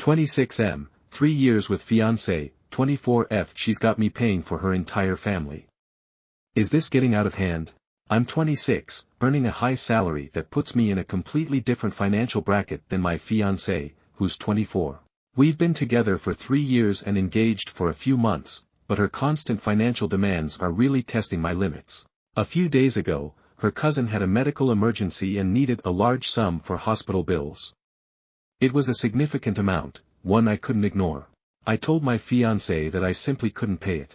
26M, 3 years with fiancé, 24F. She's got me paying for her entire family. Is this getting out of hand? I'm 26, earning a high salary that puts me in a completely different financial bracket than my fiancé, who's 24. We've been together for 3 years and engaged for a few months, but her constant financial demands are really testing my limits. A few days ago, her cousin had a medical emergency and needed a large sum for hospital bills. It was a significant amount, one I couldn't ignore. I told my fiancé that I simply couldn't pay it.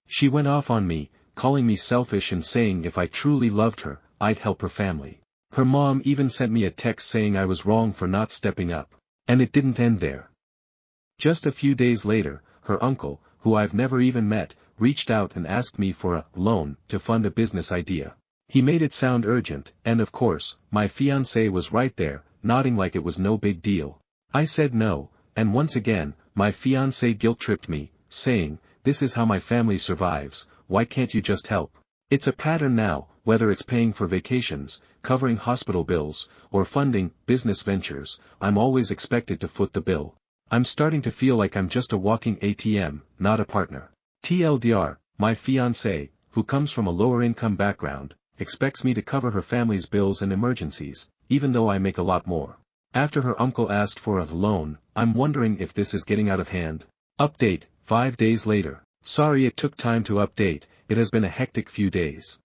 She went off on me, calling me selfish and saying if I truly loved her, I'd help her family. Her mom even sent me a text saying I was wrong for not stepping up. And it didn't end there. Just a few days later, her uncle, who I've never even met, reached out and asked me for a loan to fund a business idea. He made it sound urgent, and of course, my fiancé was right there, nodding like it was no big deal. I said no, and once again, my fiancé guilt-tripped me, saying, "This is how my family survives, why can't you just help?" It's a pattern now, whether it's paying for vacations, covering hospital bills, or funding business ventures, I'm always expected to foot the bill. I'm starting to feel like I'm just a walking ATM, not a partner. TLDR, my fiancé, who comes from a lower-income background, expects me to cover her family's bills and emergencies, even though I make a lot more. After her uncle asked for a loan, I'm wondering if this is getting out of hand. Update, 5 days later. Sorry it took time to update, it has been a hectic few days.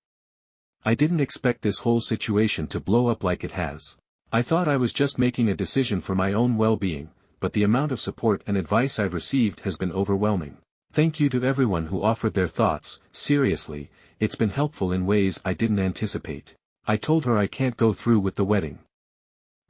I didn't expect this whole situation to blow up like it has. I thought I was just making a decision for my own well-being, but the amount of support and advice I've received has been overwhelming. Thank you to everyone who offered their thoughts. Seriously, it's been helpful in ways I didn't anticipate. I told her I can't go through with the wedding.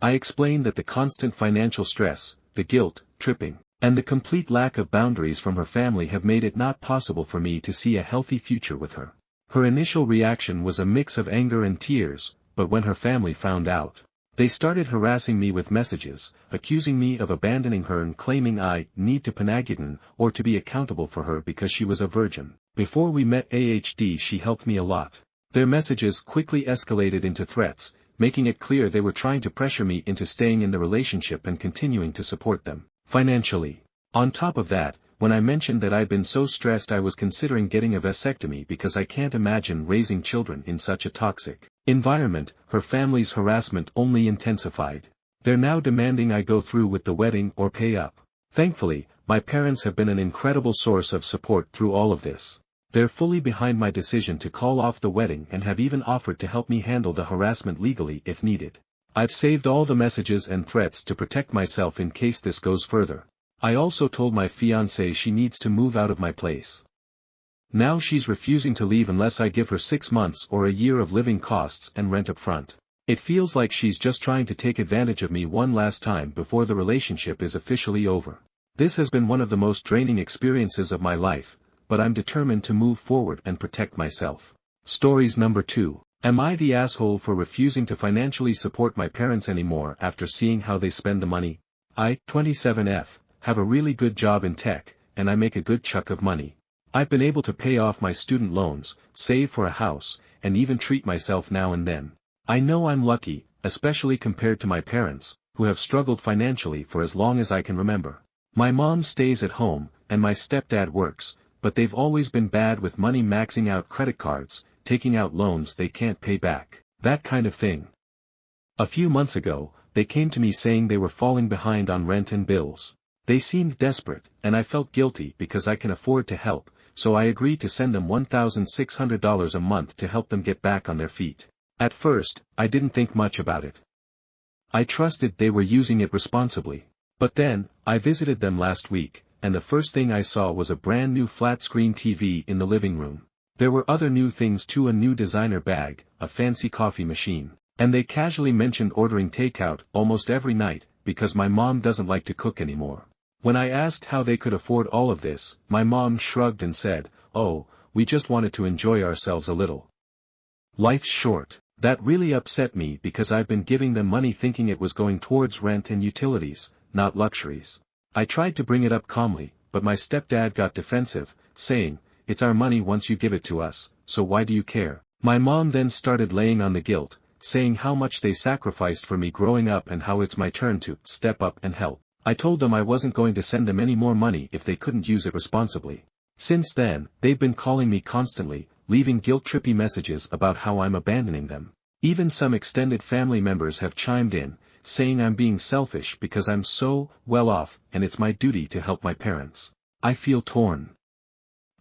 I explained that the constant financial stress, the guilt, tripping, and the complete lack of boundaries from her family have made it not possible for me to see a healthy future with her. Her initial reaction was a mix of anger and tears, but when her family found out, they started harassing me with messages, accusing me of abandoning her and claiming I need to Panagitin or to be accountable for her because she was a virgin. Before we met AHD, she helped me a lot. Their messages quickly escalated into threats, making it clear they were trying to pressure me into staying in the relationship and continuing to support them financially. On top of that, when I mentioned that I'd been so stressed I was considering getting a vasectomy because I can't imagine raising children in such a toxic environment, her family's harassment only intensified. They're now demanding I go through with the wedding or pay up. Thankfully, my parents have been an incredible source of support through all of this. They're fully behind my decision to call off the wedding and have even offered to help me handle the harassment legally if needed. I've saved all the messages and threats to protect myself in case this goes further. I also told my fiancée she needs to move out of my place. Now she's refusing to leave unless I give her 6 months or a year of living costs and rent up front. It feels like she's just trying to take advantage of me one last time before the relationship is officially over. This has been one of the most draining experiences of my life, but I'm determined to move forward and protect myself. Stories number 2. Am I the asshole for refusing to financially support my parents anymore after seeing how they spend the money? I, 27F, have a really good job in tech, and I make a good chunk of money. I've been able to pay off my student loans, save for a house, and even treat myself now and then. I know I'm lucky, especially compared to my parents, who have struggled financially for as long as I can remember. My mom stays at home, and my stepdad works, but they've always been bad with money, maxing out credit cards, taking out loans they can't pay back, that kind of thing. A few months ago, they came to me saying they were falling behind on rent and bills. They seemed desperate, and I felt guilty because I can afford to help, so I agreed to send them $1,600 a month to help them get back on their feet. At first, I didn't think much about it. I trusted they were using it responsibly. But then, I visited them last week, and the first thing I saw was a brand new flat-screen TV in the living room. There were other new things too, a new designer bag, a fancy coffee machine, and they casually mentioned ordering takeout almost every night, because my mom doesn't like to cook anymore. When I asked how they could afford all of this, my mom shrugged and said, "Oh, we just wanted to enjoy ourselves a little. Life's short." That really upset me because I've been giving them money thinking it was going towards rent and utilities, not luxuries. I tried to bring it up calmly, but my stepdad got defensive, saying, "It's our money once you give it to us, so why do you care?" My mom then started laying on the guilt, saying how much they sacrificed for me growing up and how it's my turn to step up and help. I told them I wasn't going to send them any more money if they couldn't use it responsibly. Since then, they've been calling me constantly, leaving guilt-trippy messages about how I'm abandoning them. Even some extended family members have chimed in, saying I'm being selfish because I'm so well off and it's my duty to help my parents. I feel torn.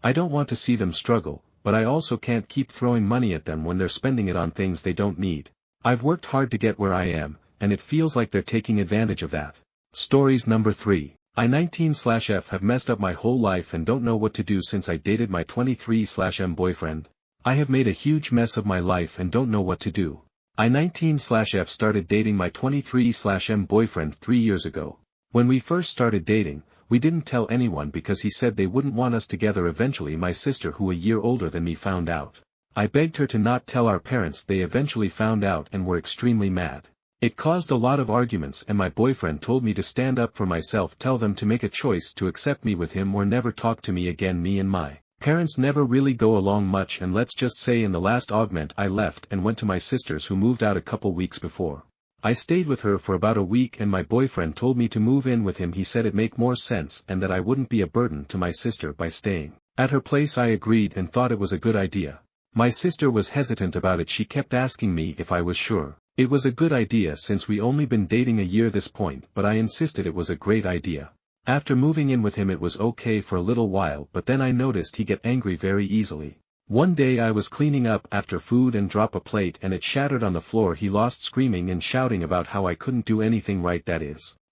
I don't want to see them struggle, but I also can't keep throwing money at them when they're spending it on things they don't need. I've worked hard to get where I am, and it feels like they're taking advantage of that. Stories number 3. I 19/F have messed up my whole life and don't know what to do since I dated my 23/M boyfriend. I have made a huge mess of my life and don't know what to do. I 19/F started dating my 23/M boyfriend 3 years ago. When we first started dating, we didn't tell anyone because he said they wouldn't want us together. Eventually my sister, who a year older than me, found out. I begged her to not tell our parents. They eventually found out and were extremely mad. It caused a lot of arguments and my boyfriend told me to stand up for myself, tell them to make a choice to accept me with him or never talk to me again. Me and my parents never really go along much, and let's just say in the last augment I left and went to my sister's, who moved out a couple weeks before. I stayed with her for about a week and my boyfriend told me to move in with him. He said it'd make more sense and that I wouldn't be a burden to my sister by staying at her place. I agreed and thought it was a good idea. My sister was hesitant about it. She kept asking me if I was sure it was a good idea since we only been dating a year this point, but I insisted it was a great idea. After moving in with him it was okay for a little while, but then I noticed he get angry very easily. One day I was cleaning up after food and drop a plate and it shattered on the floor. He lost screaming and shouting about how I couldn't do anything right, that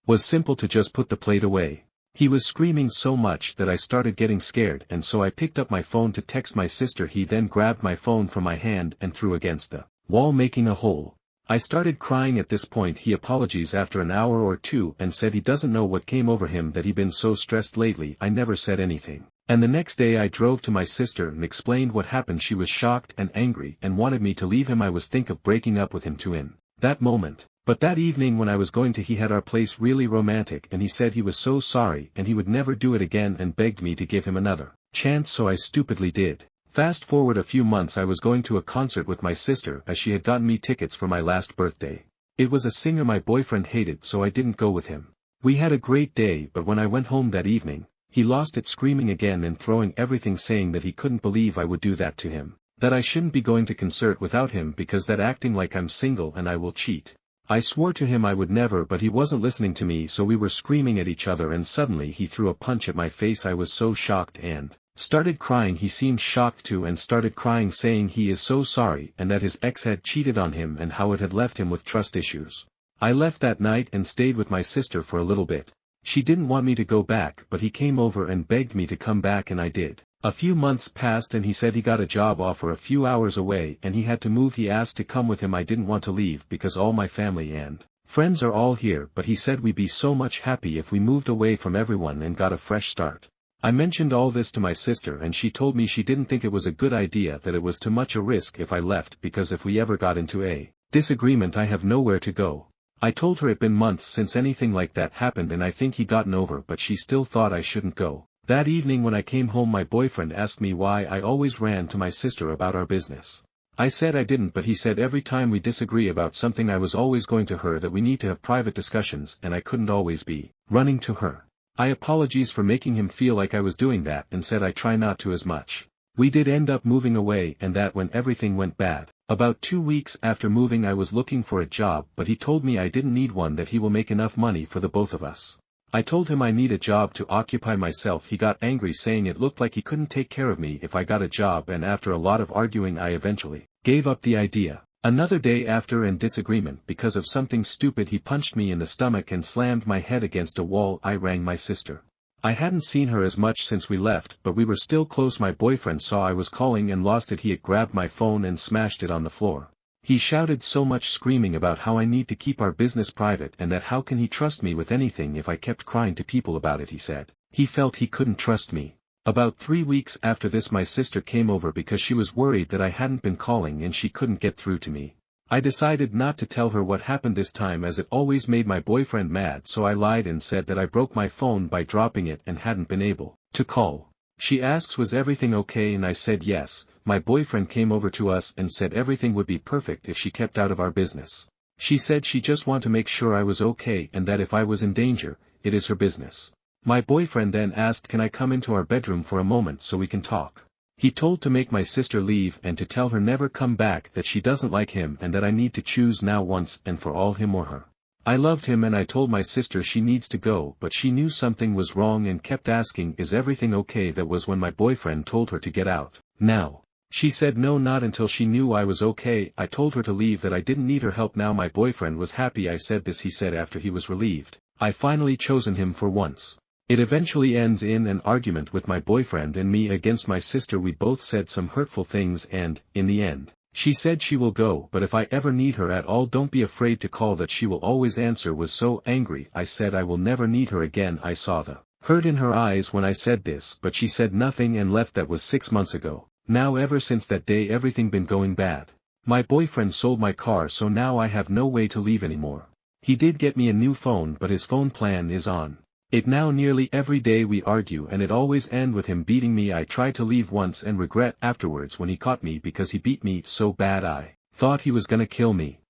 was simple to just put the plate away. He was screaming so much that I started getting scared, and so I picked up my phone to text my sister. He then grabbed my phone from my hand and threw against the wall, making a hole. I started crying at this point. He apologized after an hour or two and said he doesn't know what came over him, that he'd been so stressed lately. I never said anything. And the next day I drove to my sister and explained what happened. She was shocked and angry and wanted me to leave him. I was thinking of breaking up with him too in that moment. But that evening when I was going to, he had our place really romantic and he said he was so sorry and he would never do it again and begged me to give him another chance, so I stupidly did. Fast forward a few months, I was going to a concert with my sister as she had gotten me tickets for my last birthday. It was a singer my boyfriend hated, so I didn't go with him. We had a great day, but when I went home that evening, he lost it, screaming again and throwing everything, saying that he couldn't believe I would do that to him, that I shouldn't be going to concert without him because that, acting like I'm single and I will cheat. I swore to him I would never, but he wasn't listening to me, so we were screaming at each other and suddenly he threw a punch at my face. I was so shocked and started crying. He seemed shocked too and started crying, saying he is so sorry and that his ex had cheated on him and how it had left him with trust issues. I left that night and stayed with my sister for a little bit. She didn't want me to go back, but he came over and begged me to come back and I did. A few months passed and he said he got a job offer a few hours away and he had to move. He asked to come with him. I didn't want to leave because all my family and friends are all here, but he said we'd be so much happy if we moved away from everyone and got a fresh start. I mentioned all this to my sister and she told me she didn't think it was a good idea, that it was too much a risk if I left because if we ever got into a disagreement I have nowhere to go. I told her it'd been months since anything like that happened and I think he'd gotten over, but she still thought I shouldn't go. That evening when I came home my boyfriend asked me why I always ran to my sister about our business. I said I didn't, but he said every time we disagree about something I was always going to her, that we need to have private discussions and I couldn't always be running to her. I apologized for making him feel like I was doing that and said I try not to as much. We did end up moving away, and that when everything went bad. About 2 weeks after moving I was looking for a job, but he told me I didn't need one, that he will make enough money for the both of us. I told him I need a job to occupy myself. He got angry, saying it looked like he couldn't take care of me if I got a job, and after a lot of arguing I eventually gave up the idea. Another day after in disagreement because of something stupid he punched me in the stomach and slammed my head against a wall. I rang my sister. I hadn't seen her as much since we left, but we were still close. My boyfriend saw I was calling and lost it. He had grabbed my phone and smashed it on the floor. He shouted so much, screaming about how I need to keep our business private and that how can he trust me with anything if I kept crying to people about it. He said he felt he couldn't trust me. About 3 weeks after this my sister came over because she was worried that I hadn't been calling and she couldn't get through to me. I decided not to tell her what happened this time, as it always made my boyfriend mad, so I lied and said that I broke my phone by dropping it and hadn't been able to call. She asks was everything okay, and I said yes. My boyfriend came over to us and said everything would be perfect if she kept out of our business. She said she just wanted to make sure I was okay and that if I was in danger, it is her business. My boyfriend then asked, can I come into our bedroom for a moment so we can talk? He told to make my sister leave and to tell her never come back, that she doesn't like him and that I need to choose now once and for all, him or her. I loved him and I told my sister she needs to go, but she knew something was wrong and kept asking, is everything okay? That was when my boyfriend told her to get out. Now, she said no, not until she knew I was okay. I told her to leave, that I didn't need her help now. My boyfriend was happy I said this, he said after he was relieved. I finally chosen him for once. It eventually ends in an argument with my boyfriend and me against my sister. We both said some hurtful things and, in the end, she said she will go, but if I ever need her at all don't be afraid to call, that she will always answer. Was so angry. I said I will never need her again. I saw the hurt in her eyes when I said this, but she said nothing and left. That was 6 months ago. Now ever since that day everything been going bad. My boyfriend sold my car, so now I have no way to leave anymore. He did get me a new phone, but his phone plan is on it now. Nearly every day we argue and it always end with him beating me. I tried to leave once and regret afterwards when he caught me because he beat me so bad I thought he was gonna kill me.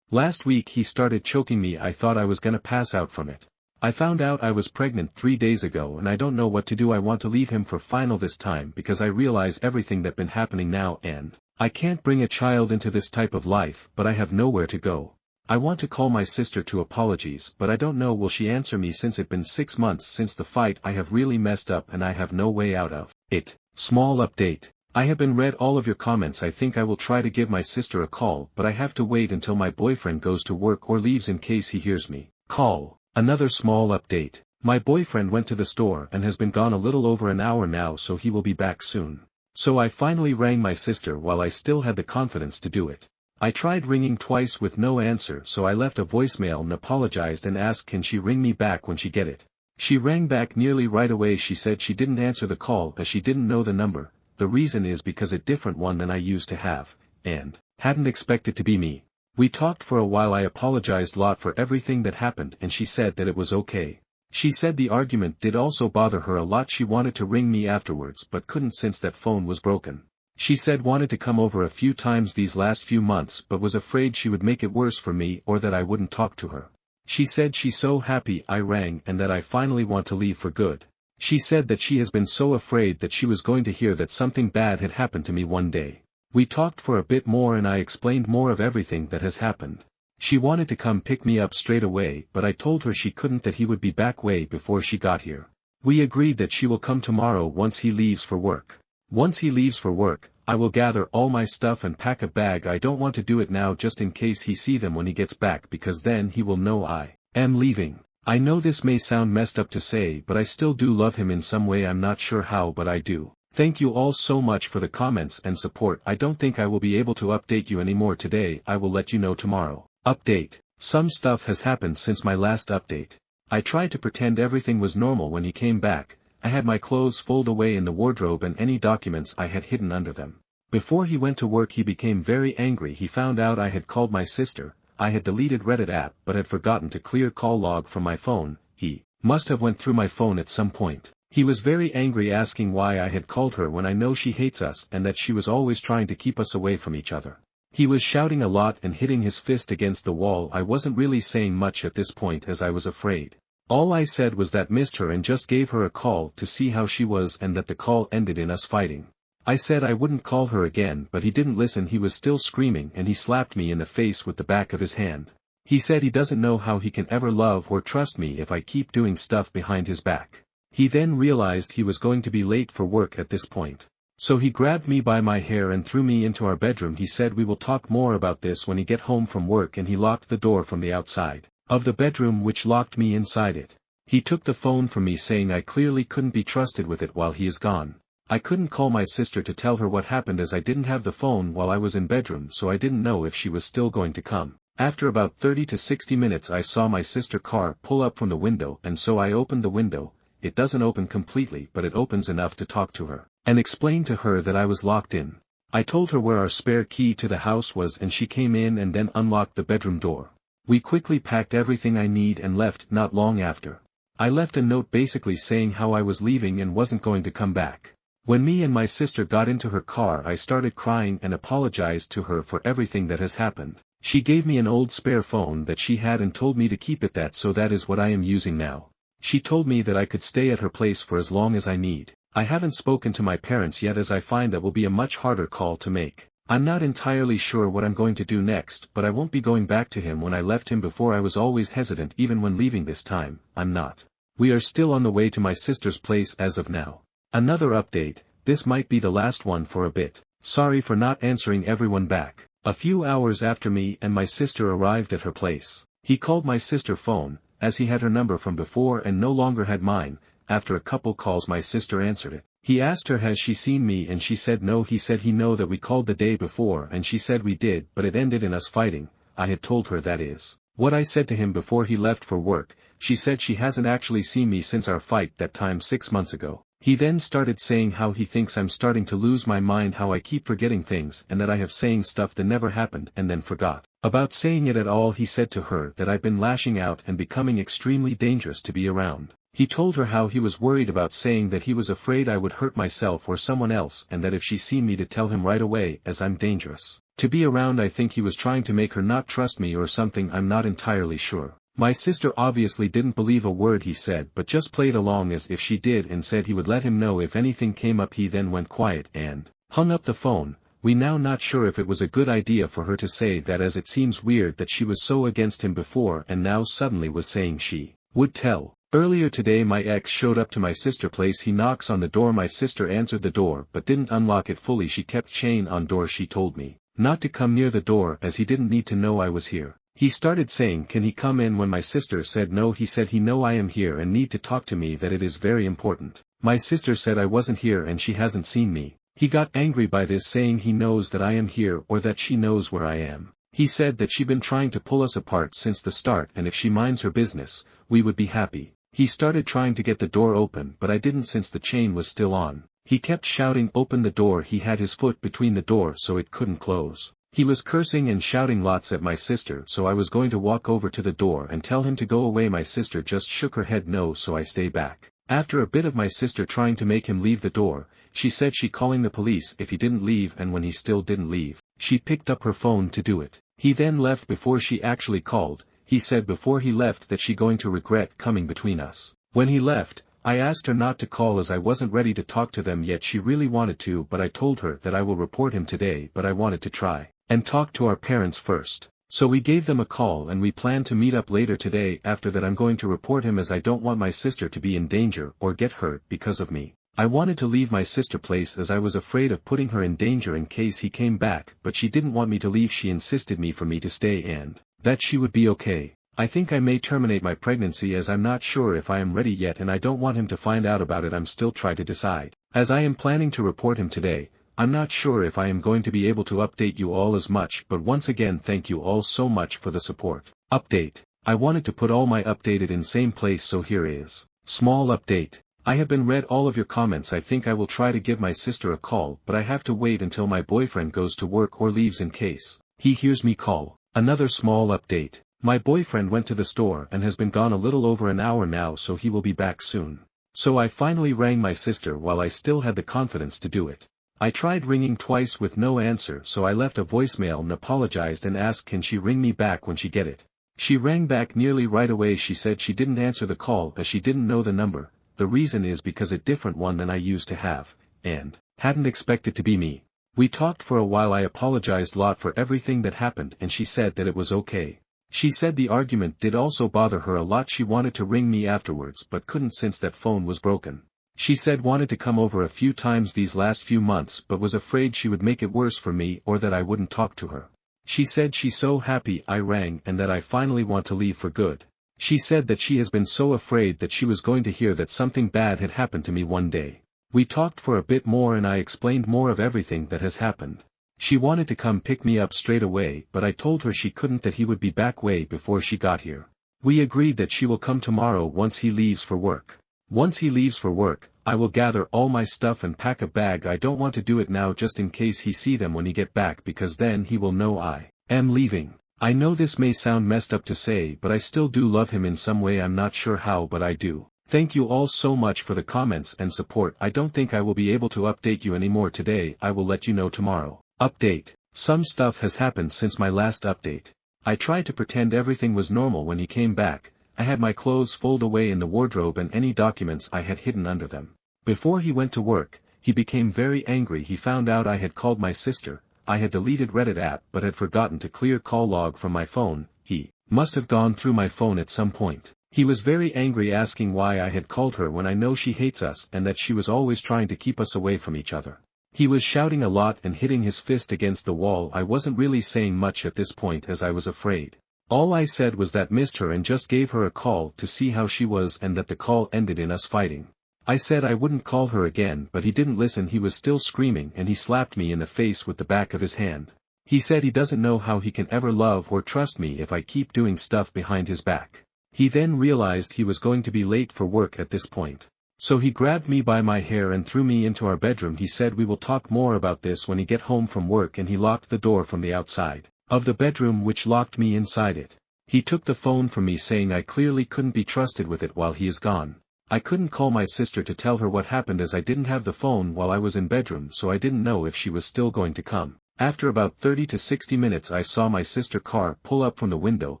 Last week he started choking me. I thought I was gonna pass out from it. I found out I was pregnant 3 days ago and I don't know what to do. I want to leave him for final this time because I realize everything that been happening now and I can't bring a child into this type of life, but I have nowhere to go. I want to call my sister to apologies, but I don't know will she answer me since it been 6 months since the fight. I have really messed up and I have no way out of it. Small update. I have been read all of your comments. I think I will try to give my sister a call, but I have to wait until my boyfriend goes to work or leaves in case he hears me call. Another small update. My boyfriend went to the store and has been gone a little over an hour now, so he will be back soon. So I finally rang my sister while I still had the confidence to do it. I tried ringing twice with no answer, so I left a voicemail and apologized and asked can she ring me back when she get it. She rang back nearly right away. She said she didn't answer the call as she didn't know the number. The reason is because a different one than I used to have, and hadn't expected to be me. We talked for a while. I apologized a lot for everything that happened and she said that it was okay. She said the argument did also bother her a lot. She wanted to ring me afterwards but couldn't since that phone was broken. She said wanted to come over a few times these last few months but was afraid she would make it worse for me or that I wouldn't talk to her. She said she's so happy I rang and that I finally want to leave for good. She said that she has been so afraid that she was going to hear that something bad had happened to me one day. We talked for a bit more and I explained more of everything that has happened. She wanted to come pick me up straight away, but I told her she couldn't, that he would be back way before she got here. We agreed that she will come tomorrow once he leaves for work. Once he leaves for work, I will gather all my stuff and pack a bag. I don't want to do it now just in case he see them when he gets back, because then he will know I am leaving. I know this may sound messed up to say, but I still do love him in some way. I'm not sure how, but I do. Thank you all so much for the comments and support. I don't think I will be able to update you anymore today. I will let you know tomorrow. Update. Some stuff has happened since my last update. I tried to pretend everything was normal when he came back. I had my clothes folded away in the wardrobe and any documents I had hidden under them. Before he went to work he became very angry. He found out I had called my sister. I had deleted Reddit app but had forgotten to clear call log from my phone. He must have went through my phone at some point. He was very angry, asking why I had called her when I know she hates us and that she was always trying to keep us away from each other. He was shouting a lot and hitting his fist against the wall. I wasn't really saying much at this point as I was afraid. All I said was that missed her and just gave her a call to see how she was and that the call ended in us fighting. I said I wouldn't call her again, but he didn't listen. He was still screaming and he slapped me in the face with the back of his hand. He said he doesn't know how he can ever love or trust me if I keep doing stuff behind his back. He then realized he was going to be late for work at this point. So he grabbed me by my hair and threw me into our bedroom. He said we will talk more about this when he get home from work, and he locked the door from the outside of the bedroom, which locked me inside it. He took the phone from me, saying I clearly couldn't be trusted with it while he is gone. I couldn't call my sister to tell her what happened as I didn't have the phone while I was in bedroom, so I didn't know if she was still going to come. After about 30 to 60 minutes I saw my sister car pull up from the window, and so I opened the window. It doesn't open completely, but it opens enough to talk to her and explain to her that I was locked in. I told her where our spare key to the house was and she came in and then unlocked the bedroom door. We quickly packed everything I need and left. Not long after, I left a note basically saying how I was leaving and wasn't going to come back. When me and my sister got into her car I started crying and apologized to her for everything that has happened. She gave me an old spare phone that she had and told me to keep it, so that is what I am using now. She told me that I could stay at her place for as long as I need. I haven't spoken to my parents yet as I find that will be a much harder call to make. I'm not entirely sure what I'm going to do next, but I won't be going back to him when I left him before. I was always hesitant even when leaving. This time, I'm not. We are still on the way to my sister's place as of now. Another update, this might be the last one for a bit. Sorry for not answering everyone back. A few hours after me and my sister arrived at her place, he called my sister's phone, as he had her number from before and no longer had mine. After a couple calls my sister answered it. He asked her has she seen me and she said no. He said he know that we called the day before and she said we did, but it ended in us fighting. I had told her that is what I said to him before he left for work. She said she hasn't actually seen me since our fight that time 6 months ago. He then started saying how he thinks I'm starting to lose my mind, how I keep forgetting things and that I have saying stuff that never happened and then forgot about saying it at all. He said to her that I've been lashing out and becoming extremely dangerous to be around. He told her how he was worried about saying that he was afraid I would hurt myself or someone else and that if she seen me to tell him right away as I'm dangerous to be around. I think he was trying to make her not trust me or something, I'm not entirely sure. My sister obviously didn't believe a word he said but just played along as if she did and said he would let him know if anything came up. He then went quiet and hung up the phone. We now not sure if it was a good idea for her to say that as it seems weird that she was so against him before and now suddenly was saying she would tell. Earlier today my ex showed up to my sister's place. He knocks on the door. My sister answered the door but didn't unlock it fully. She kept chain on door. She told me not to come near the door as he didn't need to know I was here. He started saying can he come in when my sister said no. He said he know I am here and need to talk to me, that it is very important. My sister said I wasn't here and she hasn't seen me. He got angry by this, saying he knows that I am here or that she knows where I am. He said that she been trying to pull us apart since the start and if she minds her business, we would be happy. He started trying to get the door open but I didn't since the chain was still on. He kept shouting open the door. He had his foot between the door so it couldn't close. He was cursing and shouting lots at my sister, so I was going to walk over to the door and tell him to go away. My sister just shook her head no, so I stay back. After a bit of my sister trying to make him leave the door, she said she calling the police if he didn't leave, and when he still didn't leave, she picked up her phone to do it. He then left before she actually called. He said before he left that she going to regret coming between us. When he left, I asked her not to call as I wasn't ready to talk to them yet. She really wanted to, but I told her that I will report him today, but I wanted to try and talk to our parents first. So we gave them a call and we plan to meet up later today. After that I'm going to report him as I don't want my sister to be in danger or get hurt because of me. I wanted to leave my sister's place as I was afraid of putting her in danger in case he came back, but she didn't want me to leave. She insisted me for me to stay and that she would be okay. I think I may terminate my pregnancy as I'm not sure if I am ready yet and I don't want him to find out about it. I'm still trying to decide. As I am planning to report him today, I'm not sure if I am going to be able to update you all as much, but once again thank you all so much for the support. Update. I wanted to put all my updated in same place, so here is small update. I have been read all of your comments. I think I will try to give my sister a call, but I have to wait until my boyfriend goes to work or leaves in case he hears me call. Another small update. My boyfriend went to the store and has been gone a little over an hour now, so he will be back soon. So I finally rang my sister while I still had the confidence to do it. I tried ringing twice with no answer, so I left a voicemail and apologized and asked can she ring me back when she get it. She rang back nearly right away. She said she didn't answer the call as she didn't know the number. The reason is because a different one than I used to have, and hadn't expected to be me. We talked for a while. I apologized a lot for everything that happened and she said that it was okay. She said the argument did also bother her a lot. She wanted to ring me afterwards but couldn't since that phone was broken. She said wanted to come over a few times these last few months but was afraid she would make it worse for me or that I wouldn't talk to her. She said she's so happy I rang and that I finally want to leave for good. She said that she has been so afraid that she was going to hear that something bad had happened to me one day. We talked for a bit more and I explained more of everything that has happened. She wanted to come pick me up straight away but I told her she couldn't, that he would be back way before she got here. We agreed that she will come tomorrow once he leaves for work. Once he leaves for work, I will gather all my stuff and pack a bag. I don't want to do it now just in case he see them when he get back, because then he will know I am leaving. I know this may sound messed up to say but I still do love him in some way. I'm not sure how but I do. Thank you all so much for the comments and support. I don't think I will be able to update you anymore today. I will let you know tomorrow. Update. Some stuff has happened since my last update. I tried to pretend everything was normal when he came back, I had my clothes folded away in the wardrobe and any documents I had hidden under them. Before he went to work, he became very angry. He found out I had called my sister. I had deleted Reddit app but had forgotten to clear call log from my phone. He must have gone through my phone at some point. He was very angry, asking why I had called her when I know she hates us and that she was always trying to keep us away from each other. He was shouting a lot and hitting his fist against the wall. I wasn't really saying much at this point as I was afraid. All I said was that missed her and just gave her a call to see how she was and that the call ended in us fighting. I said I wouldn't call her again, but he didn't listen. He was still screaming and he slapped me in the face with the back of his hand. He said he doesn't know how he can ever love or trust me if I keep doing stuff behind his back. He then realized he was going to be late for work at this point. So he grabbed me by my hair and threw me into our bedroom. He said we will talk more about this when he get home from work, and he locked the door from the outside of the bedroom, which locked me inside it. He took the phone from me, saying I clearly couldn't be trusted with it while he is gone. I couldn't call my sister to tell her what happened as I didn't have the phone while I was in bedroom, so I didn't know if she was still going to come. After about 30 to 60 minutes I saw my sister car pull up from the window,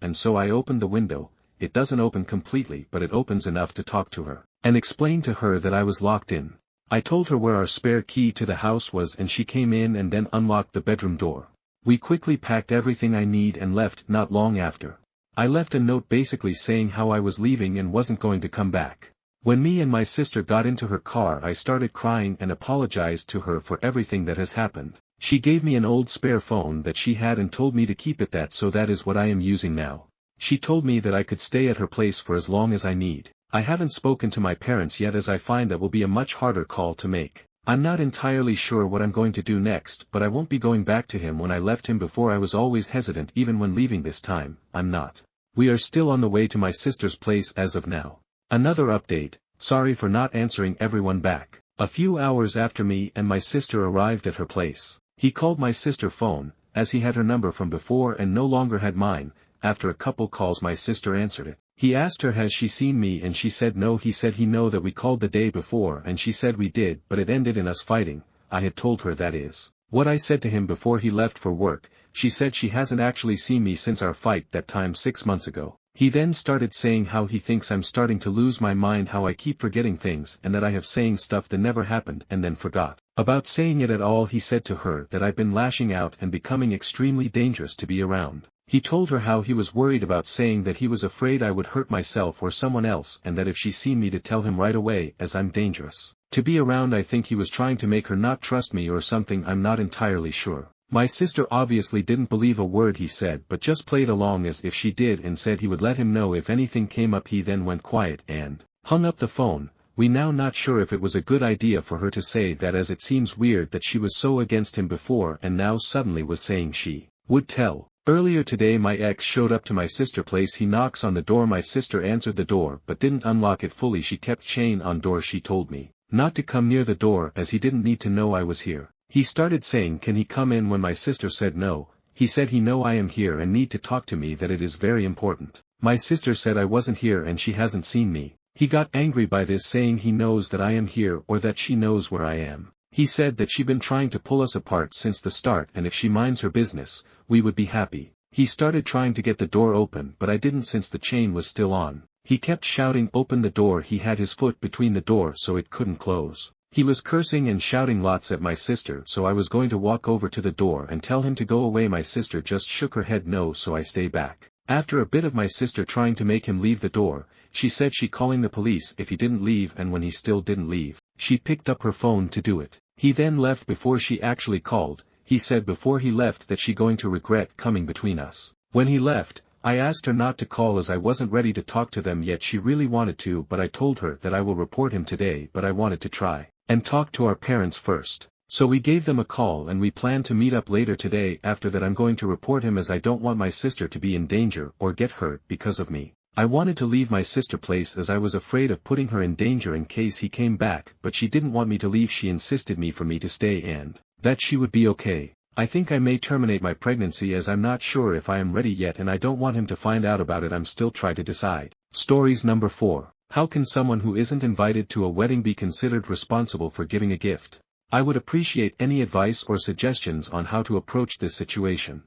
and so I opened the window. It doesn't open completely, but it opens enough to talk to her and explain to her that I was locked in. I told her where our spare key to the house was and she came in and then unlocked the bedroom door. We quickly packed everything I need and left. Not long after, I left a note basically saying how I was leaving and wasn't going to come back. When me and my sister got into her car, I started crying and apologized to her for everything that has happened. She gave me an old spare phone that she had and told me to keep it, so that is what I am using now. She told me that I could stay at her place for as long as I need. I haven't spoken to my parents yet, as I find that will be a much harder call to make. I'm not entirely sure what I'm going to do next, but I won't be going back to him. When I left him before I was always hesitant, even when leaving. This time, I'm not. We are still on the way to my sister's place as of now. Another update, sorry for not answering everyone back. A few hours after me and my sister arrived at her place, he called my sister's phone, as he had her number from before and no longer had mine. After a couple calls my sister answered it. He asked her has she seen me and she said no. He said he know that we called the day before and she said we did, but it ended in us fighting. I had told her that is what I said to him before he left for work. She said she hasn't actually seen me since our fight that time 6 months ago. He then started saying how he thinks I'm starting to lose my mind, how I keep forgetting things and that I have saying stuff that never happened and then forgot about saying it at all. He said to her that I've been lashing out and becoming extremely dangerous to be around. He told her how he was worried about saying that he was afraid I would hurt myself or someone else and that if she seen me to tell him right away as I'm dangerous to be around. I think he was trying to make her not trust me or something, I'm not entirely sure. My sister obviously didn't believe a word he said but just played along as if she did and said he would let him know if anything came up. He then went quiet and hung up the phone. We now not sure if it was a good idea for her to say that, as it seems weird that she was so against him before and now suddenly was saying she would tell. Earlier today my ex showed up to my sister's place. He knocks on the door. My sister answered the door but didn't unlock it fully. She kept chain on door. She told me not to come near the door as he didn't need to know I was here. He started saying can he come in. When my sister said no, he said he know I am here and need to talk to me, that it is very important. My sister said I wasn't here and she hasn't seen me. He got angry by this, saying he knows that I am here or that she knows where I am. He said that she'd been trying to pull us apart since the start and if she minds her business, we would be happy. He started trying to get the door open but I didn't since the chain was still on. He kept shouting open the door. He had his foot between the door so it couldn't close. He was cursing and shouting lots at my sister, so I was going to walk over to the door and tell him to go away. My sister just shook her head no, so I stayed back. After a bit of my sister trying to make him leave the door, she said she calling the police if he didn't leave, and when he still didn't leave, she picked up her phone to do it. He then left before she actually called. He said before he left that she going to regret coming between us. When he left, I asked her not to call as I wasn't ready to talk to them yet. She really wanted to, but I told her that I will report him today, but I wanted to try and talk to our parents first. So we gave them a call and we plan to meet up later today. After that I'm going to report him as I don't want my sister to be in danger or get hurt because of me. I wanted to leave my sister's place as I was afraid of putting her in danger in case he came back, but she didn't want me to leave. She insisted me for me to stay and that she would be okay. I think I may terminate my pregnancy as I'm not sure if I am ready yet and I don't want him to find out about it. I'm still trying to decide. Stories number 4. How can someone who isn't invited to a wedding be considered responsible for giving a gift? I would appreciate any advice or suggestions on how to approach this situation.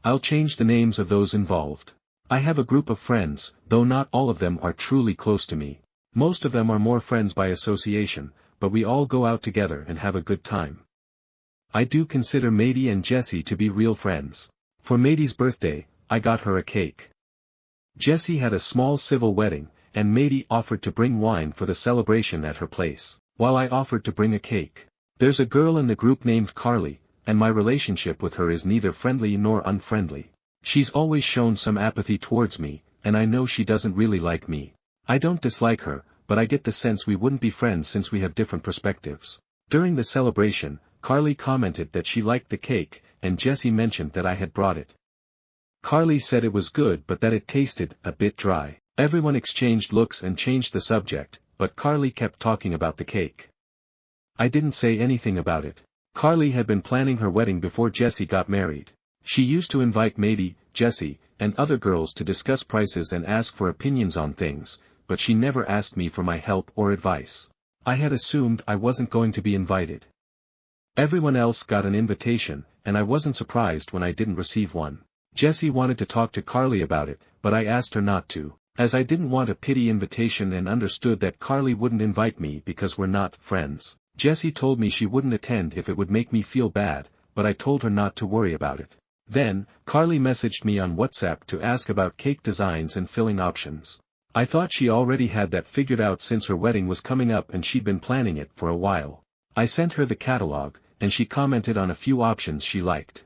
I'll change the names of those involved. I have a group of friends, though not all of them are truly close to me. Most of them are more friends by association, but we all go out together and have a good time. I do consider Maddie and Jessie to be real friends. For Maddie's birthday, I got her a cake. Jessie had a small civil wedding, and Maddie offered to bring wine for the celebration at her place, while I offered to bring a cake. There's a girl in the group named Carly, and my relationship with her is neither friendly nor unfriendly. She's always shown some apathy towards me, and I know she doesn't really like me. I don't dislike her, but I get the sense we wouldn't be friends since we have different perspectives. During the celebration, Carly commented that she liked the cake, and Jessie mentioned that I had brought it. Carly said it was good but that it tasted a bit dry. Everyone exchanged looks and changed the subject, but Carly kept talking about the cake. I didn't say anything about it. Carly had been planning her wedding before Jessie got married. She used to invite Maddie, Jessie, and other girls to discuss prices and ask for opinions on things, but she never asked me for my help or advice. I had assumed I wasn't going to be invited. Everyone else got an invitation, and I wasn't surprised when I didn't receive one. Jessie wanted to talk to Carly about it, but I asked her not to, as I didn't want a pity invitation and understood that Carly wouldn't invite me because we're not friends. Jessie told me she wouldn't attend if it would make me feel bad, but I told her not to worry about it. Then, Carly messaged me on WhatsApp to ask about cake designs and filling options. I thought she already had that figured out since her wedding was coming up and she'd been planning it for a while. I sent her the catalog, and she commented on a few options she liked.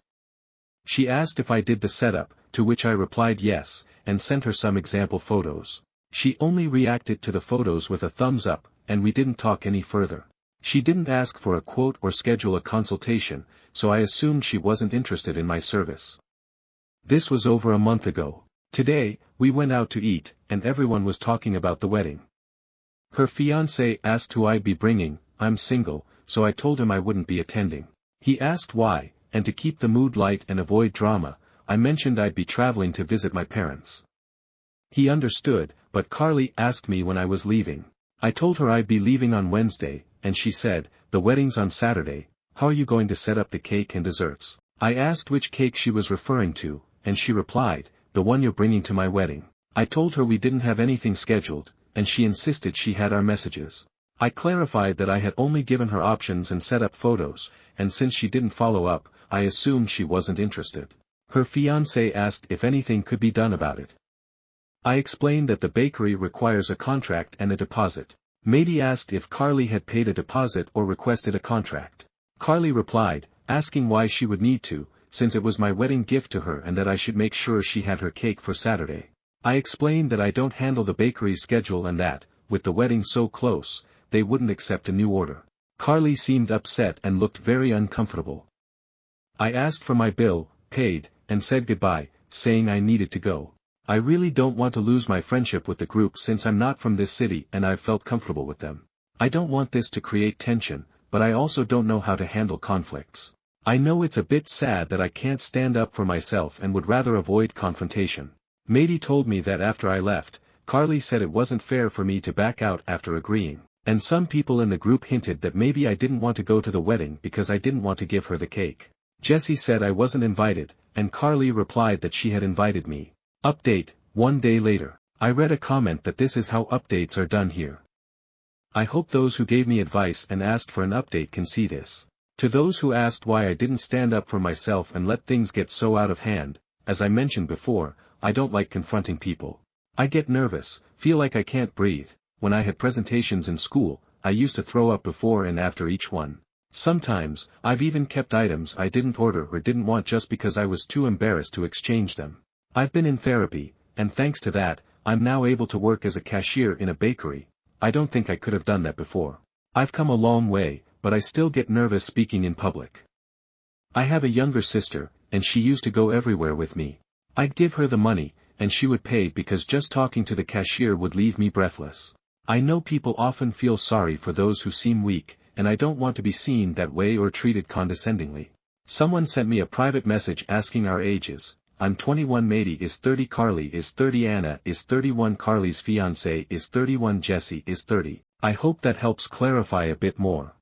She asked if I did the setup, to which I replied yes, and sent her some example photos. She only reacted to the photos with a thumbs up, and we didn't talk any further. She didn't ask for a quote or schedule a consultation, so I assumed she wasn't interested in my service. This was over a month ago. Today, we went out to eat, and everyone was talking about the wedding. Her fiancé asked who I'd be bringing. I'm single, so I told him I wouldn't be attending. He asked why, and to keep the mood light and avoid drama, I mentioned I'd be traveling to visit my parents. He understood, but Carly asked me when I was leaving. I told her I'd be leaving on Wednesday, and she said, "The wedding's on Saturday, how are you going to set up the cake and desserts?" I asked which cake she was referring to, and she replied, "The one you're bringing to my wedding." I told her we didn't have anything scheduled, and she insisted she had our messages. I clarified that I had only given her options and set up photos, and since she didn't follow up, I assumed she wasn't interested. Her fiancé asked if anything could be done about it. I explained that the bakery requires a contract and a deposit. Maddie asked if Carly had paid a deposit or requested a contract. Carly replied, asking why she would need to, since it was my wedding gift to her and that I should make sure she had her cake for Saturday. I explained that I don't handle the bakery's schedule and that, with the wedding so close, they wouldn't accept a new order. Carly seemed upset and looked very uncomfortable. I asked for my bill, paid, and said goodbye, saying I needed to go. I really don't want to lose my friendship with the group since I'm not from this city and I've felt comfortable with them. I don't want this to create tension, but I also don't know how to handle conflicts. I know it's a bit sad that I can't stand up for myself and would rather avoid confrontation. Maddie told me that after I left, Carly said it wasn't fair for me to back out after agreeing, and some people in the group hinted that maybe I didn't want to go to the wedding because I didn't want to give her the cake. Jessie said I wasn't invited, and Carly replied that she had invited me. Update, 1 day later. I read a comment that this is how updates are done here. I hope those who gave me advice and asked for an update can see this. To those who asked why I didn't stand up for myself and let things get so out of hand, as I mentioned before, I don't like confronting people. I get nervous, feel like I can't breathe. When I had presentations in school, I used to throw up before and after each one. Sometimes, I've even kept items I didn't order or didn't want just because I was too embarrassed to exchange them. I've been in therapy, and thanks to that, I'm now able to work as a cashier in a bakery. I don't think I could have done that before. I've come a long way, but I still get nervous speaking in public. I have a younger sister, and she used to go everywhere with me. I'd give her the money, and she would pay because just talking to the cashier would leave me breathless. I know people often feel sorry for those who seem weak, and I don't want to be seen that way or treated condescendingly. Someone sent me a private message asking our ages. I'm 21, Maddie is 30, Carly is 30, Anna is 31, Carly's fiancé is 31, Jessie is 30. I hope that helps clarify a bit more.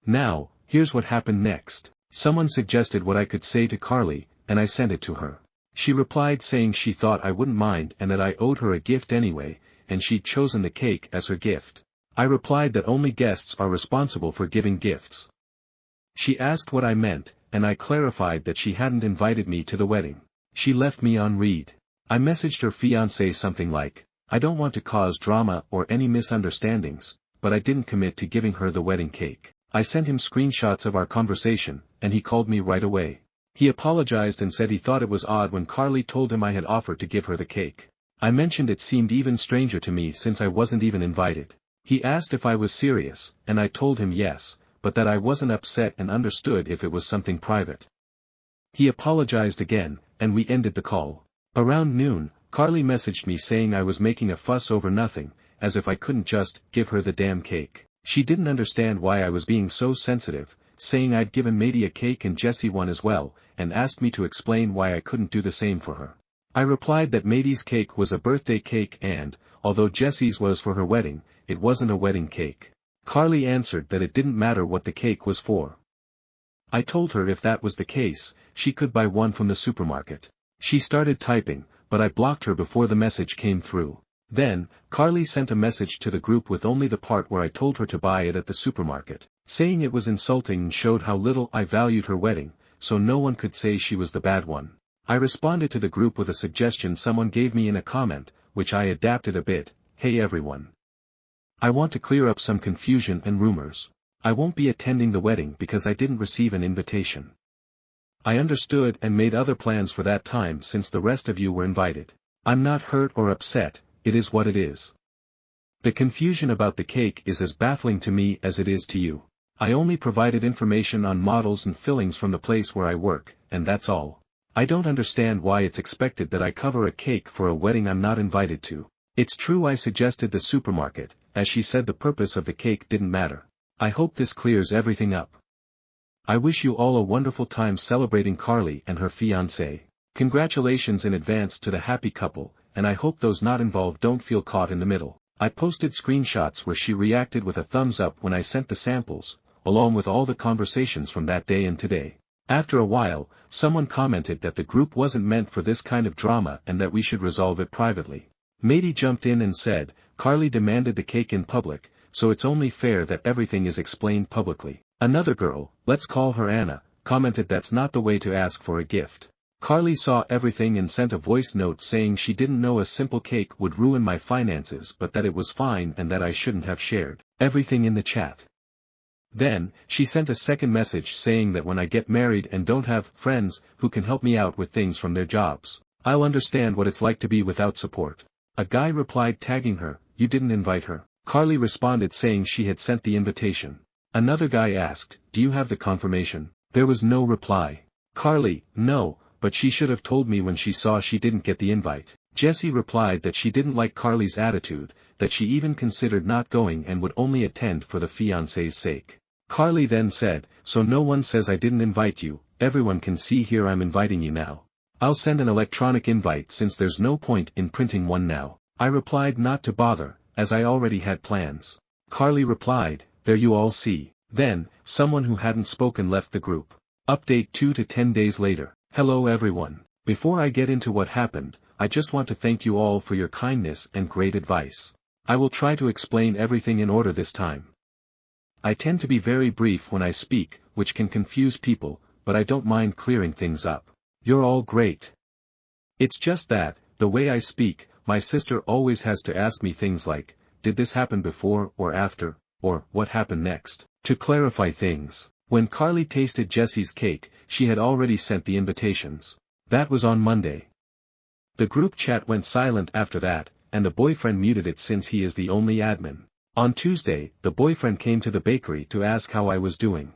Now, here's what happened next. Someone suggested what I could say to Carly, and I sent it to her. She replied saying she thought I wouldn't mind and that I owed her a gift anyway, and she'd chosen the cake as her gift. I replied that only guests are responsible for giving gifts. She asked what I meant, and I clarified that she hadn't invited me to the wedding. She left me on read. I messaged her fiancé something like, I don't want to cause drama or any misunderstandings, but I didn't commit to giving her the wedding cake. I sent him screenshots of our conversation, and he called me right away. He apologized and said he thought it was odd when Carly told him I had offered to give her the cake. I mentioned it seemed even stranger to me since I wasn't even invited. He asked if I was serious, and I told him yes, but that I wasn't upset and understood if it was something private. He apologized again, and we ended the call. Around noon, Carly messaged me saying I was making a fuss over nothing, as if I couldn't just give her the damn cake. She didn't understand why I was being so sensitive, saying I'd given Maddie a cake and Jessie one as well, and asked me to explain why I couldn't do the same for her. I replied that Maddie's cake was a birthday cake and, although Jessie's was for her wedding, it wasn't a wedding cake. Carly answered that it didn't matter what the cake was for. I told her if that was the case, she could buy one from the supermarket. She started typing, but I blocked her before the message came through. Then, Carly sent a message to the group with only the part where I told her to buy it at the supermarket, saying it was insulting and showed how little I valued her wedding, so no one could say she was the bad one. I responded to the group with a suggestion someone gave me in a comment, which I adapted a bit. Hey everyone. I want to clear up some confusion and rumors. I won't be attending the wedding because I didn't receive an invitation. I understood and made other plans for that time since the rest of you were invited. I'm not hurt or upset, it is what it is. The confusion about the cake is as baffling to me as it is to you. I only provided information on models and fillings from the place where I work, and that's all. I don't understand why it's expected that I cover a cake for a wedding I'm not invited to. It's true I suggested the supermarket, as she said the purpose of the cake didn't matter. I hope this clears everything up. I wish you all a wonderful time celebrating Carly and her fiancé. Congratulations in advance to the happy couple, and I hope those not involved don't feel caught in the middle. I posted screenshots where she reacted with a thumbs up when I sent the samples, along with all the conversations from that day and today. After a while, someone commented that the group wasn't meant for this kind of drama and that we should resolve it privately. Maddie jumped in and said, Carly demanded the cake in public, so it's only fair that everything is explained publicly. Another girl, let's call her Anna, commented that's not the way to ask for a gift. Carly saw everything and sent a voice note saying she didn't know a simple cake would ruin my finances but that it was fine and that I shouldn't have shared everything in the chat. Then, she sent a second message saying that when I get married and don't have friends who can help me out with things from their jobs, I'll understand what it's like to be without support. A guy replied tagging her, you didn't invite her. Carly responded saying she had sent the invitation. Another guy asked, do you have the confirmation? There was no reply. Carly, no, but she should have told me when she saw she didn't get the invite. Jessie replied that she didn't like Carly's attitude, that she even considered not going and would only attend for the fiancé's sake. Carly then said, so no one says I didn't invite you, everyone can see here I'm inviting you now. I'll send an electronic invite since there's no point in printing one now. I replied not to bother, as I already had plans. Carly replied, there you all see. Then, someone who hadn't spoken left the group. Update 2 to 10 days later. Hello everyone. Before I get into what happened, I just want to thank you all for your kindness and great advice. I will try to explain everything in order this time. I tend to be very brief when I speak, which can confuse people, but I don't mind clearing things up. You're all great. It's just that, the way I speak, my sister always has to ask me things like, did this happen before or after, or what happened next, to clarify things. When Carly tasted Jessie's cake, she had already sent the invitations. That was on Monday. The group chat went silent after that, and the boyfriend muted it since he is the only admin. On Tuesday, the boyfriend came to the bakery to ask how I was doing.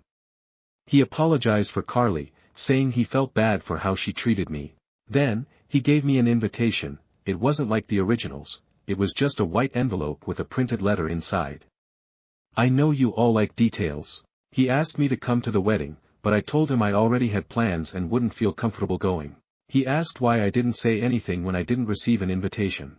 He apologized for Carly, saying he felt bad for how she treated me. Then, he gave me an invitation. It wasn't like the originals, it was just a white envelope with a printed letter inside. I know you all like details. He asked me to come to the wedding, but I told him I already had plans and wouldn't feel comfortable going. He asked why I didn't say anything when I didn't receive an invitation.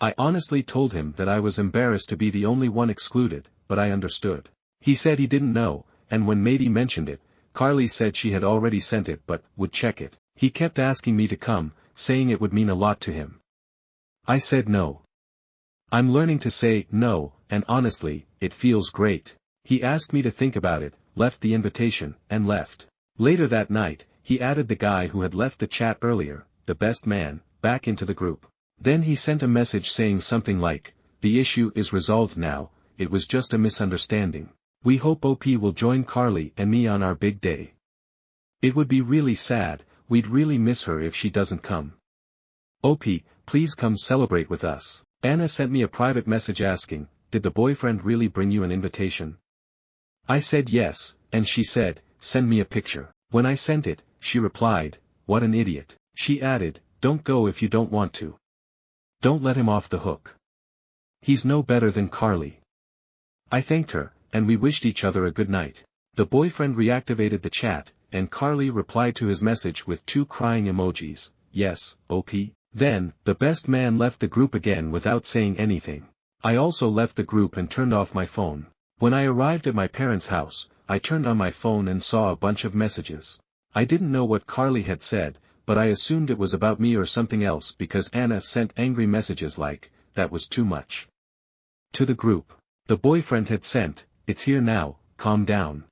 I honestly told him that I was embarrassed to be the only one excluded, but I understood. He said he didn't know, and when Maddie mentioned it, Carly said she had already sent it but would check it. He kept asking me to come, saying it would mean a lot to him. I said no. I'm learning to say no, and honestly, it feels great. He asked me to think about it, left the invitation, and left. Later that night, he added the guy who had left the chat earlier, the best man, back into the group. Then he sent a message saying something like, "The issue is resolved now, it was just a misunderstanding. We hope OP will join Carly and me on our big day. It would be really sad, we'd really miss her if she doesn't come. OP, please come celebrate with us." Anna sent me a private message asking, "Did the boyfriend really bring you an invitation?" I said yes, and she said, "Send me a picture." When I sent it, she replied, "What an idiot." She added, "Don't go if you don't want to. Don't let him off the hook. He's no better than Carly." I thanked her, and we wished each other a good night. The boyfriend reactivated the chat, and Carly replied to his message with 2 crying emojis, "Yes, OP." Then, the best man left the group again without saying anything. I also left the group and turned off my phone. When I arrived at my parents' house, I turned on my phone and saw a bunch of messages. I didn't know what Carly had said, but I assumed it was about me or something else because Anna sent angry messages like, "That was too much." To the group. The boyfriend had sent, "It's here now, calm down."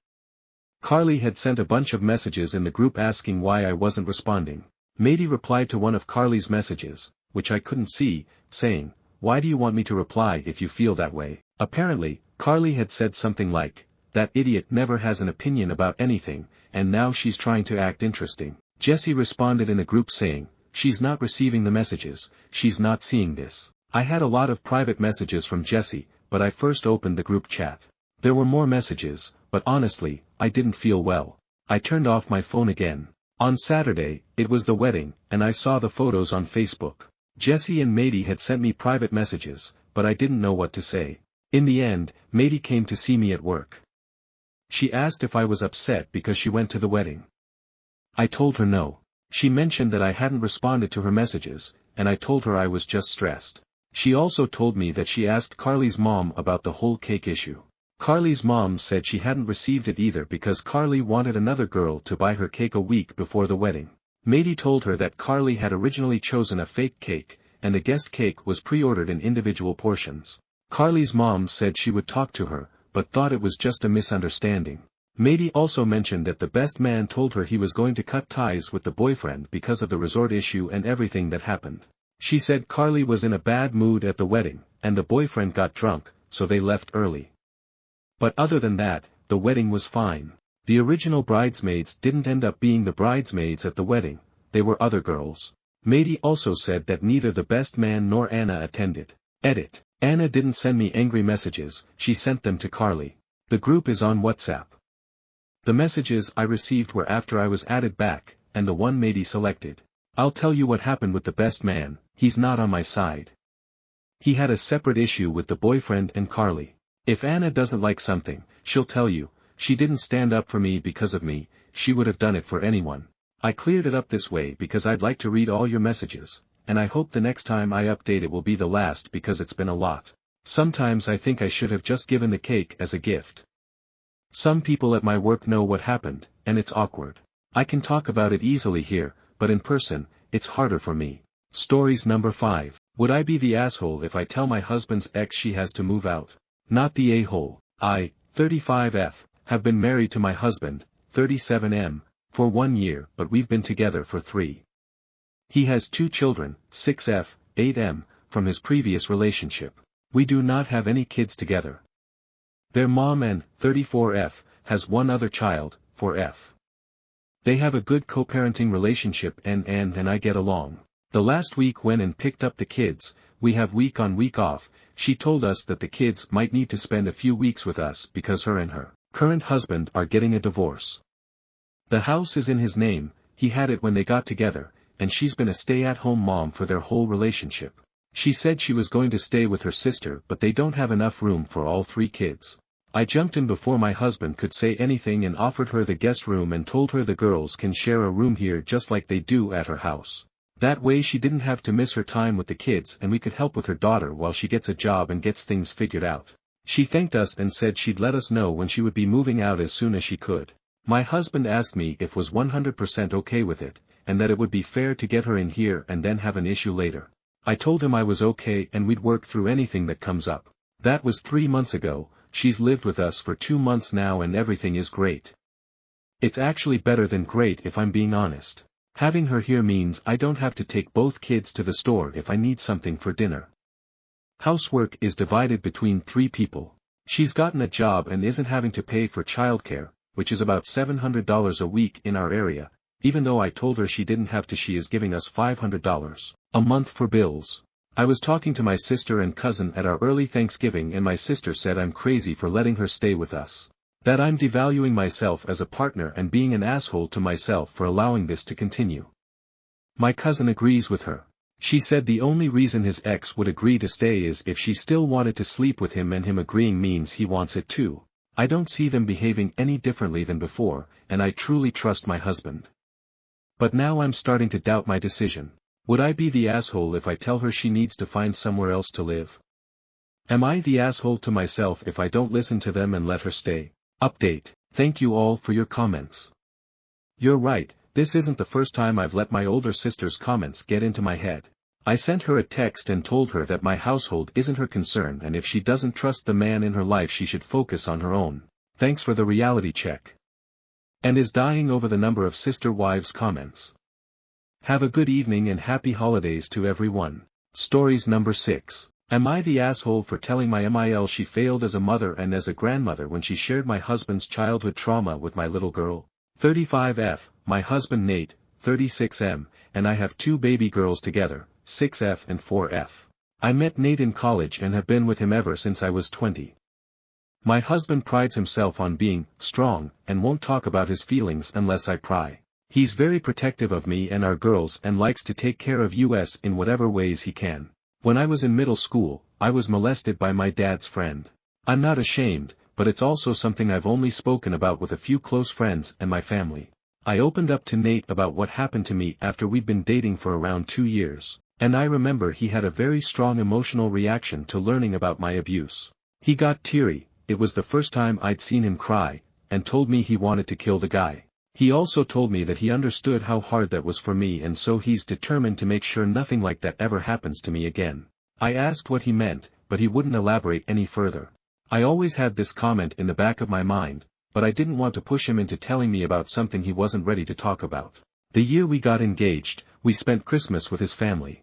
Carly had sent a bunch of messages in the group asking why I wasn't responding. Mady replied to one of Carly's messages, which I couldn't see, saying, "Why do you want me to reply if you feel that way?" Apparently, Carly had said something like, "That idiot never has an opinion about anything, and now she's trying to act interesting." Jessie responded in a group saying, "She's not receiving the messages, she's not seeing this." I had a lot of private messages from Jessie, but I first opened the group chat. There were more messages, but honestly, I didn't feel well. I turned off my phone again. On Saturday, it was the wedding, and I saw the photos on Facebook. Jessie and Mady had sent me private messages, but I didn't know what to say. In the end, Mady came to see me at work. She asked if I was upset because she went to the wedding. I told her no. She mentioned that I hadn't responded to her messages, and I told her I was just stressed. She also told me that she asked Carly's mom about the whole cake issue. Carly's mom said she hadn't received it either because Carly wanted another girl to buy her cake a week before the wedding. Mady told her that Carly had originally chosen a fake cake, and the guest cake was pre-ordered in individual portions. Carly's mom said she would talk to her, but thought it was just a misunderstanding. Mady also mentioned that the best man told her he was going to cut ties with the boyfriend because of the resort issue and everything that happened. She said Carly was in a bad mood at the wedding, and the boyfriend got drunk, so they left early. But other than that, the wedding was fine. The original bridesmaids didn't end up being the bridesmaids at the wedding, they were other girls. Mady also said that neither the best man nor Anna attended. Edit. Anna didn't send me angry messages, she sent them to Carly. The group is on WhatsApp. The messages I received were after I was added back, and the one Mady selected. I'll tell you what happened with the best man, he's not on my side. He had a separate issue with the boyfriend and Carly. If Anna doesn't like something, she'll tell you, she didn't stand up for me because of me, she would have done it for anyone. I cleared it up this way because I'd like to read all your messages, and I hope the next time I update it will be the last because it's been a lot. Sometimes I think I should have just given the cake as a gift. Some people at my work know what happened, and it's awkward. I can talk about it easily here, but in person, it's harder for me. Stories number 5. Would I be the asshole if I tell my husband's ex she has to move out? Not the a-hole. I, 35F, have been married to my husband, 37M, for 1 year, but we've been together for 3. He has 2 children, 6F, 8M, from his previous relationship. We do not have any kids together. Their mom and, 34F, has 1 other child, 4F. They have a good co-parenting relationship and I get along. The last week went and picked up the kids, we have week on week off. She told us that the kids might need to spend a few weeks with us because her and her current husband are getting a divorce. The house is in his name, he had it when they got together, and she's been a stay-at-home mom for their whole relationship. She said she was going to stay with her sister but they don't have enough room for all 3 kids. I jumped in before my husband could say anything and offered her the guest room and told her the girls can share a room here just like they do at her house. That way she didn't have to miss her time with the kids and we could help with her daughter while she gets a job and gets things figured out. She thanked us and said she'd let us know when she would be moving out as soon as she could. My husband asked me if was 100% okay with it, and that it would be fair to get her in here and then have an issue later. I told him I was okay and we'd work through anything that comes up. That was 3 months ago. She's lived with us for 2 months now and everything is great. It's actually better than great if I'm being honest. Having her here means I don't have to take both kids to the store if I need something for dinner. Housework is divided between 3 people. She's gotten a job and isn't having to pay for childcare, which is about $700 a week in our area, even though I told her she didn't have to. She is giving us $500 a month for bills. I was talking to my sister and cousin at our early Thanksgiving and my sister said I'm crazy for letting her stay with us. That I'm devaluing myself as a partner and being an asshole to myself for allowing this to continue. My cousin agrees with her. She said the only reason his ex would agree to stay is if she still wanted to sleep with him, and him agreeing means he wants it too. I don't see them behaving any differently than before, and I truly trust my husband. But now I'm starting to doubt my decision. Would I be the asshole if I tell her she needs to find somewhere else to live? Am I the asshole to myself if I don't listen to them and let her stay? Update. Thank you all for your comments. You're right, this isn't the first time I've let my older sister's comments get into my head. I sent her a text and told her that my household isn't her concern and if she doesn't trust the man in her life she should focus on her own. Thanks for the reality check. And is dying over the number of sister wives comments. Have a good evening and happy holidays to everyone. Stories number 6. Am I the asshole for telling my MIL she failed as a mother and as a grandmother when she shared my husband's childhood trauma with my little girl? 35F, my husband Nate, 36M, and I have 2 baby girls together, 6F and 4F. I met Nate in college and have been with him ever since I was 20. My husband prides himself on being strong and won't talk about his feelings unless I pry. He's very protective of me and our girls and likes to take care of us in whatever ways he can. When I was in middle school, I was molested by my dad's friend. I'm not ashamed, but it's also something I've only spoken about with a few close friends and my family. I opened up to Nate about what happened to me after we'd been dating for around 2 years, and I remember he had a very strong emotional reaction to learning about my abuse. He got teary, it was the first time I'd seen him cry, and told me he wanted to kill the guy. He also told me that he understood how hard that was for me and so he's determined to make sure nothing like that ever happens to me again. I asked what he meant, but he wouldn't elaborate any further. I always had this comment in the back of my mind, but I didn't want to push him into telling me about something he wasn't ready to talk about. The year we got engaged, we spent Christmas with his family.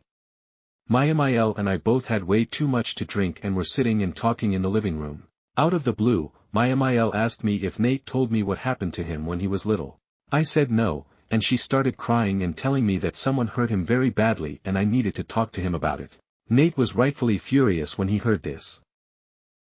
My MIL and I both had way too much to drink and were sitting and talking in the living room. Out of the blue, my MIL asked me if Nate told me what happened to him when he was little. I said no, and she started crying and telling me that someone hurt him very badly and I needed to talk to him about it. Nate was rightfully furious when he heard this.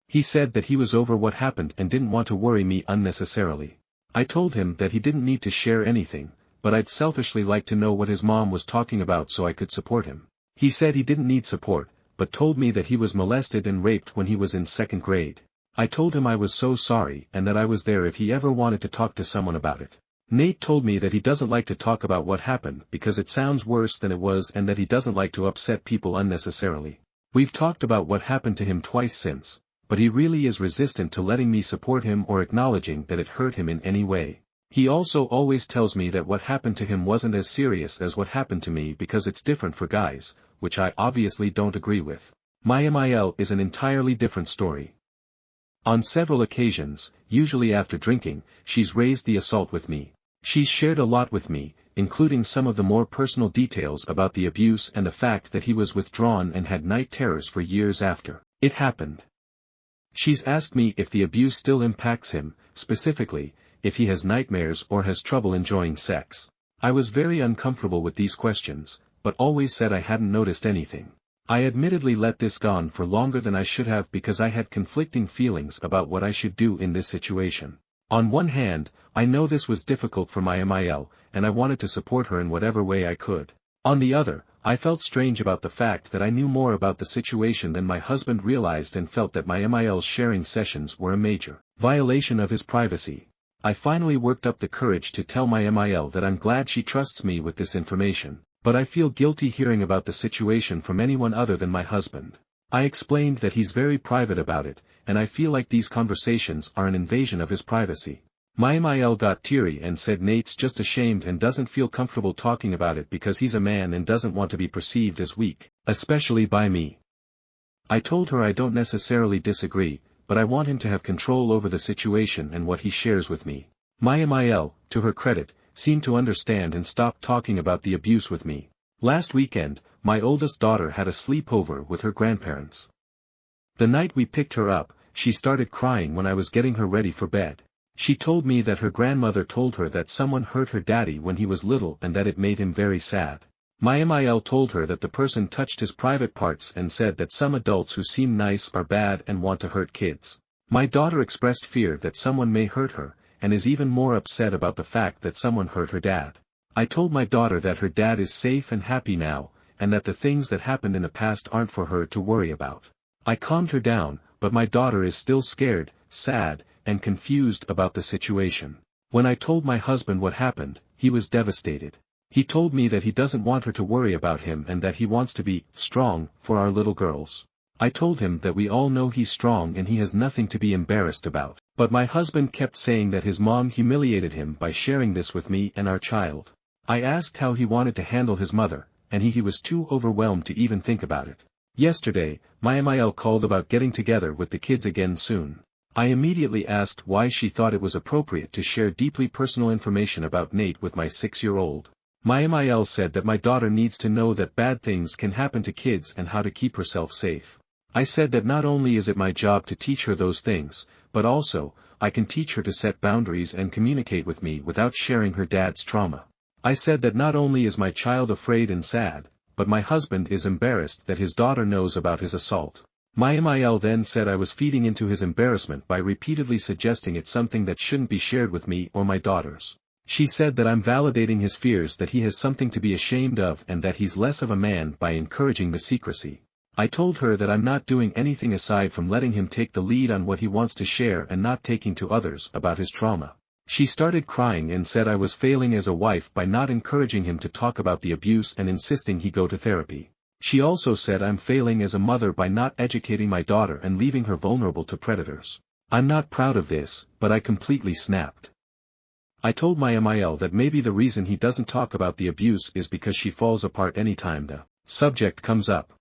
He said that he was over what happened and didn't want to worry me unnecessarily. I told him that he didn't need to share anything, but I'd selfishly like to know what his mom was talking about so I could support him. He said he didn't need support, but told me that he was molested and raped when he was in 2nd grade. I told him I was so sorry and that I was there if he ever wanted to talk to someone about it. Nate told me that he doesn't like to talk about what happened because it sounds worse than it was and that he doesn't like to upset people unnecessarily. We've talked about what happened to him twice since, but he really is resistant to letting me support him or acknowledging that it hurt him in any way. He also always tells me that what happened to him wasn't as serious as what happened to me because it's different for guys, which I obviously don't agree with. My MIL is an entirely different story. On several occasions, usually after drinking, she's raised the assault with me. She's shared a lot with me, including some of the more personal details about the abuse and the fact that he was withdrawn and had night terrors for years after it happened. She's asked me if the abuse still impacts him, specifically, if he has nightmares or has trouble enjoying sex. I was very uncomfortable with these questions, but always said I hadn't noticed anything. I admittedly let this go on for longer than I should have because I had conflicting feelings about what I should do in this situation. On one hand, I know this was difficult for my MIL, and I wanted to support her in whatever way I could. On the other, I felt strange about the fact that I knew more about the situation than my husband realized and felt that my MIL's sharing sessions were a major violation of his privacy. I finally worked up the courage to tell my MIL that I'm glad she trusts me with this information, but I feel guilty hearing about the situation from anyone other than my husband. I explained that he's very private about it, and I feel like these conversations are an invasion of his privacy. Mile got teary and said Nate's just ashamed and doesn't feel comfortable talking about it because he's a man and doesn't want to be perceived as weak, especially by me. I told her I don't necessarily disagree, but I want him to have control over the situation and what he shares with me. Mile, to her credit, seemed to understand and stopped talking about the abuse with me. Last weekend, my oldest daughter had a sleepover with her grandparents. The night we picked her up, she started crying when I was getting her ready for bed. She told me that her grandmother told her that someone hurt her daddy when he was little and that it made him very sad. Mile told her that the person touched his private parts and said that some adults who seem nice are bad and want to hurt kids. My daughter expressed fear that someone may hurt her, and is even more upset about the fact that someone hurt her dad. I told my daughter that her dad is safe and happy now, and that the things that happened in the past aren't for her to worry about. I calmed her down, but my daughter is still scared, sad, and confused about the situation. When I told my husband what happened, he was devastated. He told me that he doesn't want her to worry about him and that he wants to be strong for our little girls. I told him that we all know he's strong and he has nothing to be embarrassed about. But my husband kept saying that his mom humiliated him by sharing this with me and our child. I asked how he wanted to handle his mother, and he was too overwhelmed to even think about it. Yesterday, Mile called about getting together with the kids again soon. I immediately asked why she thought it was appropriate to share deeply personal information about Nate with my 6-year-old. Mile said that my daughter needs to know that bad things can happen to kids and how to keep herself safe. I said that not only is it my job to teach her those things, but also, I can teach her to set boundaries and communicate with me without sharing her dad's trauma. I said that not only is my child afraid and sad, but my husband is embarrassed that his daughter knows about his assault. Mile then said I was feeding into his embarrassment by repeatedly suggesting it's something that shouldn't be shared with me or my daughters. She said that I'm validating his fears that he has something to be ashamed of and that he's less of a man by encouraging the secrecy. I told her that I'm not doing anything aside from letting him take the lead on what he wants to share and not taking to others about his trauma. She started crying and said I was failing as a wife by not encouraging him to talk about the abuse and insisting he go to therapy. She also said I'm failing as a mother by not educating my daughter and leaving her vulnerable to predators. I'm not proud of this, but I completely snapped. I told Mile that maybe the reason he doesn't talk about the abuse is because she falls apart anytime the subject comes up.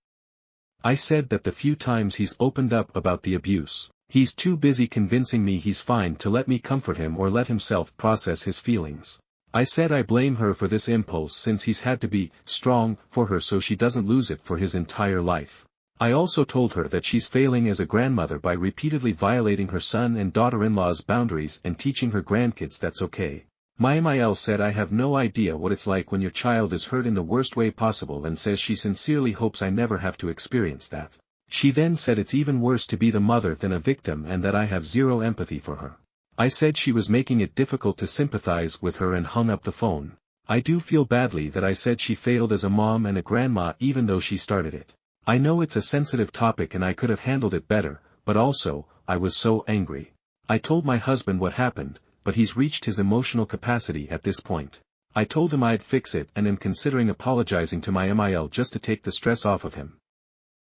I said that the few times he's opened up about the abuse, he's too busy convincing me he's fine to let me comfort him or let himself process his feelings. I said I blame her for this impulse since he's had to be strong for her so she doesn't lose it for his entire life. I also told her that she's failing as a grandmother by repeatedly violating her son and daughter-in-law's boundaries and teaching her grandkids that's okay. Mile said I have no idea what it's like when your child is hurt in the worst way possible and says she sincerely hopes I never have to experience that. She then said it's even worse to be the mother than a victim and that I have zero empathy for her. I said she was making it difficult to sympathize with her and hung up the phone. I do feel badly that I said she failed as a mom and a grandma even though she started it. I know it's a sensitive topic and I could have handled it better, but also, I was so angry. I told my husband what happened, but he's reached his emotional capacity at this point. I told him I'd fix it and am considering apologizing to my Mile just to take the stress off of him.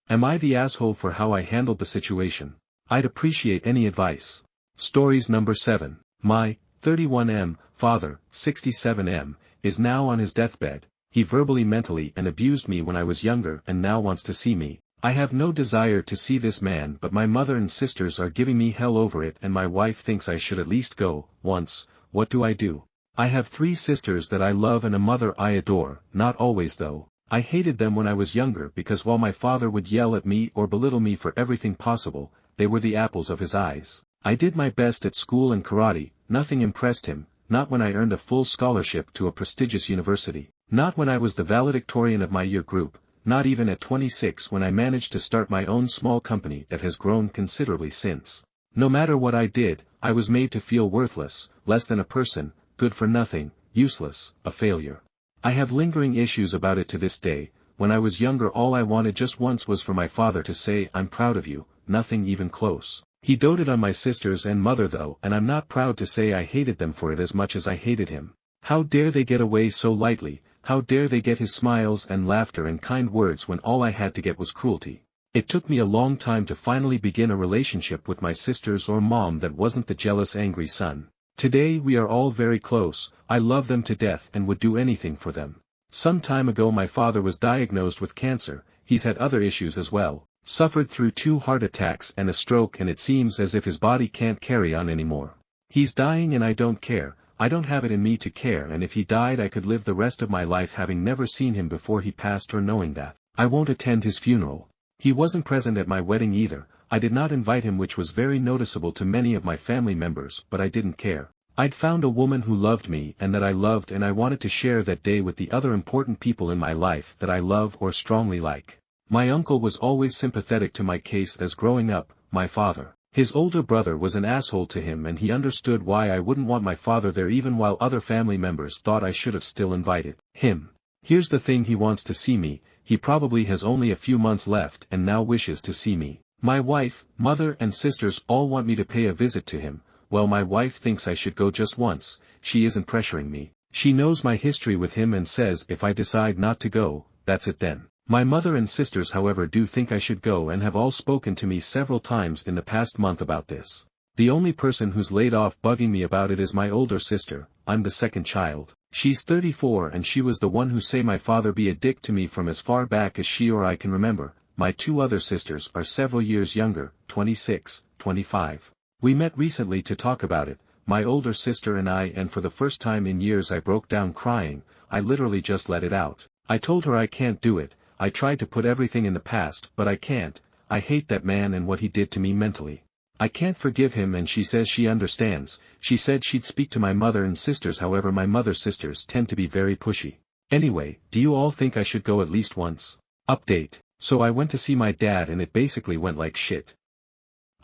Am I the asshole for how I handled the situation? I'd appreciate any advice. Stories number 7. My 31M father, 67M, is now on his deathbed. He verbally mentally and abused me when I was younger and now wants to see me. I have no desire to see this man but my mother and sisters are giving me hell over it and my wife thinks I should at least go, once. What do I do? I have 3 sisters that I love and a mother I adore, not always though. I hated them when I was younger because while my father would yell at me or belittle me for everything possible, they were the apples of his eyes. I did my best at school and karate, nothing impressed him, not when I earned a full scholarship to a prestigious university, not when I was the valedictorian of my year group, not even at 26 when I managed to start my own small company that has grown considerably since. No matter what I did, I was made to feel worthless, less than a person, good for nothing, useless, a failure. I have lingering issues about it to this day. When I was younger all I wanted just once was for my father to say I'm proud of you, nothing even close. He doted on my sisters and mother though and I'm not proud to say I hated them for it as much as I hated him. How dare they get away so lightly, how dare they get his smiles and laughter and kind words when all I had to get was cruelty. It took me a long time to finally begin a relationship with my sisters or mom that wasn't the jealous angry son. Today we are all very close, I love them to death and would do anything for them. Some time ago my father was diagnosed with cancer, he's had other issues as well, suffered through 2 heart attacks and a stroke, and it seems as if his body can't carry on anymore. He's dying and I don't care, I don't have it in me to care, and if he died I could live the rest of my life having never seen him before he passed or knowing that I won't attend his funeral. He wasn't present at my wedding either, I did not invite him, which was very noticeable to many of my family members, but I didn't care. I'd found a woman who loved me and that I loved, and I wanted to share that day with the other important people in my life that I love or strongly like. My uncle was always sympathetic to my case as growing up, my father. His older brother was an asshole to him, and he understood why I wouldn't want my father there even while other family members thought I should have still invited him. Here's the thing, he wants to see me, he probably has only a few months left and now wishes to see me. My wife, mother and sisters all want me to pay a visit to him. Well, my wife thinks I should go just once, she isn't pressuring me. She knows my history with him and says if I decide not to go, that's it then. My mother and sisters however do think I should go and have all spoken to me several times in the past month about this. The only person who's laid off bugging me about it is my older sister, I'm the second child. She's 34 and she was the one who say my father be a dick to me from as far back as she or I can remember. My 2 other sisters are several years younger, 26, 25. We met recently to talk about it, my older sister and I, and for the first time in years I broke down crying. I literally just let it out. I told her I can't do it, I tried to put everything in the past but I can't, I hate that man and what he did to me mentally. I can't forgive him, and she says she understands. She said she'd speak to my mother and sisters, however my mother's sisters tend to be very pushy. Anyway, do you all think I should go at least once? Update. So I went to see my dad and it basically went like shit.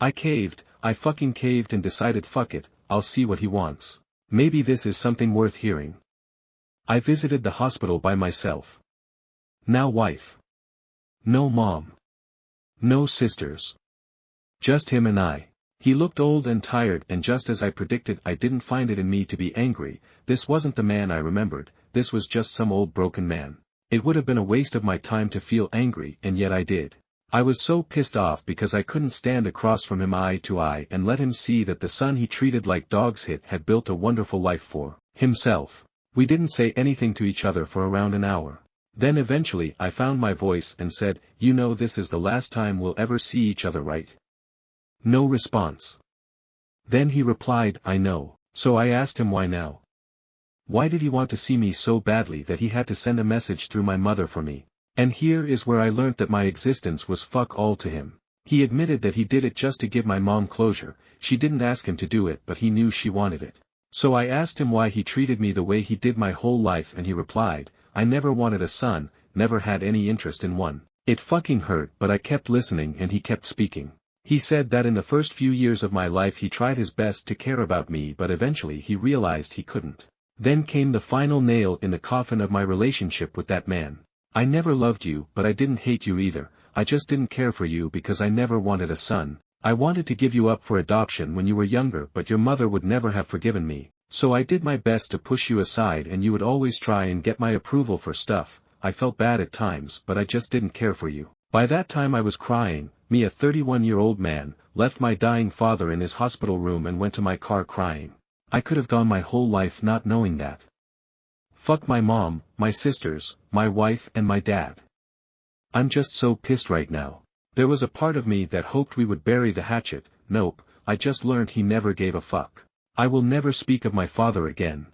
I fucking caved and decided fuck it, I'll see what he wants. Maybe this is something worth hearing. I visited the hospital by myself. Now wife. No mom. No sisters. Just him and I. He looked old and tired, and just as I predicted, I didn't find it in me to be angry. This wasn't the man I remembered, this was just some old broken man. It would have been a waste of my time to feel angry, and yet I did. I was so pissed off because I couldn't stand across from him eye to eye and let him see that the son he treated like dogs had built a wonderful life for himself. We didn't say anything to each other for around an hour. Then eventually I found my voice and said, "You know this is the last time we'll ever see each other, right?" No response. Then he replied, "I know." So I asked him why now. Why did he want to see me so badly that he had to send a message through my mother for me? And here is where I learnt that my existence was fuck all to him. He admitted that he did it just to give my mom closure. She didn't ask him to do it, but he knew she wanted it. So I asked him why he treated me the way he did my whole life, and he replied, "I never wanted a son, never had any interest in one." It fucking hurt, but I kept listening and he kept speaking. He said that in the first few years of my life he tried his best to care about me, but eventually he realized he couldn't. Then came the final nail in the coffin of my relationship with that man. "I never loved you, but I didn't hate you either, I just didn't care for you because I never wanted a son. I wanted to give you up for adoption when you were younger, but your mother would never have forgiven me. So I did my best to push you aside, and you would always try and get my approval for stuff. I felt bad at times, but I just didn't care for you." By that time I was crying. Me, a 31-year-old man, left my dying father in his hospital room and went to my car crying. I could have gone my whole life not knowing that. Fuck my mom, my sisters, my wife and my dad. I'm just so pissed right now. There was a part of me that hoped we would bury the hatchet. Nope, I just learned he never gave a fuck. I will never speak of my father again.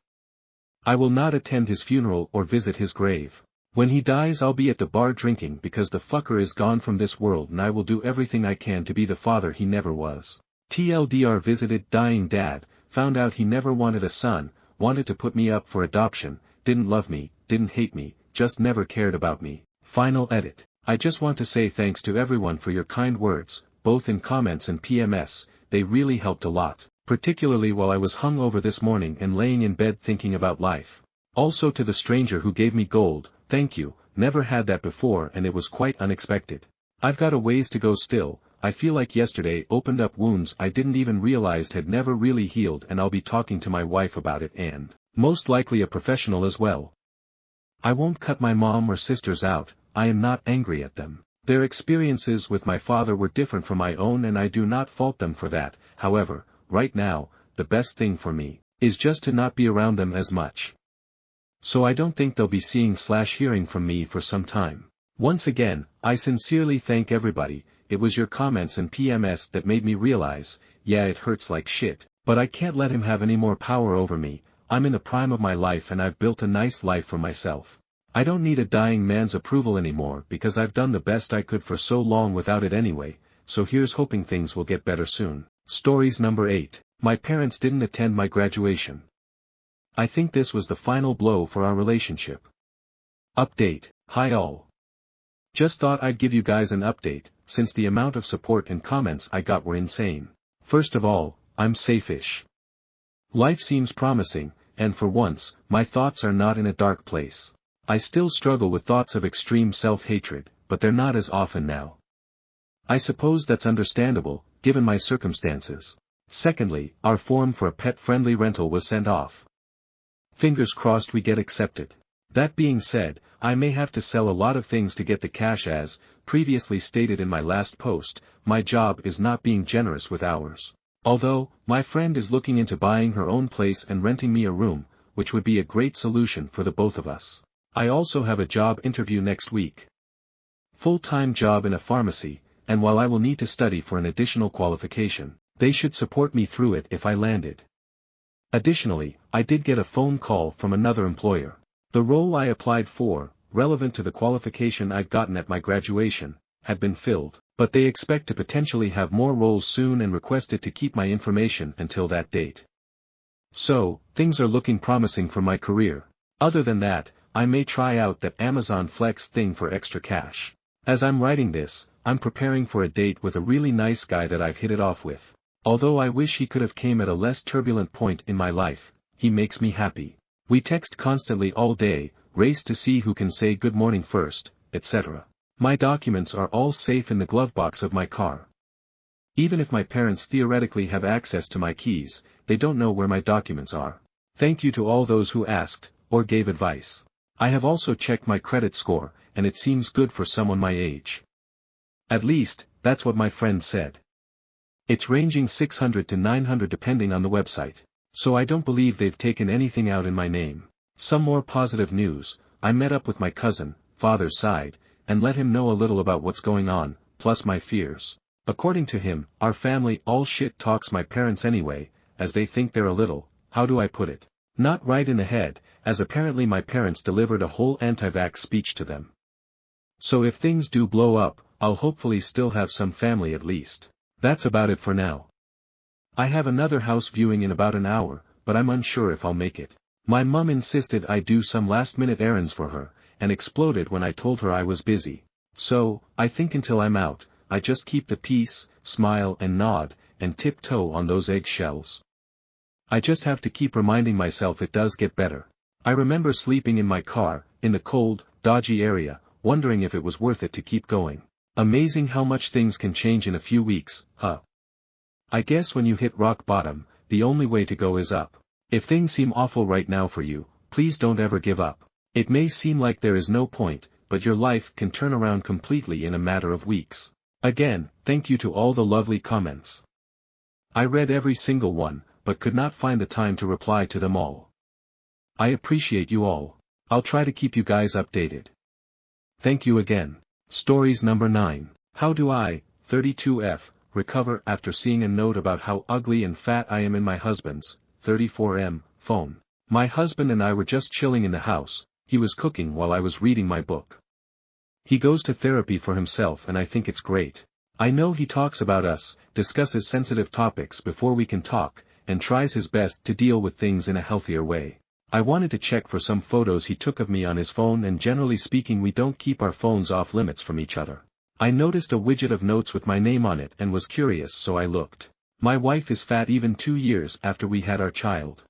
I will not attend his funeral or visit his grave. When he dies I'll be at the bar drinking because the fucker is gone from this world, and I will do everything I can to be the father he never was. TLDR, visited dying dad, found out he never wanted a son, wanted to put me up for adoption, didn't love me, didn't hate me, just never cared about me. Final edit. I just want to say thanks to everyone for your kind words, both in comments and PMS, they really helped a lot, particularly while I was hungover this morning and laying in bed thinking about life. Also to the stranger who gave me gold, thank you, never had that before and it was quite unexpected. I've got a ways to go still. I feel like yesterday opened up wounds I didn't even realize had never really healed, and I'll be talking to my wife about it and, most likely, a professional as well. I won't cut my mom or sisters out, I am not angry at them. Their experiences with my father were different from my own and I do not fault them for that. However, right now, the best thing for me, is just to not be around them as much. So I don't think they'll be seeing/hearing from me for some time. Once again, I sincerely thank everybody. It was your comments and PMS that made me realize, yeah, it hurts like shit, but I can't let him have any more power over me. I'm in the prime of my life and I've built a nice life for myself. I don't need a dying man's approval anymore because I've done the best I could for so long without it anyway, so here's hoping things will get better soon. Stories number 8. My parents didn't attend my graduation. I think this was the final blow for our relationship. Update. Hi all. Just thought I'd give you guys an update, since the amount of support and comments I got were insane. First of all, I'm safe-ish. Life seems promising, and for once, my thoughts are not in a dark place. I still struggle with thoughts of extreme self-hatred, but they're not as often now. I suppose that's understandable, given my circumstances. Secondly, our form for a pet-friendly rental was sent off. Fingers crossed we get accepted. That being said, I may have to sell a lot of things to get the cash as, previously stated in my last post, my job is not being generous with hours. Although, my friend is looking into buying her own place and renting me a room, which would be a great solution for the both of us. I also have a job interview next week. Full-time job in a pharmacy, and while I will need to study for an additional qualification, they should support me through it if I landed. Additionally, I did get a phone call from another employer. The role I applied for, relevant to the qualification I'd gotten at my graduation, had been filled, but they expect to potentially have more roles soon and requested to keep my information until that date. So, things are looking promising for my career. Other than that, I may try out that Amazon Flex thing for extra cash. As I'm writing this, I'm preparing for a date with a really nice guy that I've hit it off with. Although I wish he could have came at a less turbulent point in my life, he makes me happy. We text constantly all day, race to see who can say good morning first, etc. My documents are all safe in the glove box of my car. Even if my parents theoretically have access to my keys, they don't know where my documents are. Thank you to all those who asked, or gave advice. I have also checked my credit score, and it seems good for someone my age. At least, that's what my friend said. It's ranging 600 to 900 depending on the website. So I don't believe they've taken anything out in my name. Some more positive news, I met up with my cousin, father's side, and let him know a little about what's going on, plus my fears. According to him, our family all shit talks my parents anyway, as they think they're a little, how do I put it? Not right in the head, as apparently my parents delivered a whole anti-vax speech to them. So if things do blow up, I'll hopefully still have some family at least. That's about it for now. I have another house viewing in about an hour, but I'm unsure if I'll make it. My mum insisted I do some last-minute errands for her, and exploded when I told her I was busy. So, I think until I'm out, I just keep the peace, smile and nod, and tiptoe on those eggshells. I just have to keep reminding myself it does get better. I remember sleeping in my car, in the cold, dodgy area, wondering if it was worth it to keep going. Amazing how much things can change in a few weeks, huh? I guess when you hit rock bottom, the only way to go is up. If things seem awful right now for you, please don't ever give up. It may seem like there is no point, but your life can turn around completely in a matter of weeks. Again, thank you to all the lovely comments. I read every single one, but could not find the time to reply to them all. I appreciate you all. I'll try to keep you guys updated. Thank you again. Stories number 9. How do I, 32F, recover after seeing a note about how ugly and fat I am in my husband's, 34M, phone? My husband and I were just chilling in the house, he was cooking while I was reading my book. He goes to therapy for himself and I think it's great. I know he talks about us, discusses sensitive topics before we can talk, and tries his best to deal with things in a healthier way. I wanted to check for some photos he took of me on his phone, and generally speaking we don't keep our phones off limits from each other. I noticed a widget of notes with my name on it and was curious, so I looked. My wife is fat even 2 years after we had our child.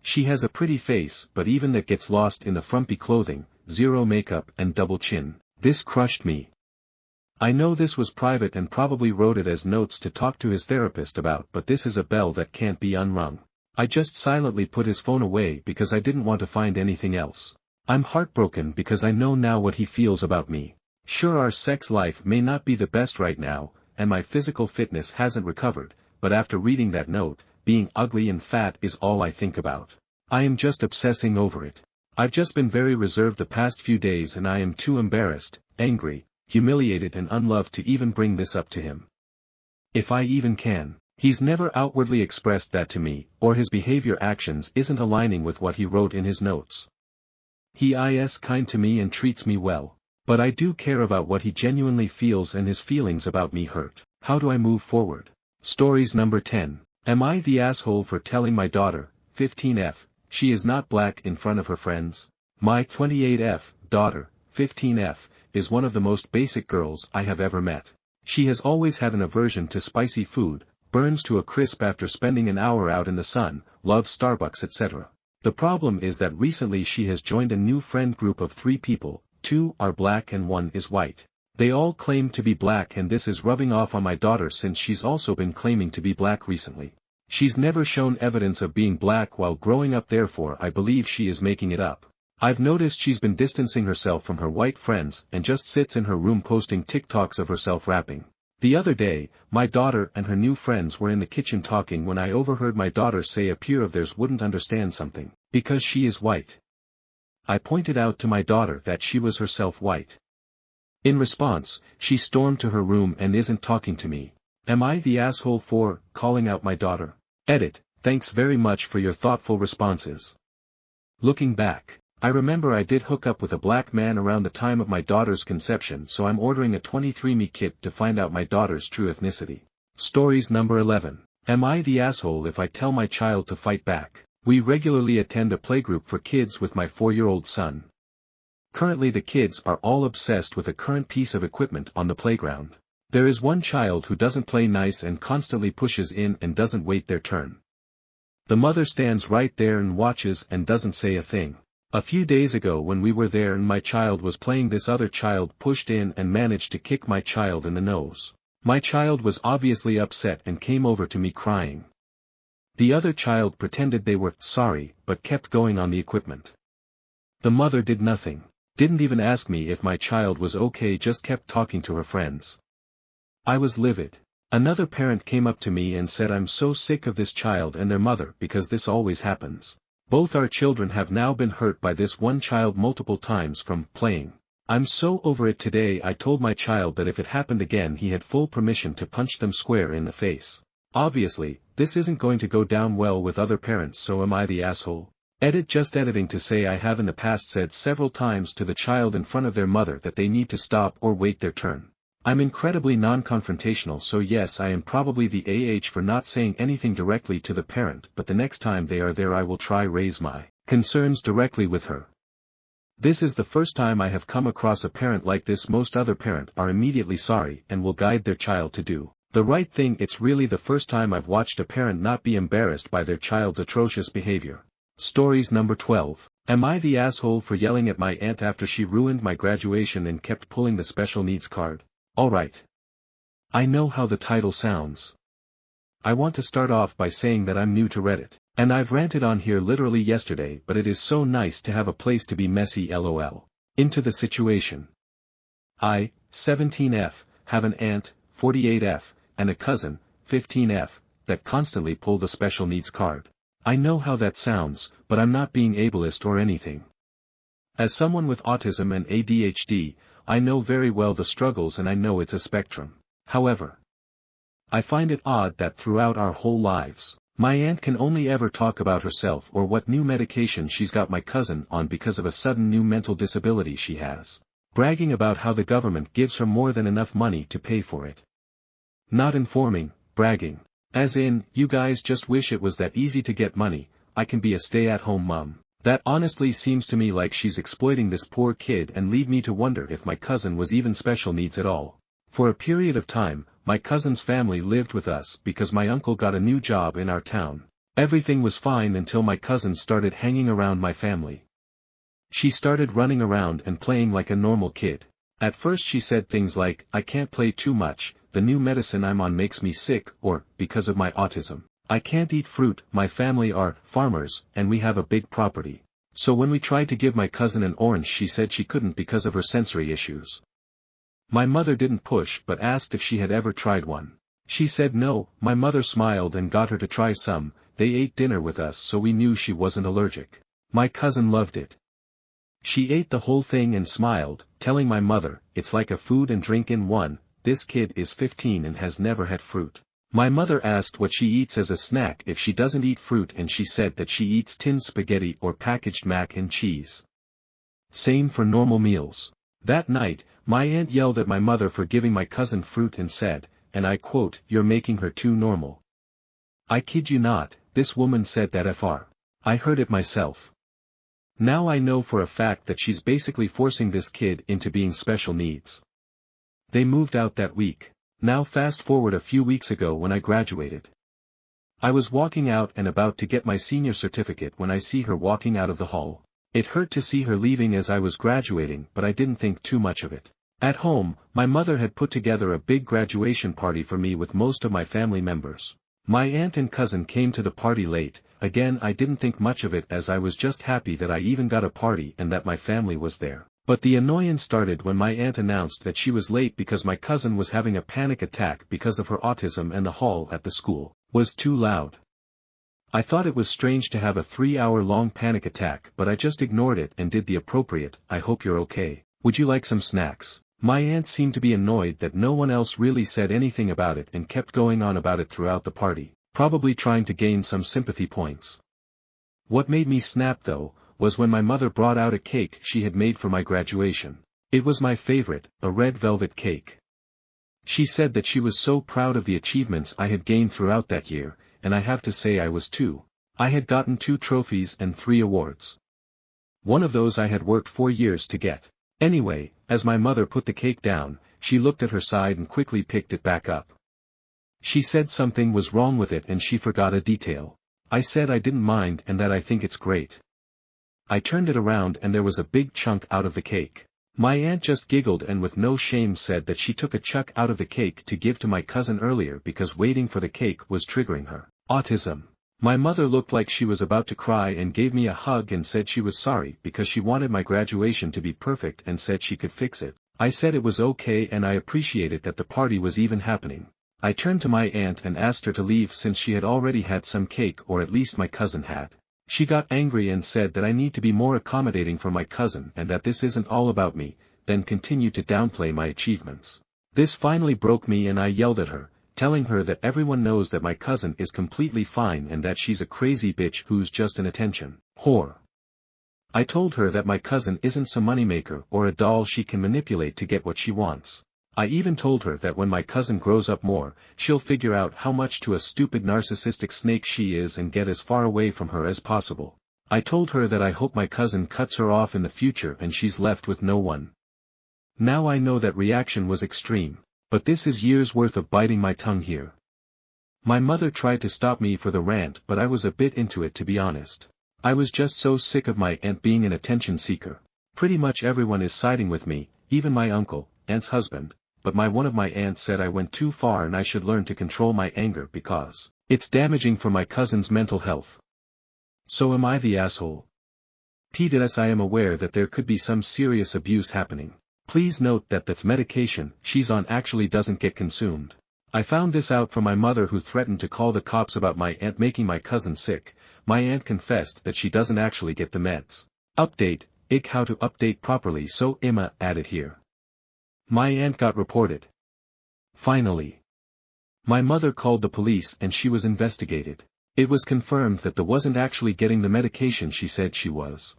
She has a pretty face, but even that gets lost in the frumpy clothing, zero makeup and double chin. This crushed me. I know this was private and probably wrote it as notes to talk to his therapist about, but this is a bell that can't be unrung. I just silently put his phone away because I didn't want to find anything else. I'm heartbroken because I know now what he feels about me. Sure, our sex life may not be the best right now, and my physical fitness hasn't recovered, but after reading that note, being ugly and fat is all I think about. I am just obsessing over it. I've just been very reserved the past few days and I am too embarrassed, angry, humiliated and unloved to even bring this up to him. If I even can. He's never outwardly expressed that to me, or his behavior actions isn't aligning with what he wrote in his notes. He is kind to me and treats me well. But I do care about what he genuinely feels and his feelings about me hurt. How do I move forward? Stories number 10. Am I the asshole for telling my daughter, 15F, she is not black in front of her friends? My 28F, daughter, 15F, is one of the most basic girls I have ever met. She has always had an aversion to spicy food, burns to a crisp after spending an hour out in the sun, loves Starbucks etc. The problem is that recently she has joined a new friend group of 3 people, 2 are black and 1 is white. They all claim to be black and this is rubbing off on my daughter since she's also been claiming to be black recently. She's never shown evidence of being black while growing up, therefore I believe she is making it up. I've noticed she's been distancing herself from her white friends and just sits in her room posting TikToks of herself rapping. The other day, my daughter and her new friends were in the kitchen talking when I overheard my daughter say a peer of theirs wouldn't understand something, because she is white. I pointed out to my daughter that she was herself white. In response, she stormed to her room and isn't talking to me. Am I the asshole for calling out my daughter? Edit, thanks very much for your thoughtful responses. Looking back, I remember I did hook up with a black man around the time of my daughter's conception, so I'm ordering a 23andMe kit to find out my daughter's true ethnicity. Stories number 11. Am I the asshole if I tell my child to fight back? We regularly attend a playgroup for kids with my 4-year-old son. Currently the kids are all obsessed with a current piece of equipment on the playground. There is one child who doesn't play nice and constantly pushes in and doesn't wait their turn. The mother stands right there and watches and doesn't say a thing. A few days ago when we were there and my child was playing, this other child pushed in and managed to kick my child in the nose. My child was obviously upset and came over to me crying. The other child pretended they were sorry but kept going on the equipment. The mother did nothing, didn't even ask me if my child was okay, just kept talking to her friends. I was livid. Another parent came up to me and said I'm so sick of this child and their mother because this always happens. Both our children have now been hurt by this one child multiple times from playing. I'm so over it. Today I told my child that if it happened again he had full permission to punch them square in the face. Obviously, this isn't going to go down well with other parents, so am I the asshole? Edit, just editing to say I have in the past said several times to the child in front of their mother that they need to stop or wait their turn. I'm incredibly non-confrontational, so yes, I am probably the for not saying anything directly to the parent, but the next time they are there I will try raise my concerns directly with her. This is the first time I have come across a parent like this. Most other parents are immediately sorry and will guide their child to do the right thing. It's really the first time I've watched a parent not be embarrassed by their child's atrocious behavior. Stories number 12. Am I the asshole for yelling at my aunt after she ruined my graduation and kept pulling the special needs card? Alright. I know how the title sounds. I want to start off by saying that I'm new to Reddit, and I've ranted on here literally yesterday, but it is so nice to have a place to be messy. LOL. Into the situation. I, 17F, have an aunt, 48F, and a cousin, 15F, that constantly pull the special needs card. I know how that sounds, but I'm not being ableist or anything. As someone with autism and ADHD, I know very well the struggles and I know it's a spectrum. However, I find it odd that throughout our whole lives, my aunt can only ever talk about herself or what new medication she's got my cousin on because of a sudden new mental disability she has, bragging about how the government gives her more than enough money to pay for it. Not informing, bragging. As in, you guys just wish it was that easy to get money, I can be a stay-at-home mom. That honestly seems to me like she's exploiting this poor kid and lead me to wonder if my cousin was even special needs at all. For a period of time, my cousin's family lived with us because my uncle got a new job in our town. Everything was fine until my cousin started hanging around my family. She started running around and playing like a normal kid. At first she said things like, I can't play too much, the new medicine I'm on makes me sick, or, because of my autism, I can't eat fruit. My family are farmers, and we have a big property. So when we tried to give my cousin an orange she said she couldn't because of her sensory issues. My mother didn't push but asked if she had ever tried one. She said no. My mother smiled and got her to try some. They ate dinner with us so we knew she wasn't allergic. My cousin loved it. She ate the whole thing and smiled, telling my mother, "It's like a food and drink in one. This kid is 15 and has never had fruit." My mother asked what she eats as a snack if she doesn't eat fruit, and she said that she eats tinned spaghetti or packaged mac and cheese. Same for normal meals. That night, my aunt yelled at my mother for giving my cousin fruit and said, and I quote, "You're making her too normal." I kid you not, this woman said that fr. I heard it myself. Now I know for a fact that she's basically forcing this kid into being special needs. They moved out that week. Now fast forward a few weeks ago when I graduated. I was walking out and about to get my senior certificate when I see her walking out of the hall. It hurt to see her leaving as I was graduating, but I didn't think too much of it. At home, my mother had put together a big graduation party for me with most of my family members. My aunt and cousin came to the party late. Again, I didn't think much of it as I was just happy that I even got a party and that my family was there. But the annoyance started when my aunt announced that she was late because my cousin was having a panic attack because of her autism and the hall at the school was too loud. I thought it was strange to have a 3-hour-long panic attack, but I just ignored it and did the appropriate, "I hope you're okay. Would you like some snacks?" My aunt seemed to be annoyed that no one else really said anything about it and kept going on about it throughout the party, probably trying to gain some sympathy points. What made me snap though, was when my mother brought out a cake she had made for my graduation. It was my favorite, a red velvet cake. She said that she was so proud of the achievements I had gained throughout that year, and I have to say I was too. I had gotten 2 trophies and 3 awards. One of those I had worked 4 years to get. Anyway, as my mother put the cake down, she looked at her side and quickly picked it back up. She said something was wrong with it and she forgot a detail. I said I didn't mind and that I think it's great. I turned it around and there was a big chunk out of the cake. My aunt just giggled and with no shame said that she took a chunk out of the cake to give to my cousin earlier because waiting for the cake was triggering her autism. My mother looked like she was about to cry and gave me a hug and said she was sorry because she wanted my graduation to be perfect and said she could fix it. I said it was okay and I appreciated that the party was even happening. I turned to my aunt and asked her to leave since she had already had some cake, or at least my cousin had. She got angry and said that I need to be more accommodating for my cousin and that this isn't all about me, then continued to downplay my achievements. This finally broke me and I yelled at her, telling her that everyone knows that my cousin is completely fine and that she's a crazy bitch who's just an attention whore. I told her that my cousin isn't some moneymaker or a doll she can manipulate to get what she wants. I even told her that when my cousin grows up more, she'll figure out how much to a stupid narcissistic snake she is and get as far away from her as possible. I told her that I hope my cousin cuts her off in the future and she's left with no one. Now I know that reaction was extreme. But this is years worth of biting my tongue here. My mother tried to stop me for the rant, but I was a bit into it to be honest. I was just so sick of my aunt being an attention seeker. Pretty much everyone is siding with me, even my uncle, aunt's husband, but one of my aunts said I went too far and I should learn to control my anger because it's damaging for my cousin's mental health. So am I the asshole? P.S. I am aware that there could be some serious abuse happening. Please note that the medication she's on actually doesn't get consumed. I found this out from my mother who threatened to call the cops about my aunt making my cousin sick. My aunt confessed that she doesn't actually get the meds. Update, how to update properly, so Emma added here. My aunt got reported. Finally. My mother called the police and she was investigated. It was confirmed that the wasn't actually getting the medication she said she was.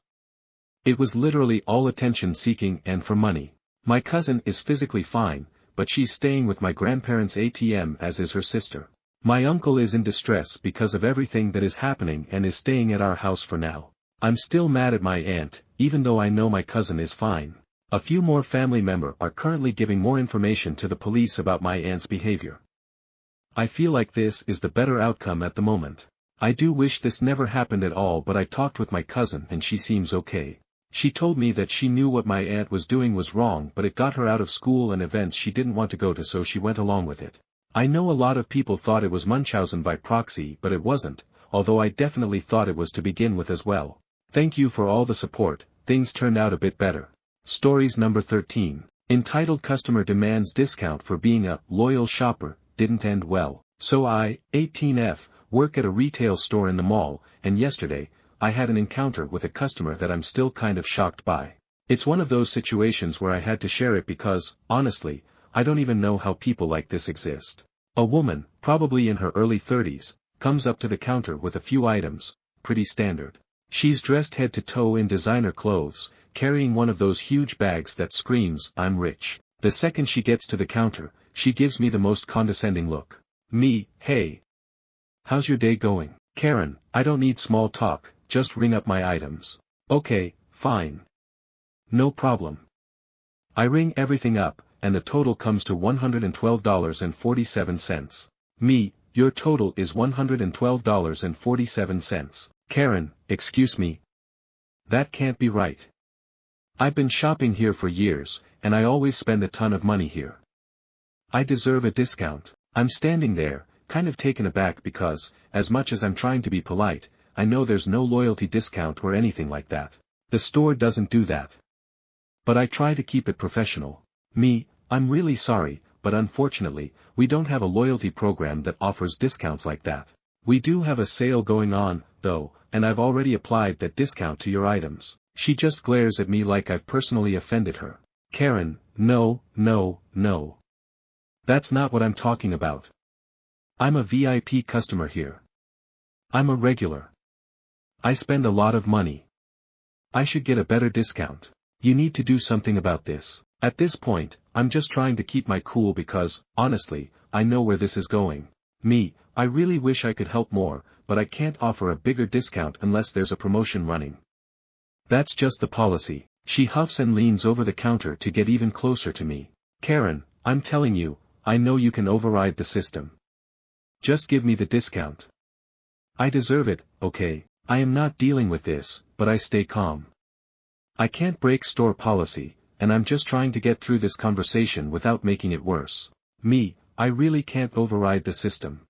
It was literally all attention seeking and for money. My cousin is physically fine, but she's staying with my grandparents' ATM as is her sister. My uncle is in distress because of everything that is happening and is staying at our house for now. I'm still mad at my aunt, even though I know my cousin is fine. A few more family members are currently giving more information to the police about my aunt's behavior. I feel like this is the better outcome at the moment. I do wish this never happened at all, but I talked with my cousin and she seems okay. She told me that she knew what my aunt was doing was wrong, but it got her out of school and events she didn't want to go to, so she went along with it. I know a lot of people thought it was Munchausen by proxy, but it wasn't, although I definitely thought it was to begin with as well. Thank you for all the support, things turned out a bit better. Stories number 13. Entitled Customer Demands Discount for Being a Loyal Shopper. didn't end well. So I, 18F, work at a retail store in the mall, and yesterday, I had an encounter with a customer that I'm still kind of shocked by. It's one of those situations where I had to share it because, honestly, I don't even know how people like this exist. A woman, probably in her early 30s, comes up to the counter with a few items, pretty standard. She's dressed head to toe in designer clothes, carrying one of those huge bags that screams, "I'm rich." The second she gets to the counter, she gives me the most condescending look. Me, "Hey. How's your day going?" "Karen, I don't need small talk, just ring up my items." "Okay, fine. No problem." I ring everything up, and the total comes to $112.47. Me, "Your total is $112.47. Karen, excuse me. That can't be right. I've been shopping here for years, and I always spend a ton of money here. I deserve a discount." I'm standing there, kind of taken aback because, as much as I'm trying to be polite, I know there's no loyalty discount or anything like that. The store doesn't do that. But I try to keep it professional. Me, "I'm really sorry, but unfortunately, we don't have a loyalty program that offers discounts like that. We do have a sale going on, though, and I've already applied that discount to your items." She just glares at me like I've personally offended her. "Karen, no, no, no. That's not what I'm talking about. I'm a VIP customer here. I'm a regular. I spend a lot of money. I should get a better discount. You need to do something about this." At this point, I'm just trying to keep my cool because, honestly, I know where this is going. Me, "I really wish I could help more, but I can't offer a bigger discount unless there's a promotion running. That's just the policy." She huffs and leans over the counter to get even closer to me. "Karen, I'm telling you, I know you can override the system. Just give me the discount. I deserve it, okay?" I am not dealing with this, but I stay calm. I can't break store policy, and I'm just trying to get through this conversation without making it worse. Me, "I really can't override the system.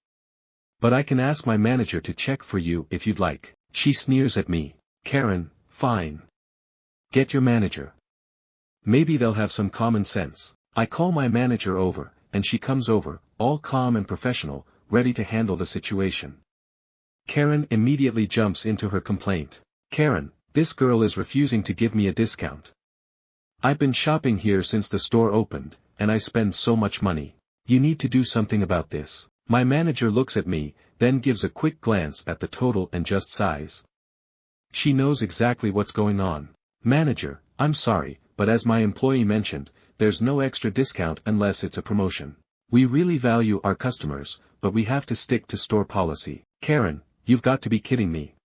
But I can ask my manager to check for you if you'd like." She sneers at me. "Karen, fine. Get your manager. Maybe they'll have some common sense." I call my manager over, and she comes over, all calm and professional, ready to handle the situation. Karen immediately jumps into her complaint. "Karen, this girl is refusing to give me a discount. I've been shopping here since the store opened, and I spend so much money. You need to do something about this." My manager looks at me, then gives a quick glance at the total and just sighs. She knows exactly what's going on. "Manager, I'm sorry, but as my employee mentioned, there's no extra discount unless it's a promotion. We really value our customers, but we have to stick to store policy." "Karen, you've got to be kidding me.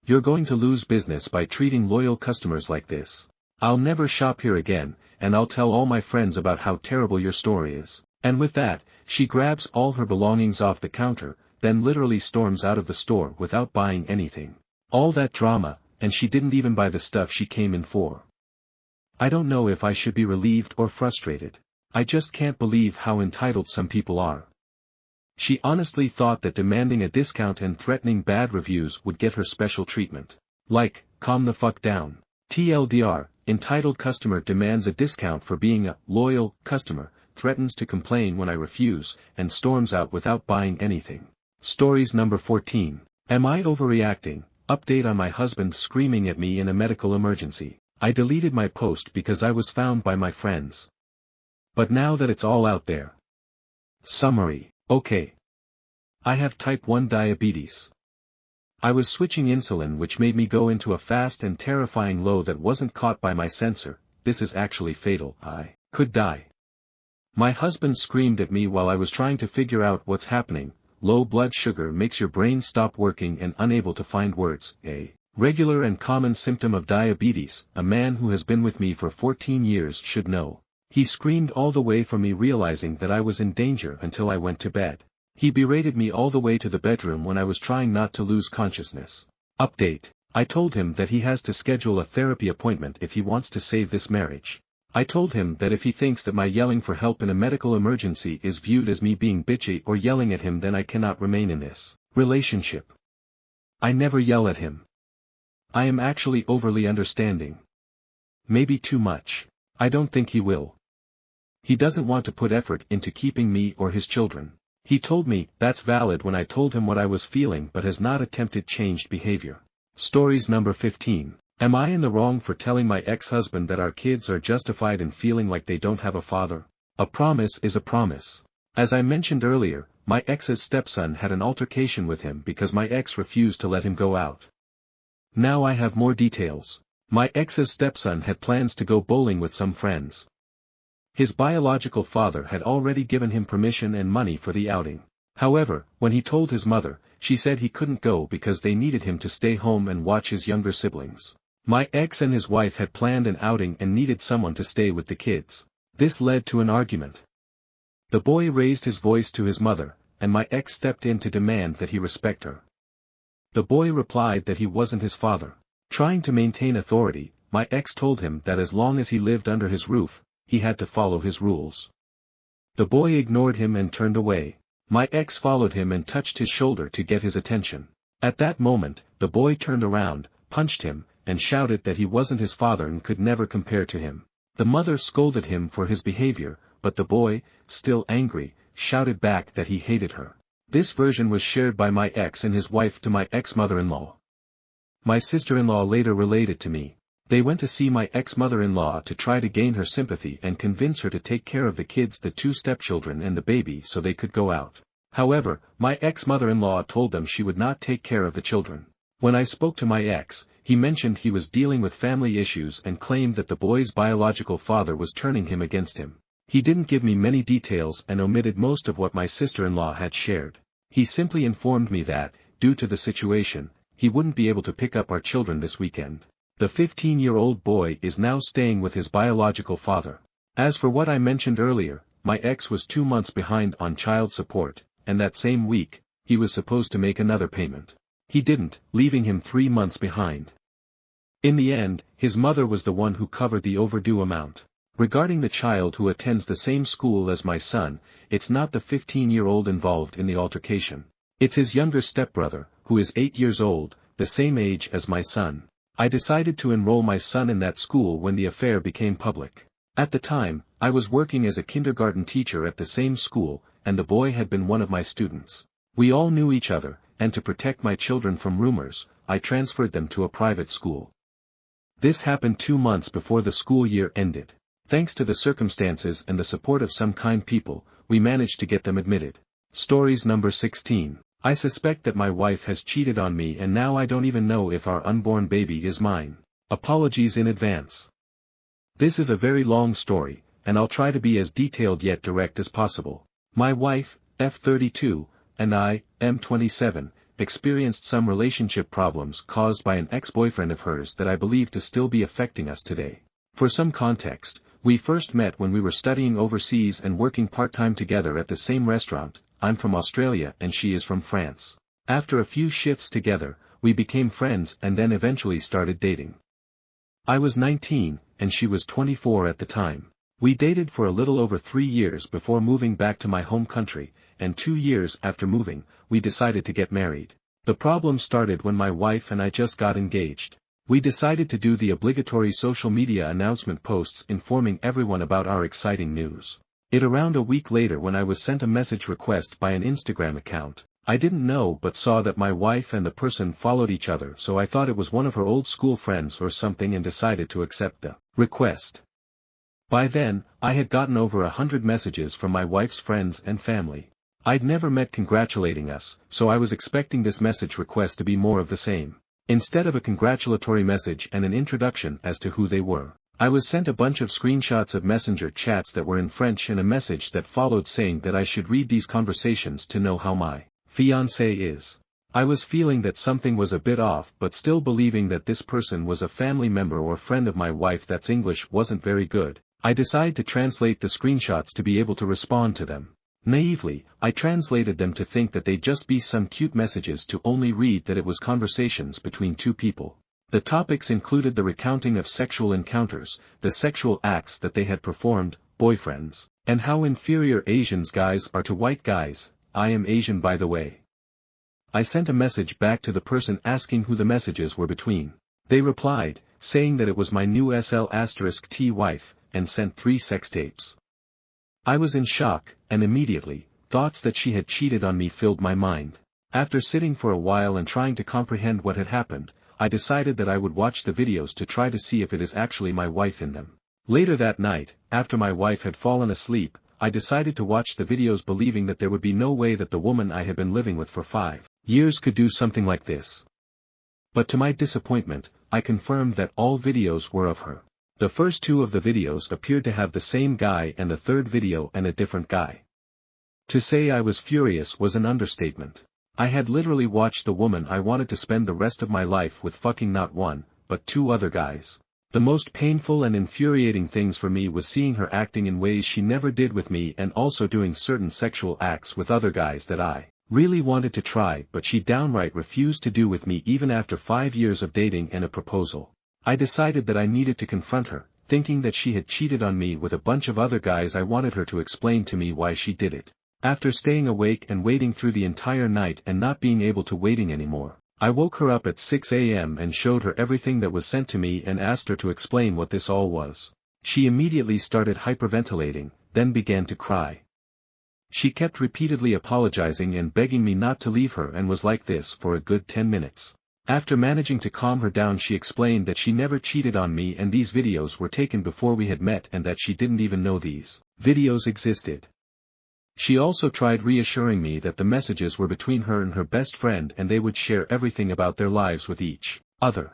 You're going to lose business by treating loyal customers like this. I'll never shop here again, and I'll tell all my friends about how terrible your store is." And with that, she grabs all her belongings off the counter, then literally storms out of the store without buying anything. All that drama, and she didn't even buy the stuff she came in for. I don't know if I should be relieved or frustrated. I just can't believe how entitled some people are. She honestly thought that demanding a discount and threatening bad reviews would get her special treatment. Like, calm the fuck down. TLDR, entitled customer demands a discount for being a loyal customer, threatens to complain when I refuse, and storms out without buying anything. Stories number 14. Am I overreacting? Update on my husband screaming at me in a medical emergency. I deleted my post because I was found by my friends. But now that it's all out there. Summary. Okay. I have type 1 diabetes. I was switching insulin which made me go into a fast and terrifying low that wasn't caught by my sensor. This is actually fatal. I could die. My husband screamed at me while I was trying to figure out what's happening. Low blood sugar makes your brain stop working and unable to find words. A regular and common symptom of diabetes, a man who has been with me for 14 years should know. He screamed all the way from me realizing that I was in danger until I went to bed. He berated me all the way to the bedroom when I was trying not to lose consciousness. Update. I told him that he has to schedule a therapy appointment if he wants to save this marriage. I told him that if he thinks that my yelling for help in a medical emergency is viewed as me being bitchy or yelling at him, then I cannot remain in this relationship. I never yell at him. I am actually overly understanding. Maybe too much. I don't think he will. He doesn't want to put effort into keeping me or his children. He told me that's valid when I told him what I was feeling but has not attempted changed behavior. Stories number 15. Am I in the wrong for telling my ex-husband that our kids are justified in feeling like they don't have a father? A promise is a promise. As I mentioned earlier, my ex's stepson had an altercation with him because my ex refused to let him go out. Now I have more details. My ex's stepson had plans to go bowling with some friends. His biological father had already given him permission and money for the outing. However, when he told his mother, she said he couldn't go because they needed him to stay home and watch his younger siblings. My ex and his wife had planned an outing and needed someone to stay with the kids. This led to an argument. The boy raised his voice to his mother, and my ex stepped in to demand that he respect her. The boy replied that he wasn't his father. Trying to maintain authority, my ex told him that as long as he lived under his roof, he had to follow his rules. The boy ignored him and turned away. My ex followed him and touched his shoulder to get his attention. At that moment, the boy turned around, punched him, and shouted that he wasn't his father and could never compare to him. The mother scolded him for his behavior, but the boy, still angry, shouted back that he hated her. This version was shared by my ex and his wife to my ex-mother-in-law. My sister-in-law later related to me. They went to see my ex-mother-in-law to try to gain her sympathy and convince her to take care of the kids, the two stepchildren and the baby, so they could go out. However, my ex-mother-in-law told them she would not take care of the children. When I spoke to my ex, he mentioned he was dealing with family issues and claimed that the boy's biological father was turning him against him. He didn't give me many details and omitted most of what my sister-in-law had shared. He simply informed me that, due to the situation, he wouldn't be able to pick up our children this weekend. The 15-year-old boy is now staying with his biological father. As for what I mentioned earlier, my ex was 2 months behind on child support, and that same week, he was supposed to make another payment. He didn't, leaving him 3 months behind. In the end, his mother was the one who covered the overdue amount. Regarding the child who attends the same school as my son, it's not the 15-year-old involved in the altercation. It's his younger stepbrother, who is 8 years old, the same age as my son. I decided to enroll my son in that school when the affair became public. At the time, I was working as a kindergarten teacher at the same school, and the boy had been one of my students. We all knew each other, and to protect my children from rumors, I transferred them to a private school. This happened 2 months before the school year ended. Thanks to the circumstances and the support of some kind people, we managed to get them admitted. Stories number 16. I suspect that my wife has cheated on me and now I don't even know if our unborn baby is mine. Apologies in advance. This is a very long story, and I'll try to be as detailed yet direct as possible. My wife, F32, and I, M27, experienced some relationship problems caused by an ex-boyfriend of hers that I believe to still be affecting us today. For some context, we first met when we were studying overseas and working part-time together at the same restaurant. I'm from Australia and she is from France. After a few shifts together, we became friends and then eventually started dating. I was 19, and she was 24 at the time. We dated for a little over 3 years before moving back to my home country, and 2 years after moving, we decided to get married. The problem started when my wife and I just got engaged. We decided to do the obligatory social media announcement posts informing everyone about our exciting news. Around a week later when I was sent a message request by an Instagram account. I didn't know but saw that my wife and the person followed each other, so I thought it was one of her old school friends or something and decided to accept the request. By then, I had gotten over 100 messages from my wife's friends and family. I'd never met congratulating us, so I was expecting this message request to be more of the same. Instead of a congratulatory message and an introduction as to who they were, I was sent a bunch of screenshots of messenger chats that were in French and a message that followed saying that I should read these conversations to know how my fiancé is. I was feeling that something was a bit off but still believing that this person was a family member or friend of my wife. That's English wasn't very good. I decided to translate the screenshots to be able to respond to them. Naively, I translated them to think that they'd just be some cute messages to only read that it was conversations between two people. The topics included the recounting of sexual encounters, the sexual acts that they had performed, boyfriends, and how inferior Asians guys are to white guys. I am Asian by the way. I sent a message back to the person asking who the messages were between. They replied, saying that it was my new SL*T wife, and sent 3 sex tapes. I was in shock, and immediately, thoughts that she had cheated on me filled my mind. After sitting for a while and trying to comprehend what had happened, I decided that I would watch the videos to try to see if it is actually my wife in them. Later that night, after my wife had fallen asleep, I decided to watch the videos believing that there would be no way that the woman I had been living with for 5 years could do something like this. But to my disappointment, I confirmed that all videos were of her. The first 2 of the videos appeared to have the same guy and the third video and a different guy. To say I was furious was an understatement. I had literally watched the woman I wanted to spend the rest of my life with fucking not 1, but 2 other guys. The most painful and infuriating things for me was seeing her acting in ways she never did with me and also doing certain sexual acts with other guys that I really wanted to try but she downright refused to do with me even after 5 years of dating and a proposal. I decided that I needed to confront her, thinking that she had cheated on me with a bunch of other guys. I wanted her to explain to me why she did it. After staying awake and waiting through the entire night and not being able to waiting anymore, I woke her up at 6 a.m. and showed her everything that was sent to me and asked her to explain what this all was. She immediately started hyperventilating, then began to cry. She kept repeatedly apologizing and begging me not to leave her and was like this for a good 10 minutes. After managing to calm her down, she explained that she never cheated on me and these videos were taken before we had met and that she didn't even know these videos existed. She also tried reassuring me that the messages were between her and her best friend and they would share everything about their lives with each other.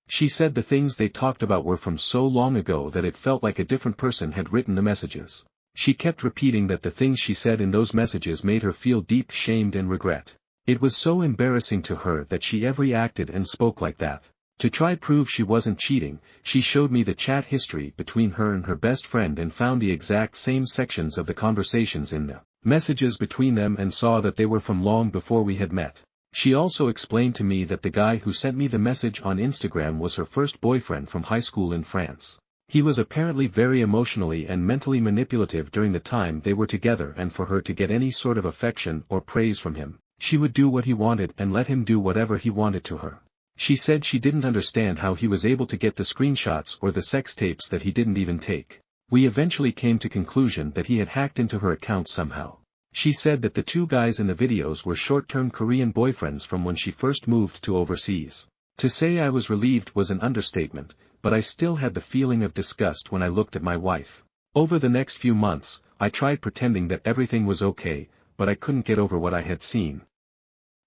She said the things they talked about were from so long ago that it felt like a different person had written the messages. She kept repeating that the things she said in those messages made her feel deep shamed and regret. It was so embarrassing to her that she ever acted and spoke like that. To try prove she wasn't cheating, she showed me the chat history between her and her best friend and found the exact same sections of the conversations in the messages between them and saw that they were from long before we had met. She also explained to me that the guy who sent me the message on Instagram was her first boyfriend from high school in France. He was apparently very emotionally and mentally manipulative during the time they were together, and for her to get any sort of affection or praise from him, she would do what he wanted and let him do whatever he wanted to her. She said she didn't understand how he was able to get the screenshots or the sex tapes that he didn't even take. We eventually came to conclusion that he had hacked into her account somehow. She said that the 2 guys in the videos were short-term Korean boyfriends from when she first moved to overseas. To say I was relieved was an understatement, but I still had the feeling of disgust when I looked at my wife. Over the next few months, I tried pretending that everything was okay, but I couldn't get over what I had seen.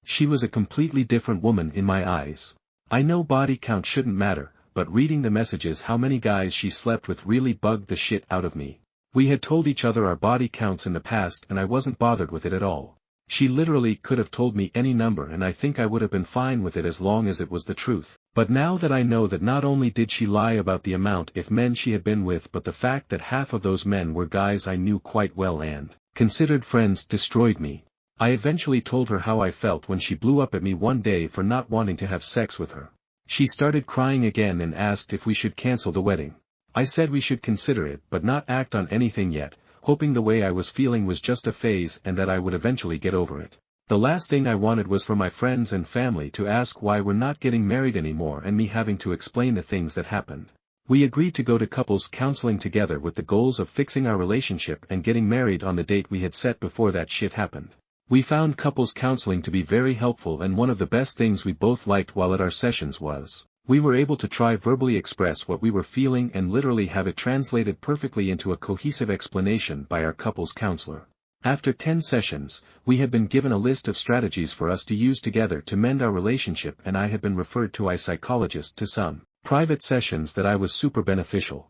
She was a completely different woman in my eyes. I know body count shouldn't matter, but reading the messages how many guys she slept with really bugged the shit out of me. We had told each other our body counts in the past and I wasn't bothered with it at all. She literally could have told me any number and I think I would have been fine with it as long as it was the truth. But now that I know that not only did she lie about the amount of men she had been with, but the fact that half of those men were guys I knew quite well and considered friends destroyed me. I eventually told her how I felt when she blew up at me one day for not wanting to have sex with her. She started crying again and asked if we should cancel the wedding. I said we should consider it but not act on anything yet, hoping the way I was feeling was just a phase and that I would eventually get over it. The last thing I wanted was for my friends and family to ask why we're not getting married anymore and me having to explain the things that happened. We agreed to go to couples counseling together with the goals of fixing our relationship and getting married on the date we had set before that shit happened. We found couples counseling to be very helpful, and one of the best things we both liked while at our sessions was, we were able to try verbally express what we were feeling and literally have it translated perfectly into a cohesive explanation by our couples counselor. After 10 sessions, we had been given a list of strategies for us to use together to mend our relationship, and I had been referred to a psychologist to some private sessions that I was super beneficial.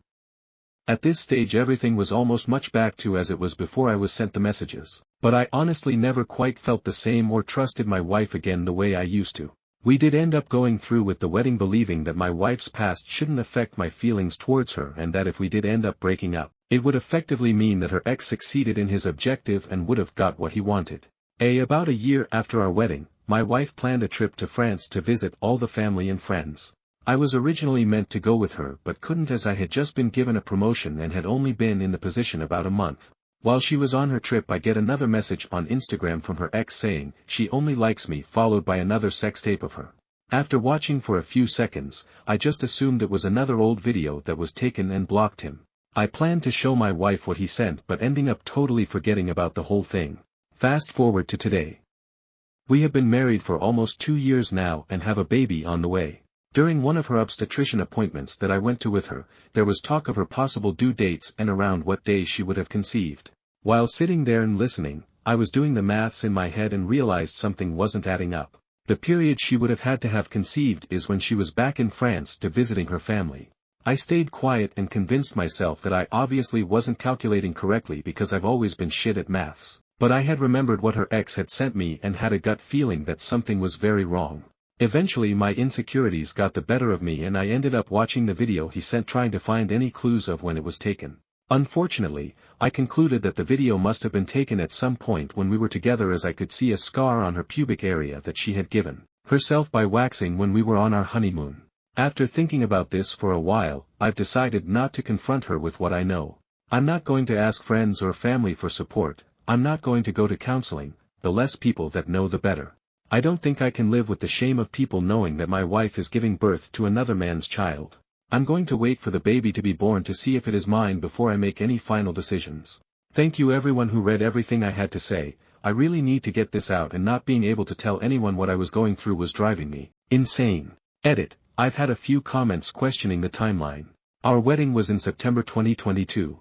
At this stage everything was almost much back to as it was before I was sent the messages, but I honestly never quite felt the same or trusted my wife again the way I used to. We did end up going through with the wedding believing that my wife's past shouldn't affect my feelings towards her and that if we did end up breaking up, it would effectively mean that her ex succeeded in his objective and would have got what he wanted. About a year after our wedding, my wife planned a trip to France to visit all the family and friends. I was originally meant to go with her but couldn't as I had just been given a promotion and had only been in the position about a month. While she was on her trip I get another message on Instagram from her ex saying, "She only likes me," followed by another sex tape of her. After watching for a few seconds, I just assumed it was another old video that was taken and blocked him. I planned to show my wife what he sent but ending up totally forgetting about the whole thing. Fast forward to today. We have been married for almost 2 years now and have a baby on the way. During one of her obstetrician appointments that I went to with her, there was talk of her possible due dates and around what day she would have conceived. While sitting there and listening, I was doing the maths in my head and realized something wasn't adding up. The period she would have had to have conceived is when she was back in France to visiting her family. I stayed quiet and convinced myself that I obviously wasn't calculating correctly because I've always been shit at maths, but I had remembered what her ex had sent me and had a gut feeling that something was very wrong. Eventually my insecurities got the better of me and I ended up watching the video he sent trying to find any clues of when it was taken. Unfortunately, I concluded that the video must have been taken at some point when we were together as I could see a scar on her pubic area that she had given herself by waxing when we were on our honeymoon. After thinking about this for a while, I've decided not to confront her with what I know. I'm not going to ask friends or family for support, I'm not going to go to counseling, the less people that know the better. I don't think I can live with the shame of people knowing that my wife is giving birth to another man's child. I'm going to wait for the baby to be born to see if it is mine before I make any final decisions. Thank you everyone who read everything I had to say. I really need to get this out and not being able to tell anyone what I was going through was driving me insane. Edit. I've had a few comments questioning the timeline. Our wedding was in September 2022.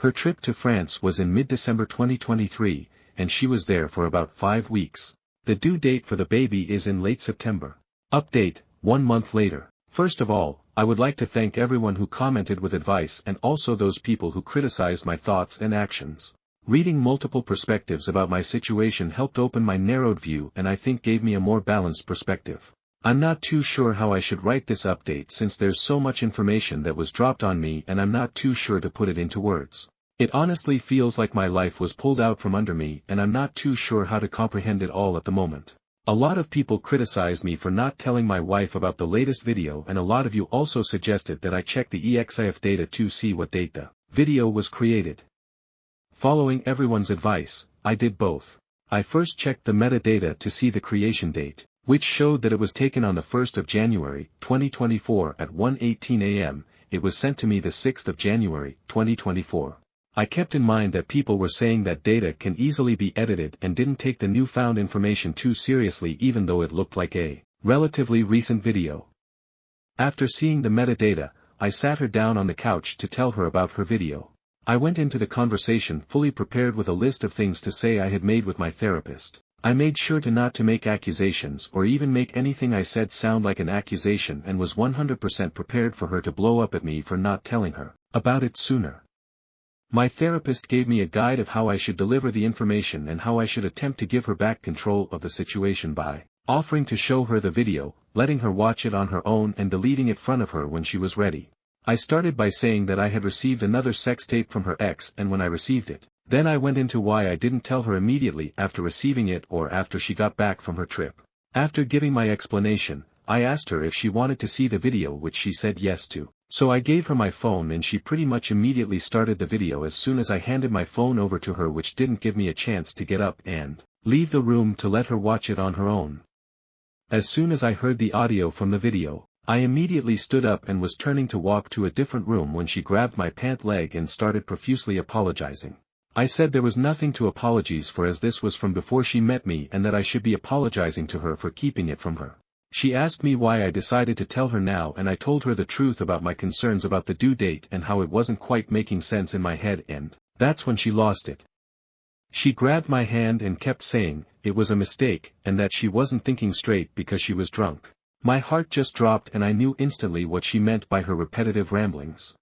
Her trip to France was in mid-December 2023, and she was there for about 5 weeks. The due date for the baby is in late September. Update, 1 month later. First of all, I would like to thank everyone who commented with advice and also those people who criticized my thoughts and actions. Reading multiple perspectives about my situation helped open my narrowed view and I think gave me a more balanced perspective. I'm not too sure how I should write this update since there's so much information that was dropped on me and I'm not too sure to put it into words. It honestly feels like my life was pulled out from under me and I'm not too sure how to comprehend it all at the moment. A lot of people criticized me for not telling my wife about the latest video and a lot of you also suggested that I check the EXIF data to see what date the video was created. Following everyone's advice, I did both. I first checked the metadata to see the creation date, which showed that it was taken on the 1st of January, 2024 at 1:18 a.m., it was sent to me the 6th of January, 2024. I kept in mind that people were saying that data can easily be edited and didn't take the newfound information too seriously even though it looked like a relatively recent video. After seeing the metadata, I sat her down on the couch to tell her about her video. I went into the conversation fully prepared with a list of things to say I had made with my therapist. I made sure to not to make accusations or even make anything I said sound like an accusation and was 100% prepared for her to blow up at me for not telling her about it sooner. My therapist gave me a guide of how I should deliver the information and how I should attempt to give her back control of the situation by offering to show her the video, letting her watch it on her own and deleting it in front of her when she was ready. I started by saying that I had received another sex tape from her ex and when I received it. Then I went into why I didn't tell her immediately after receiving it or after she got back from her trip. After giving my explanation, I asked her if she wanted to see the video which she said yes to. So I gave her my phone and she pretty much immediately started the video as soon as I handed my phone over to her, which didn't give me a chance to get up and leave the room to let her watch it on her own. As soon as I heard the audio from the video, I immediately stood up and was turning to walk to a different room when she grabbed my pant leg and started profusely apologizing. I said there was nothing to apologize for as this was from before she met me and that I should be apologizing to her for keeping it from her. She asked me why I decided to tell her now and I told her the truth about my concerns about the due date and how it wasn't quite making sense in my head and that's when she lost it. She grabbed my hand and kept saying it was a mistake and that she wasn't thinking straight because she was drunk. My heart just dropped and I knew instantly what she meant by her repetitive ramblings.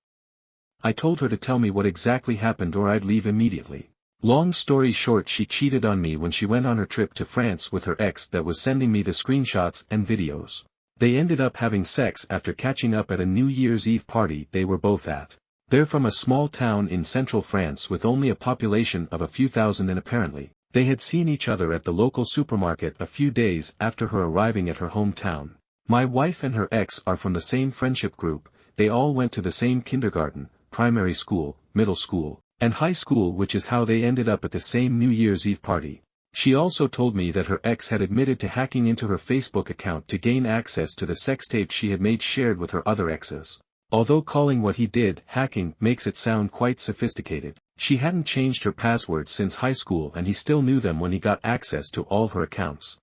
I told her to tell me what exactly happened or I'd leave immediately. Long story short, she cheated on me when she went on her trip to France with her ex that was sending me the screenshots and videos. They ended up having sex after catching up at a New Year's Eve party they were both at. They're from a small town in central France with only a population of a few thousand and apparently, they had seen each other at the local supermarket a few days after her arriving at her hometown. My wife and her ex are from the same friendship group, they all went to the same kindergarten, primary school, middle school, and high school, which is how they ended up at the same New Year's Eve party. She also told me that her ex had admitted to hacking into her Facebook account to gain access to the sex tape she had made shared with her other exes. Although calling what he did hacking makes it sound quite sophisticated, she hadn't changed her passwords since high school and he still knew them when he got access to all her accounts.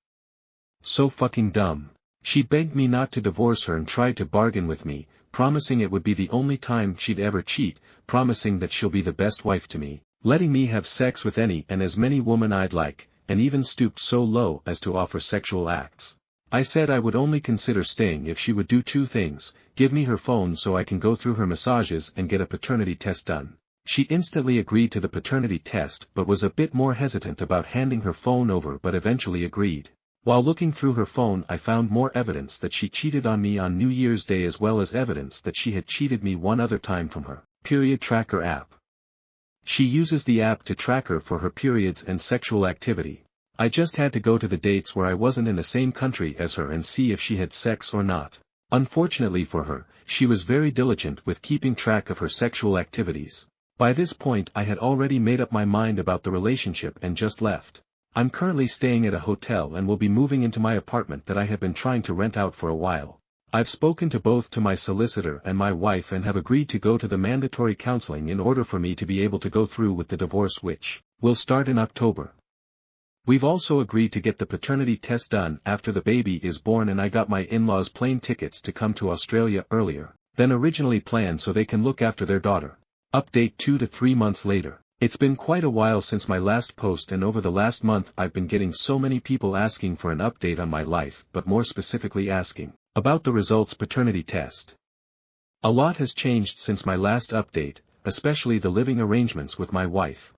So fucking dumb. She begged me not to divorce her and tried to bargain with me, promising it would be the only time she'd ever cheat, promising that she'll be the best wife to me, letting me have sex with any and as many women I'd like, and even stooped so low as to offer sexual acts. I said I would only consider staying if she would do two things: give me her phone so I can go through her massages and get a paternity test done. She instantly agreed to the paternity test but was a bit more hesitant about handing her phone over, but eventually agreed. While looking through her phone I found more evidence that she cheated on me on New Year's Day, as well as evidence that she had cheated me one other time from her period tracker app. She uses the app to track her for her periods and sexual activity. I just had to go to the dates where I wasn't in the same country as her and see if she had sex or not. Unfortunately for her, she was very diligent with keeping track of her sexual activities. By this point I had already made up my mind about the relationship and just left. I'm currently staying at a hotel and will be moving into my apartment that I have been trying to rent out for a while. I've spoken to both to my solicitor and my wife and have agreed to go to the mandatory counseling in order for me to be able to go through with the divorce, which will start in October. We've also agreed to get the paternity test done after the baby is born, and I got my in-laws plane tickets to come to Australia earlier than originally planned so they can look after their daughter. Update 2 to 3 months later. It's been quite a while since my last post, and over the last month I've been getting so many people asking for an update on my life, but more specifically asking about the results paternity test. A lot has changed since my last update, especially the living arrangements with my wife.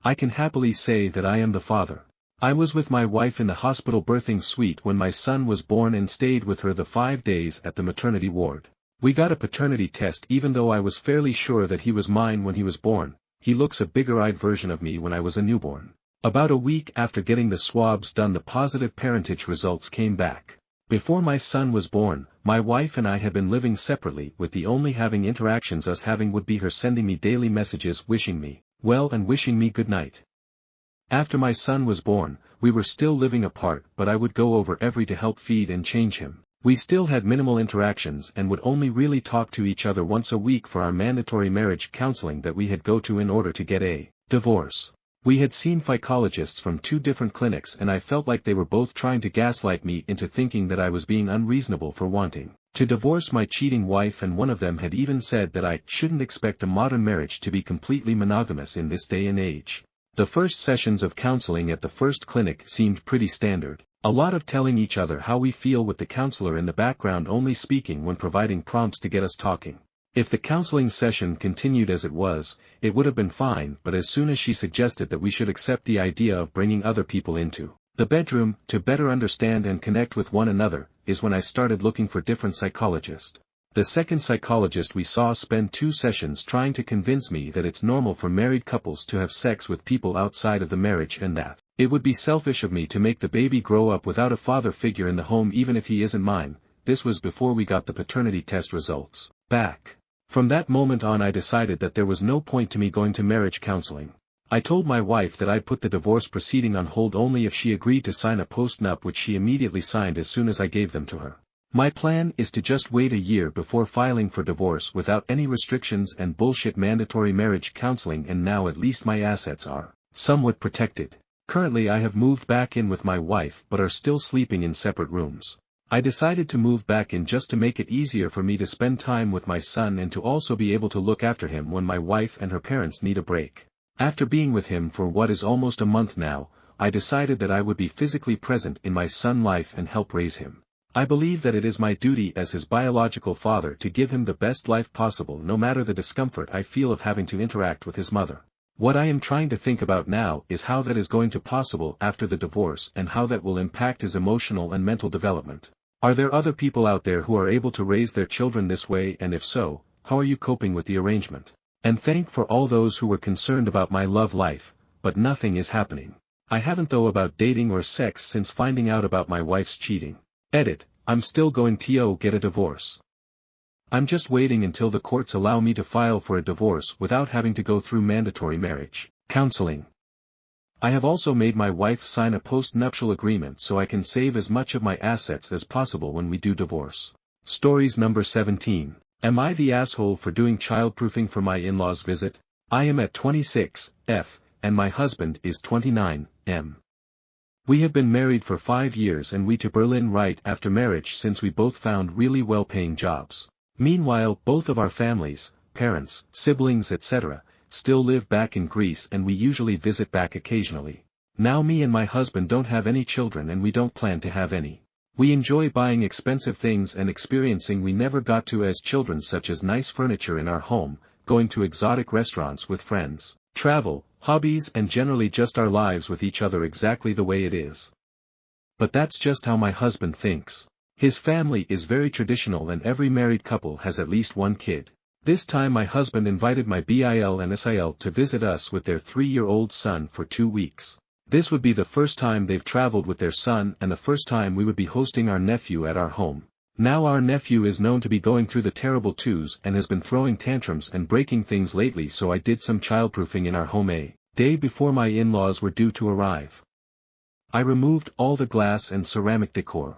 I can happily say that I am the father. I was with my wife in the hospital birthing suite when my son was born and stayed with her the 5 days at the maternity ward. We got a paternity test even though I was fairly sure that he was mine when he was born. He looks a bigger-eyed version of me when I was a newborn. About a week after getting the swabs done, the positive parentage results came back. Before my son was born, my wife and I had been living separately, with the only having interactions us having would be her sending me daily messages wishing me well and wishing me good night. After my son was born, we were still living apart, but I would go over every day to help feed and change him. We still had minimal interactions and would only really talk to each other once a week for our mandatory marriage counseling that we had go to in order to get a divorce. We had seen psychologists from 2 different clinics and I felt like they were both trying to gaslight me into thinking that I was being unreasonable for wanting to divorce my cheating wife, and one of them had even said that I shouldn't expect a modern marriage to be completely monogamous in this day and age. The first sessions of counseling at the first clinic seemed pretty standard. A lot of telling each other how we feel, with the counselor in the background only speaking when providing prompts to get us talking. If the counseling session continued as it was, it would have been fine, but as soon as she suggested that we should accept the idea of bringing other people into the bedroom to better understand and connect with one another, is when I started looking for different psychologists. The second psychologist we saw spent 2 sessions trying to convince me that it's normal for married couples to have sex with people outside of the marriage and that it would be selfish of me to make the baby grow up without a father figure in the home even if he isn't mine. This was before we got the paternity test results back. From that moment on I decided that there was no point to me going to marriage counseling. I told my wife that I'd put the divorce proceeding on hold only if she agreed to sign a post-nup, which she immediately signed as soon as I gave them to her. My plan is to just wait a year before filing for divorce without any restrictions and bullshit mandatory marriage counseling, and now at least my assets are somewhat protected. Currently I have moved back in with my wife but are still sleeping in separate rooms. I decided to move back in just to make it easier for me to spend time with my son and to also be able to look after him when my wife and her parents need a break. After being with him for what is almost a month now, I decided that I would be physically present in my son's life and help raise him. I believe that it is my duty as his biological father to give him the best life possible, no matter the discomfort I feel of having to interact with his mother. What I am trying to think about now is how that is going to possible after the divorce and how that will impact his emotional and mental development. Are there other people out there who are able to raise their children this way, and if so, how are you coping with the arrangement? And thank for all those who were concerned about my love life, but nothing is happening. I haven't though about dating or sex since finding out about my wife's cheating. Edit, I'm still going to get a divorce. I'm just waiting until the courts allow me to file for a divorce without having to go through mandatory marriage counseling. I have also made my wife sign a post-nuptial agreement so I can save as much of my assets as possible when we do divorce. Stories number 17. Am I the asshole for doing childproofing for my in-laws visit? I am at 26, and my husband is 29, We have been married for 5 years and we to Berlin right after marriage since we both found really well-paying jobs. Meanwhile, both of our families, parents, siblings etc., still live back in Greece and we usually visit back occasionally. Now me and my husband don't have any children and we don't plan to have any. We enjoy buying expensive things and experiencing we never got to as children, such as nice furniture in our home, going to exotic restaurants with friends, travel, hobbies and generally just our lives with each other exactly the way it is. But that's just how my husband thinks. His family is very traditional and every married couple has at least one kid. This time my husband invited my BIL and SIL to visit us with their 3-year-old son for 2 weeks. This would be the first time they've traveled with their son and the first time we would be hosting our nephew at our home. Now our nephew is known to be going through the terrible twos and has been throwing tantrums and breaking things lately, so I did some childproofing in our home a day before my in-laws were due to arrive. I removed all the glass and ceramic decor.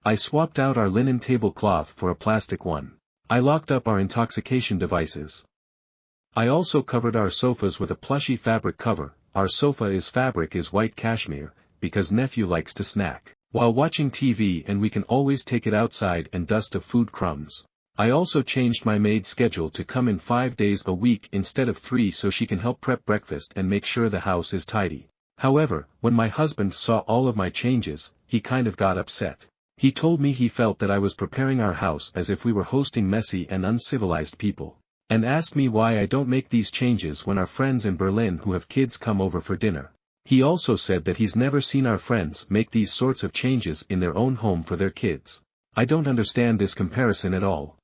I swapped out our linen tablecloth for a plastic one. I locked up our intoxication devices. I also covered our sofas with a plushy fabric cover. Our fabric is white cashmere, because nephew likes to snack while watching TV and we can always take it outside and dust of food crumbs. I also changed my maid's schedule to come in 5 days a week instead of 3 so she can help prep breakfast and make sure the house is tidy. However, when my husband saw all of my changes, he kind of got upset. He told me he felt that I was preparing our house as if we were hosting messy and uncivilized people, and asked me why I don't make these changes when our friends in Berlin who have kids come over for dinner. He also said that he's never seen our friends make these sorts of changes in their own home for their kids. I don't understand this comparison at all.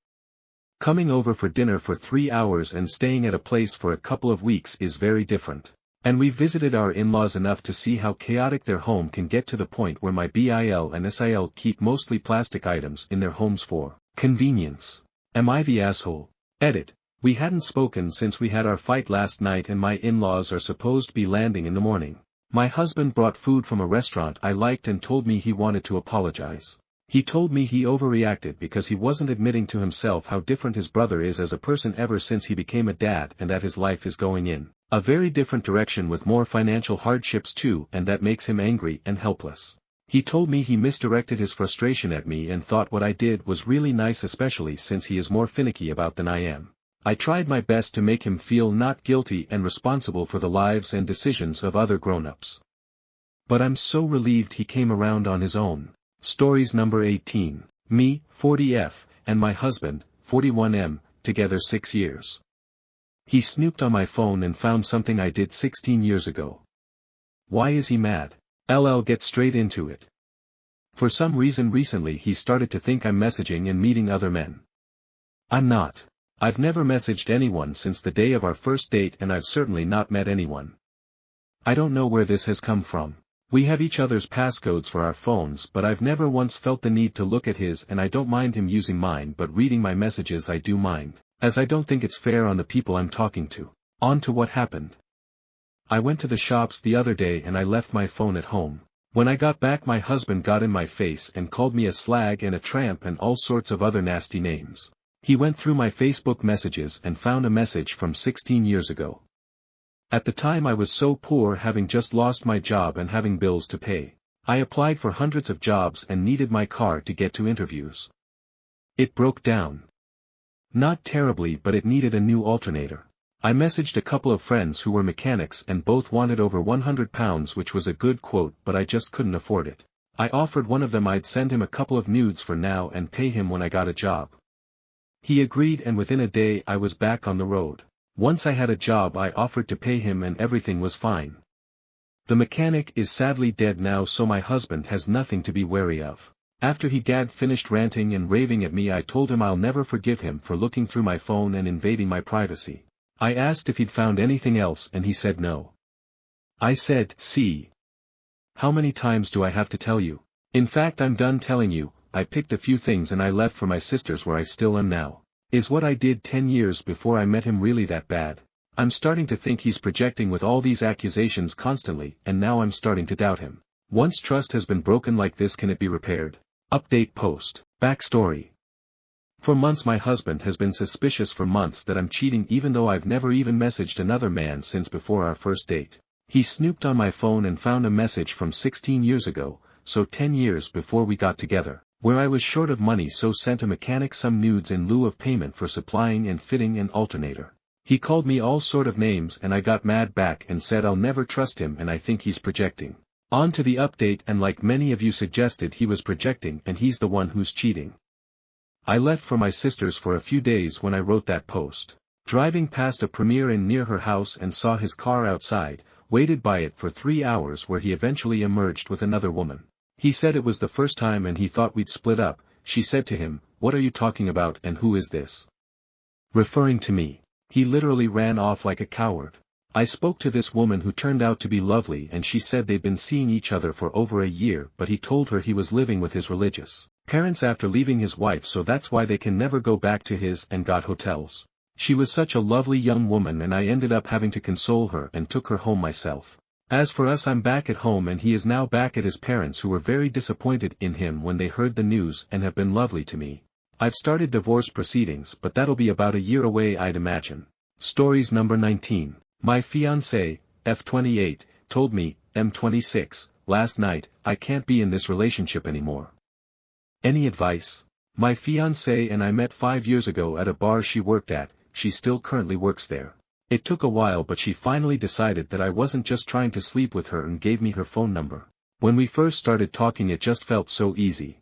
Coming over for dinner for 3 hours and staying at a place for a couple of weeks is very different. And we visited our in-laws enough to see how chaotic their home can get to the point where my BIL and SIL keep mostly plastic items in their homes for convenience. Am I the asshole? Edit. We hadn't spoken since we had our fight last night and my in-laws are supposed to be landing in the morning. My husband brought food from a restaurant I liked and told me he wanted to apologize. He told me he overreacted because he wasn't admitting to himself how different his brother is as a person ever since he became a dad and that his life is going in a very different direction with more financial hardships too, and that makes him angry and helpless. He told me he misdirected his frustration at me and thought what I did was really nice, especially since he is more finicky about than I am. I tried my best to make him feel not guilty and responsible for the lives and decisions of other grown-ups. But I'm so relieved he came around on his own. Stories number 18. Me, 40F, and my husband, 41M, together 6 years. He snooped on my phone and found something I did 16 years ago. Why is he mad? Get straight into it. For some reason recently he started to think I'm messaging and meeting other men. I'm not. I've never messaged anyone since the day of our first date and I've certainly not met anyone. I don't know where this has come from. We have each other's passcodes for our phones, but I've never once felt the need to look at his, and I don't mind him using mine, but reading my messages I do mind, as I don't think it's fair on the people I'm talking to. On to what happened. I went to the shops the other day and I left my phone at home. When I got back my husband got in my face and called me a slag and a tramp and all sorts of other nasty names. He went through my Facebook messages and found a message from 16 years ago. At the time I was so poor, having just lost my job and having bills to pay. I applied for hundreds of jobs and needed my car to get to interviews. It broke down. Not terribly, but it needed a new alternator. I messaged a couple of friends who were mechanics and both wanted over £100, which was a good quote, but I just couldn't afford it. I offered one of them I'd send him a couple of nudes for now and pay him when I got a job. He agreed and within a day I was back on the road. Once I had a job I offered to pay him and everything was fine. The mechanic is sadly dead now, so my husband has nothing to be wary of. After he finished ranting and raving at me I told him I'll never forgive him for looking through my phone and invading my privacy. I asked if he'd found anything else and he said no. I said, see. How many times do I have to tell you? In fact I'm done telling you. I picked a few things and I left for my sister's where I still am now. Is what I did 10 years before I met him really that bad? I'm starting to think he's projecting with all these accusations constantly, and now I'm starting to doubt him. Once trust has been broken like this, can it be repaired? Update post. Backstory. For months my husband has been suspicious for months that I'm cheating even though I've never even messaged another man since before our first date. He snooped on my phone and found a message from 16 years ago, so 10 years before we got together, where I was short of money so sent a mechanic some nudes in lieu of payment for supplying and fitting an alternator. He called me all sort of names and I got mad back and said I'll never trust him and I think he's projecting. On to the update, and like many of you suggested, he was projecting and he's the one who's cheating. I left for my sister's for a few days when I wrote that post. Driving past a Premier Inn near her house and saw his car outside, waited by it for 3 hours where he eventually emerged with another woman. He said it was the first time and he thought we'd split up. She said to him, "What are you talking about and who is this?" Referring to me. He literally ran off like a coward. I spoke to this woman who turned out to be lovely and she said they'd been seeing each other for over a year, but he told her he was living with his religious parents after leaving his wife, so that's why they can never go back to his, and got hotels. She was such a lovely young woman and I ended up having to console her and took her home myself. As for us, I'm back at home and he is now back at his parents, who were very disappointed in him when they heard the news and have been lovely to me. I've started divorce proceedings, but that'll be about a year away, I'd imagine. Stories number 19. My fiancé, F28, told me, M26, last night, I can't be in this relationship anymore. Any advice? My fiancé and I met 5 years ago at a bar she worked at. She still currently works there. It took a while, but she finally decided that I wasn't just trying to sleep with her and gave me her phone number. When we first started talking it just felt so easy.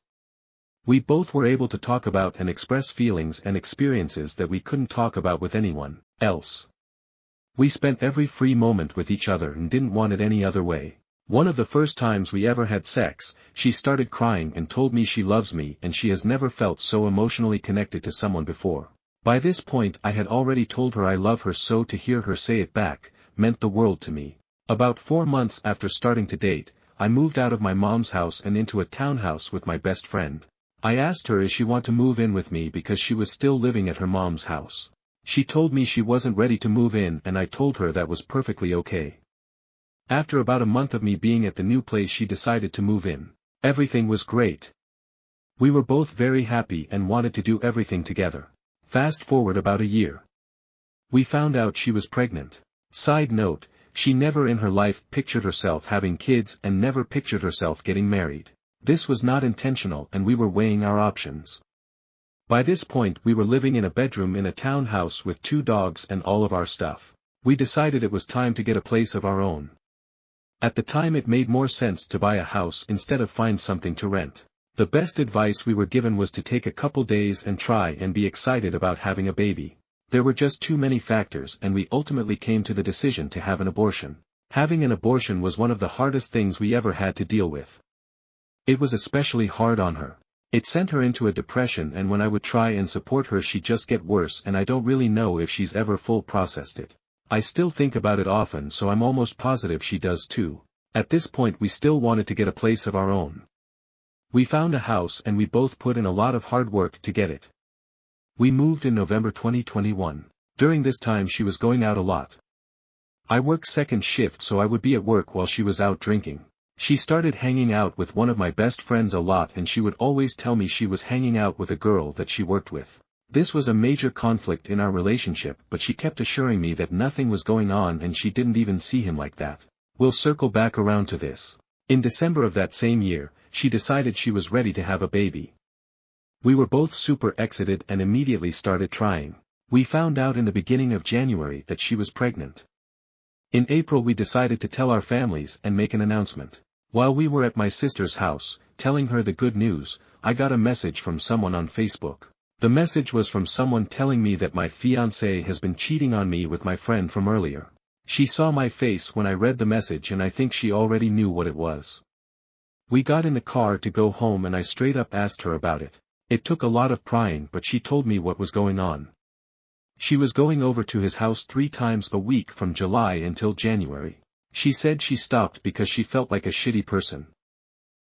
We both were able to talk about and express feelings and experiences that we couldn't talk about with anyone else. We spent every free moment with each other and didn't want it any other way. One of the first times we ever had sex, she started crying and told me she loves me and she has never felt so emotionally connected to someone before. By this point I had already told her I love her, so to hear her say it back meant the world to me. About 4 months after starting to date, I moved out of my mom's house and into a townhouse with my best friend. I asked her if she wanted to move in with me because she was still living at her mom's house. She told me she wasn't ready to move in and I told her that was perfectly okay. After about a month of me being at the new place she decided to move in. Everything was great. We were both very happy and wanted to do everything together. Fast forward about a year. We found out she was pregnant. Side note, she never in her life pictured herself having kids and never pictured herself getting married. This was not intentional and we were weighing our options. By this point we were living in a bedroom in a townhouse with 2 dogs and all of our stuff. We decided it was time to get a place of our own. At the time it made more sense to buy a house instead of find something to rent. The best advice we were given was to take a couple days and try and be excited about having a baby. There were just too many factors and we ultimately came to the decision to have an abortion. Having an abortion was one of the hardest things we ever had to deal with. It was especially hard on her. It sent her into a depression, and when I would try and support her she'd just get worse, and I don't really know if she's ever full processed it. I still think about it often, so I'm almost positive she does too. At this point we still wanted to get a place of our own. We found a house and we both put in a lot of hard work to get it. We moved in November 2021. During this time she was going out a lot. I worked second shift, so I would be at work while she was out drinking. She started hanging out with one of my best friends a lot and she would always tell me she was hanging out with a girl that she worked with. This was a major conflict in our relationship, but she kept assuring me that nothing was going on and she didn't even see him like that. We'll circle back around to this. In December of that same year, she decided she was ready to have a baby. We were both super excited and immediately started trying. We found out in the beginning of January that she was pregnant. In April we decided to tell our families and make an announcement. While we were at my sister's house, telling her the good news, I got a message from someone on Facebook. The message was from someone telling me that my fiancé has been cheating on me with my friend from earlier. She saw my face when I read the message and I think she already knew what it was. We got in the car to go home and I straight up asked her about it. It took a lot of prying, but she told me what was going on. She was going over to his house 3 times a week from July until January. She said she stopped because she felt like a shitty person.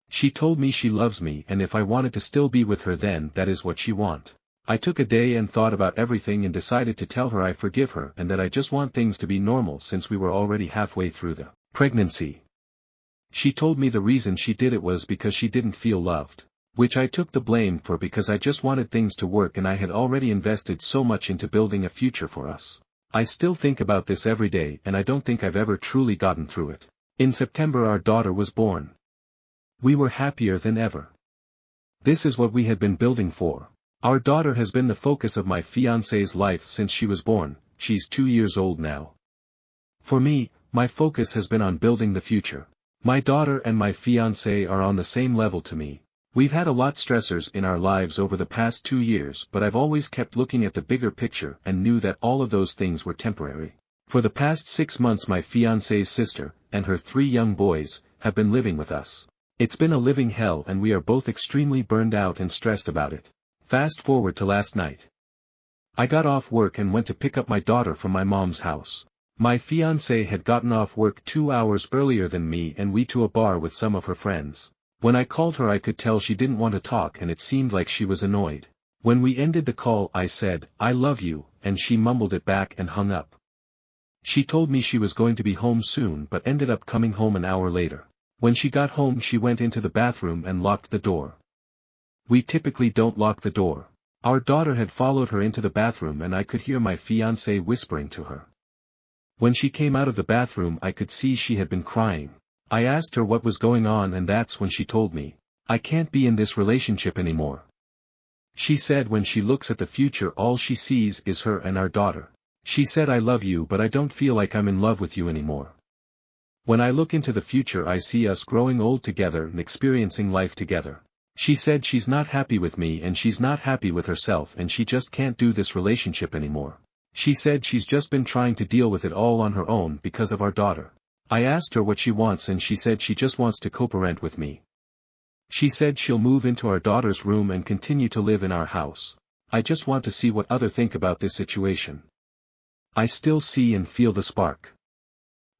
She told me she loves me and if I wanted to still be with her then that is what she want. I took a day and thought about everything and decided to tell her I forgive her and that I just want things to be normal since we were already halfway through the pregnancy. She told me the reason she did it was because she didn't feel loved. Which I took the blame for because I just wanted things to work and I had already invested so much into building a future for us. I still think about this every day and I don't think I've ever truly gotten through it. In September our daughter was born. We were happier than ever. This is what we had been building for. Our daughter has been the focus of my fiancé's life since she was born. She's 2 years old now. For me, my focus has been on building the future. My daughter and my fiancé are on the same level to me. We've had a lot stressors in our lives over the past 2 years, but I've always kept looking at the bigger picture and knew that all of those things were temporary. For the past 6 months my fiancé's sister, and her 3 young boys, have been living with us. It's been a living hell and we are both extremely burned out and stressed about it. Fast forward to last night. I got off work and went to pick up my daughter from my mom's house. My fiancé had gotten off work 2 hours earlier than me and we to a bar with some of her friends. When I called her I could tell she didn't want to talk and it seemed like she was annoyed. When we ended the call I said, "I love you," and she mumbled it back and hung up. She told me she was going to be home soon but ended up coming home an hour later. When she got home she went into the bathroom and locked the door. We typically don't lock the door. Our daughter had followed her into the bathroom and I could hear my fiancé whispering to her. When she came out of the bathroom I could see she had been crying. I asked her what was going on and that's when she told me, "I can't be in this relationship anymore." She said when she looks at the future all she sees is her and our daughter. She said, "I love you but I don't feel like I'm in love with you anymore. When I look into the future I see us growing old together and experiencing life together." She said she's not happy with me and she's not happy with herself and she just can't do this relationship anymore. She said she's just been trying to deal with it all on her own because of our daughter. I asked her what she wants and she said she just wants to co-parent with me. She said she'll move into our daughter's room and continue to live in our house. I just want to see what others think about this situation. I still see and feel the spark.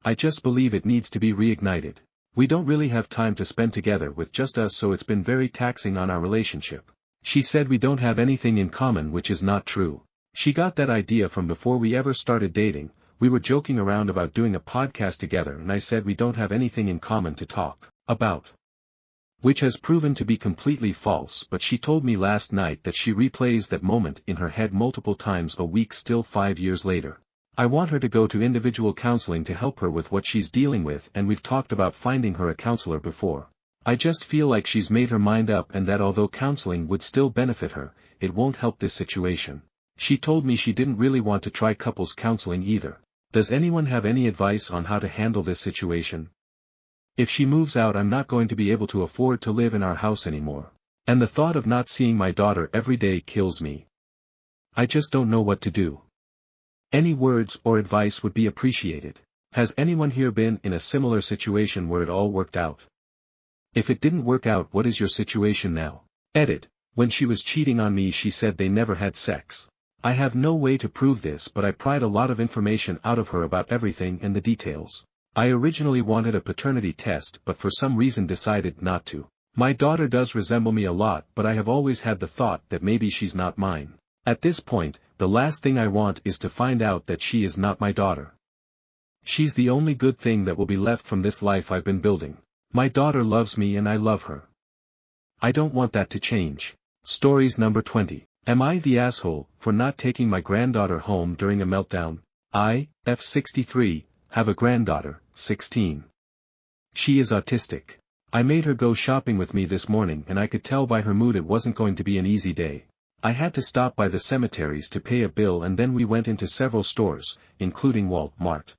I just believe it needs to be reignited. We don't really have time to spend together with just us so it's been very taxing on our relationship. She said we don't have anything in common which is not true. She got that idea from before we ever started dating. We were joking around about doing a podcast together and I said we don't have anything in common to talk about. Which has proven to be completely false, but she told me last night that she replays that moment in her head multiple times a week still 5 years later. I want her to go to individual counseling to help her with what she's dealing with and we've talked about finding her a counselor before. I just feel like she's made her mind up and that although counseling would still benefit her, it won't help this situation. She told me she didn't really want to try couples counseling either. Does anyone have any advice on how to handle this situation? If she moves out I'm not going to be able to afford to live in our house anymore. And the thought of not seeing my daughter every day kills me. I just don't know what to do. Any words or advice would be appreciated. Has anyone here been in a similar situation where it all worked out? If it didn't work out, what is your situation now? Edit. When she was cheating on me she said they never had sex. I have no way to prove this but I pried a lot of information out of her about everything and the details. I originally wanted a paternity test but for some reason decided not to. My daughter does resemble me a lot but I have always had the thought that maybe she's not mine. At this point, the last thing I want is to find out that she is not my daughter. She's the only good thing that will be left from this life I've been building. My daughter loves me and I love her. I don't want that to change. Stories number 20. Am I the asshole for not taking my granddaughter home during a meltdown? I, F63, have a granddaughter, 16. She is autistic. I made her go shopping with me this morning and I could tell by her mood it wasn't going to be an easy day. I had to stop by the cemeteries to pay a bill and then we went into several stores, including Walmart.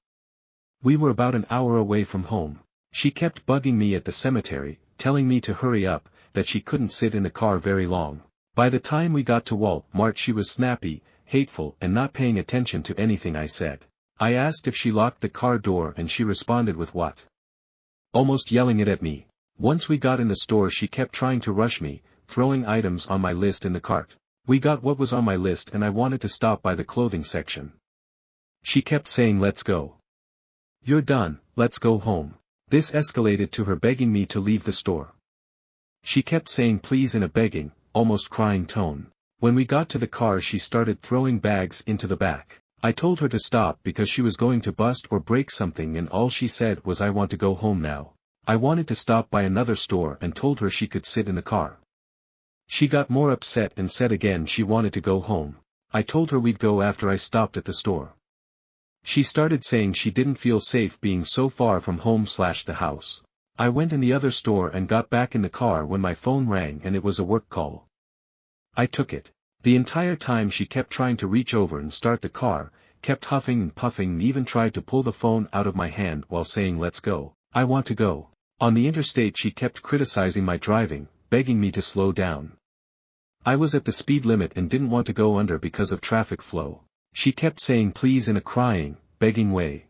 We were about an hour away from home. She kept bugging me at the cemetery, telling me to hurry up, that she couldn't sit in the car very long. By the time we got to Walmart she was snappy, hateful and not paying attention to anything I said. I asked if she locked the car door and she responded with what? Almost yelling it at me. Once we got in the store she kept trying to rush me, throwing items on my list in the cart. We got what was on my list and I wanted to stop by the clothing section. She kept saying let's go. You're done, let's go home. This escalated to her begging me to leave the store. She kept saying please in a begging, almost crying tone. When we got to the car she started throwing bags into the back. I told her to stop because she was going to bust or break something and all she said was I want to go home now. I wanted to stop by another store and told her she could sit in the car. She got more upset and said again she wanted to go home. I told her we'd go after I stopped at the store. She started saying she didn't feel safe being so far from home/the house. I went in the other store and got back in the car when my phone rang and it was a work call. I took it. The entire time she kept trying to reach over and start the car, kept huffing and puffing and even tried to pull the phone out of my hand while saying let's go, I want to go. On the interstate she kept criticizing my driving, begging me to slow down. I was at the speed limit and didn't want to go under because of traffic flow. She kept saying please in a crying, begging way.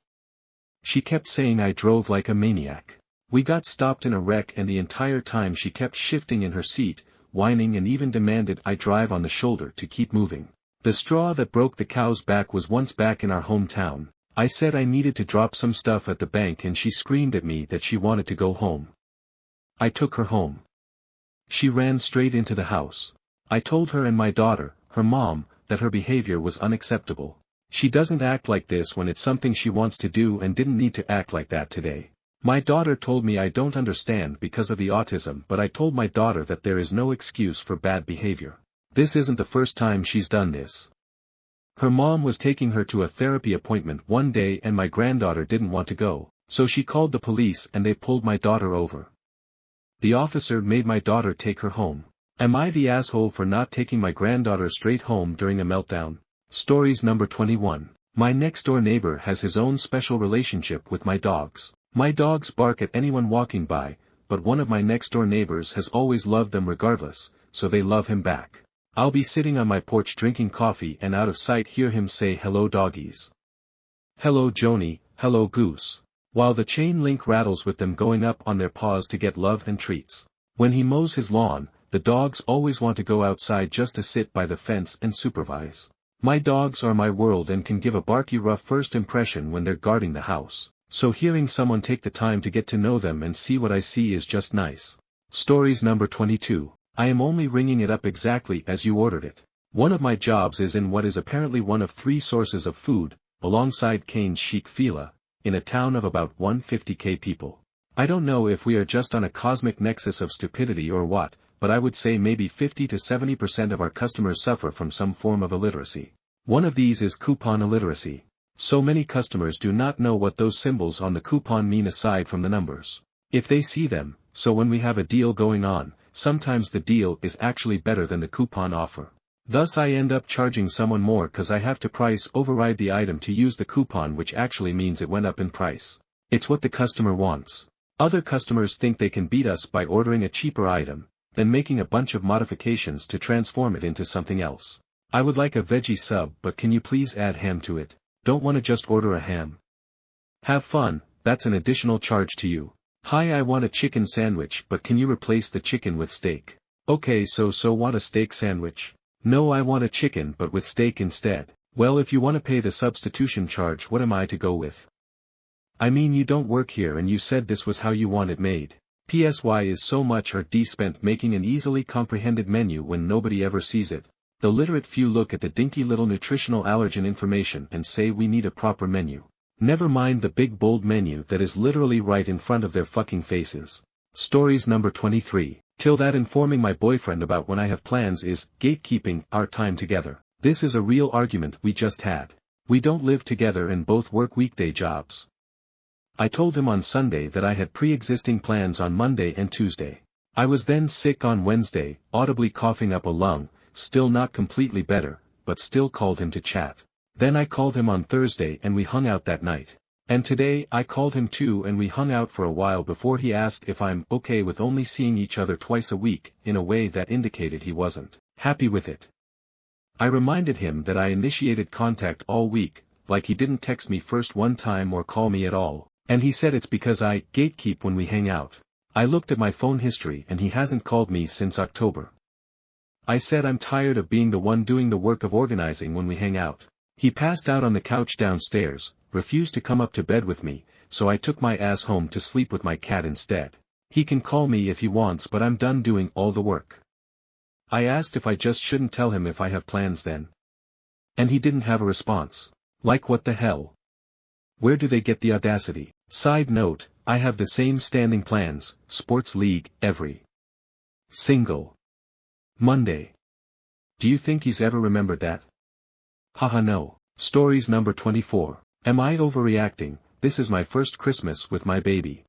She kept saying I drove like a maniac. We got stopped in a wreck and the entire time she kept shifting in her seat, whining and even demanded I drive on the shoulder to keep moving. The straw that broke the cow's back was once back in our hometown. I said I needed to drop some stuff at the bank and she screamed at me that she wanted to go home. I took her home. She ran straight into the house. I told her and my daughter, her mom, that her behavior was unacceptable. She doesn't act like this when it's something she wants to do and didn't need to act like that today. My daughter told me I don't understand because of the autism, but I told my daughter that there is no excuse for bad behavior. This isn't the first time she's done this. Her mom was taking her to a therapy appointment one day and my granddaughter didn't want to go, so she called the police and they pulled my daughter over. The officer made my daughter take her home. Am I the asshole for not taking my granddaughter straight home during a meltdown? Stories number 21. My next-door neighbor has his own special relationship with my dogs. My dogs bark at anyone walking by, but one of my next-door neighbors has always loved them regardless, so they love him back. I'll be sitting on my porch drinking coffee and out of sight hear him say hello doggies. Hello Joni, hello Goose. While the chain link rattles with them going up on their paws to get love and treats. When he mows his lawn, the dogs always want to go outside just to sit by the fence and supervise. My dogs are my world and can give a barky rough first impression when they're guarding the house, so hearing someone take the time to get to know them and see what I see is just nice. Stories number 22. I am only ringing it up exactly as you ordered it. One of my jobs is in what is apparently one of 3 sources of food, alongside Kane's Chic Fila, in a town of about 150k people. I don't know if we are just on a cosmic nexus of stupidity or what, but I would say maybe 50 to 70% of our customers suffer from some form of illiteracy. One of these is coupon illiteracy. So many customers do not know what those symbols on the coupon mean aside from the numbers. If they see them, so when we have a deal going on, sometimes the deal is actually better than the coupon offer. Thus I end up charging someone more cause I have to price override the item to use the coupon, which actually means it went up in price. It's what the customer wants. Other customers think they can beat us by ordering a cheaper item, then making a bunch of modifications to transform it into something else. I would like a veggie sub, but can you please add ham to it? Don't want to just order a ham. Have fun, that's an additional charge to you. Hi, I want a chicken sandwich, but can you replace the chicken with steak? Okay, so want a steak sandwich? No, I want a chicken but with steak instead. Well, if you want to pay the substitution charge, what am I to go with? I mean, you don't work here and you said this was how you want it made. PSY is so much or D spent making an easily comprehended menu when nobody ever sees it. The literate few look at the dinky little nutritional allergen information and say we need a proper menu. Never mind the big bold menu that is literally right in front of their fucking faces. Stories number 23. Till that informing my boyfriend about when I have plans is gatekeeping our time together. This is a real argument we just had. We don't live together and both work weekday jobs. I told him on Sunday that I had pre-existing plans on Monday and Tuesday. I was then sick on Wednesday, audibly coughing up a lung, still not completely better, but still called him to chat. Then I called him on Thursday and we hung out that night. And today I called him too and we hung out for a while before he asked if I'm okay with only seeing each other twice a week, in a way that indicated he wasn't happy with it. I reminded him that I initiated contact all week, like he didn't text me first one time or call me at all. And he said it's because I gatekeep when we hang out. I looked at my phone history and he hasn't called me since October. I said I'm tired of being the one doing the work of organizing when we hang out. He passed out on the couch downstairs, refused to come up to bed with me, so I took my ass home to sleep with my cat instead. He can call me if he wants, but I'm done doing all the work. I asked if I just shouldn't tell him if I have plans then. And he didn't have a response. Like what the hell? Where do they get the audacity? Side note, I have the same standing plans, sports league, every single Monday. Do you think he's ever remembered that? Haha no. Stories number 24. Am I overreacting? This is my first Christmas with my baby.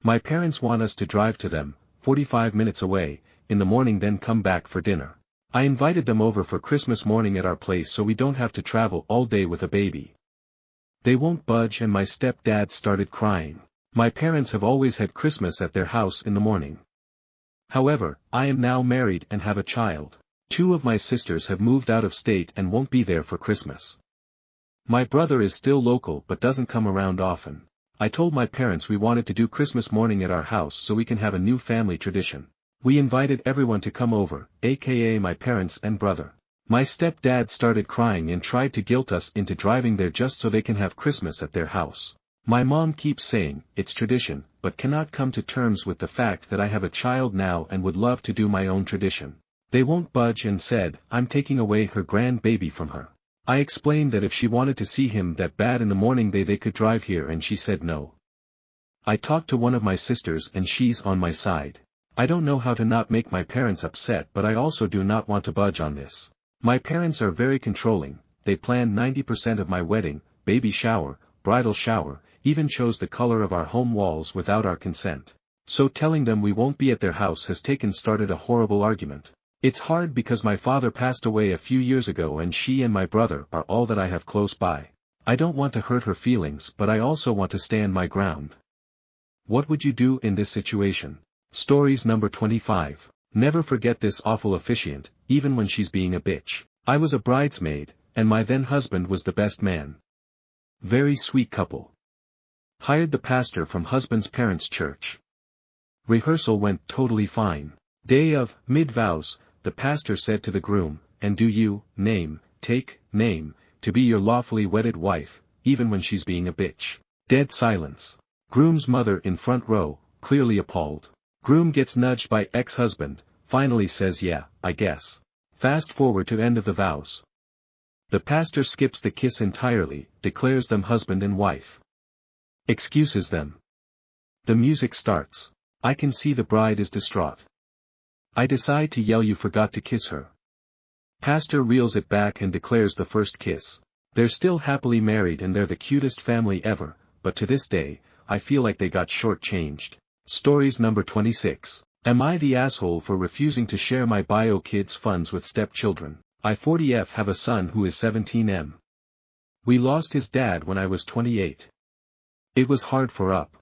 My parents want us to drive to them, 45 minutes away, in the morning then come back for dinner. I invited them over for Christmas morning at our place so we don't have to travel all day with a baby. They won't budge and my stepdad started crying. My parents have always had Christmas at their house in the morning. However, I am now married and have a child. 2 of my sisters have moved out of state and won't be there for Christmas. My brother is still local but doesn't come around often. I told my parents we wanted to do Christmas morning at our house so we can have a new family tradition. We invited everyone to come over, aka my parents and brother. My stepdad started crying and tried to guilt us into driving there just so they can have Christmas at their house. My mom keeps saying, it's tradition, but cannot come to terms with the fact that I have a child now and would love to do my own tradition. They won't budge and said, I'm taking away her grandbaby from her. I explained that if she wanted to see him that bad in the morning they could drive here and she said no. I talked to one of my sisters and she's on my side. I don't know how to not make my parents upset but I also do not want to budge on this. My parents are very controlling, they planned 90% of my wedding, baby shower, bridal shower, even chose the color of our home walls without our consent. So telling them we won't be at their house has started a horrible argument. It's hard because my father passed away a few years ago and she and my brother are all that I have close by. I don't want to hurt her feelings but I also want to stand my ground. What would you do in this situation? Stories number 25. Never forget this awful officiant, even when she's being a bitch. I was a bridesmaid, and my then husband was the best man. Very sweet couple. Hired the pastor from husband's parents' church. Rehearsal went totally fine. Day of, mid-vows, the pastor said to the groom, and do you, take, to be your lawfully wedded wife, even when she's being a bitch. Dead silence. Groom's mother in front row, clearly appalled. Groom gets nudged by ex-husband, finally says yeah, I guess. Fast forward to end of the vows. The pastor skips the kiss entirely, declares them husband and wife. Excuses them. The music starts. I can see the bride is distraught. I decide to yell you forgot to kiss her. Pastor reels it back and declares the first kiss. They're still happily married and they're the cutest family ever, but to this day, I feel like they got short-changed. Stories number 26. Am I the asshole for refusing to share my bio kids' funds with stepchildren? I 40F have a son who is 17M. We lost his dad when I was 28. It was hard for up.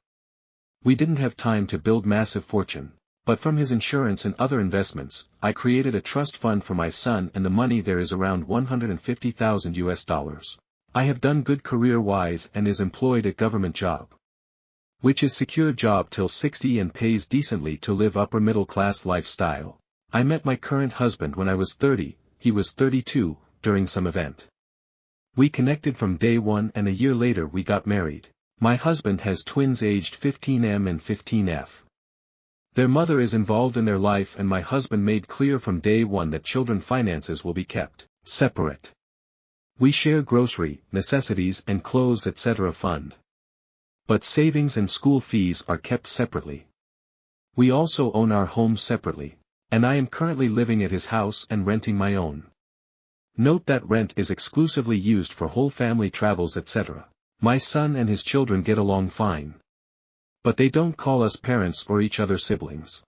We didn't have time to build massive fortune. But from his insurance and other investments, I created a trust fund for my son and the money there is around $150,000. I have done good career-wise and is employed at government job. Which is secure job till 60 and pays decently to live upper middle class lifestyle. I met my current husband when I was 30, he was 32, during some event. We connected from day one and a year later we got married. My husband has twins aged 15M and 15F. Their mother is involved in their life and my husband made clear from day one that children finances will be kept separate. We share grocery, necessities and clothes etc. fund. But savings and school fees are kept separately. We also own our home separately. And I am currently living at his house and renting my own. Note that rent is exclusively used for whole family travels etc. My son and his children get along fine. But they don't call us parents or each other siblings.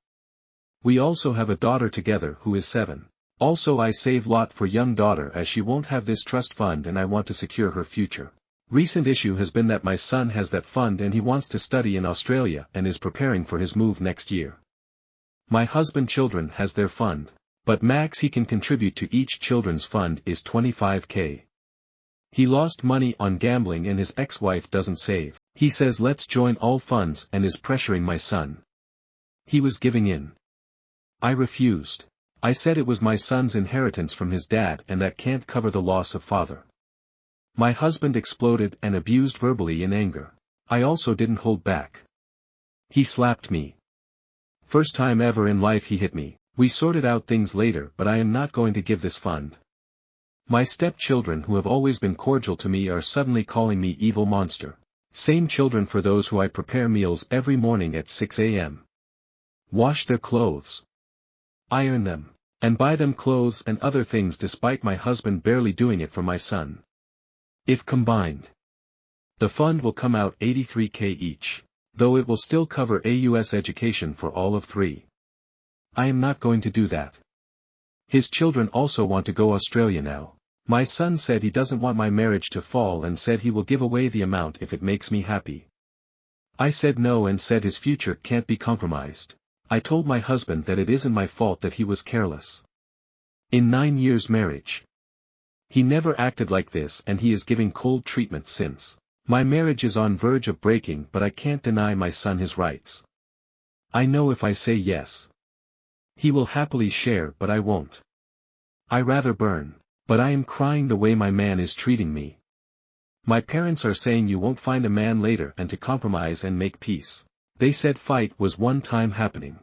We also have a daughter together who is 7. Also I save lot for young daughter as she won't have this trust fund and I want to secure her future. Recent issue has been that my son has that fund and he wants to study in Australia and is preparing for his move next year. My husband children has their fund. But max he can contribute to each children's fund is 25k. He lost money on gambling and his ex-wife doesn't save. He says let's join all funds and is pressuring my son. He was giving in. I refused. I said it was my son's inheritance from his dad and that can't cover the loss of father. My husband exploded and abused verbally in anger. I also didn't hold back. He slapped me. First time ever in life he hit me. We sorted out things later but I am not going to give this fund. My stepchildren who have always been cordial to me are suddenly calling me evil monster. Same children for those who I prepare meals every morning at 6 a.m. Wash their clothes. Iron them. And buy them clothes and other things despite my husband barely doing it for my son. If combined, the fund will come out $83K each, though it will still cover AUS education for all of three. I am not going to do that. His children also want to go Australia now. My son said he doesn't want my marriage to fall and said he will give away the amount if it makes me happy. I said no and said his future can't be compromised. I told my husband that it isn't my fault that he was careless. In 9 years marriage, he never acted like this and he is giving cold treatment since. My marriage is on verge of breaking but I can't deny my son his rights. I know if I say yes, he will happily share but I won't. I rather burn. But I am crying the way my man is treating me. My parents are saying you won't find a man later and to compromise and make peace. They said fight was one time happening.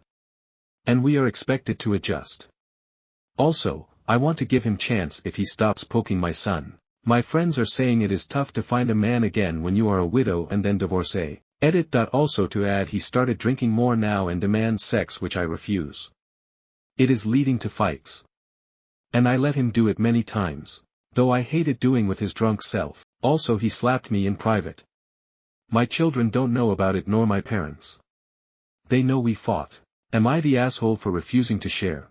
And we are expected to adjust. Also, I want to give him chance if he stops poking my son. My friends are saying it is tough to find a man again when you are a widow and then divorcee. Edit. Also to add he started drinking more now and demands sex which I refuse. It is leading to fights. And I let him do it many times, though I hated doing with his drunk self. Also he slapped me in private. My children don't know about it nor my parents. They know we fought. Am I the asshole for refusing to share?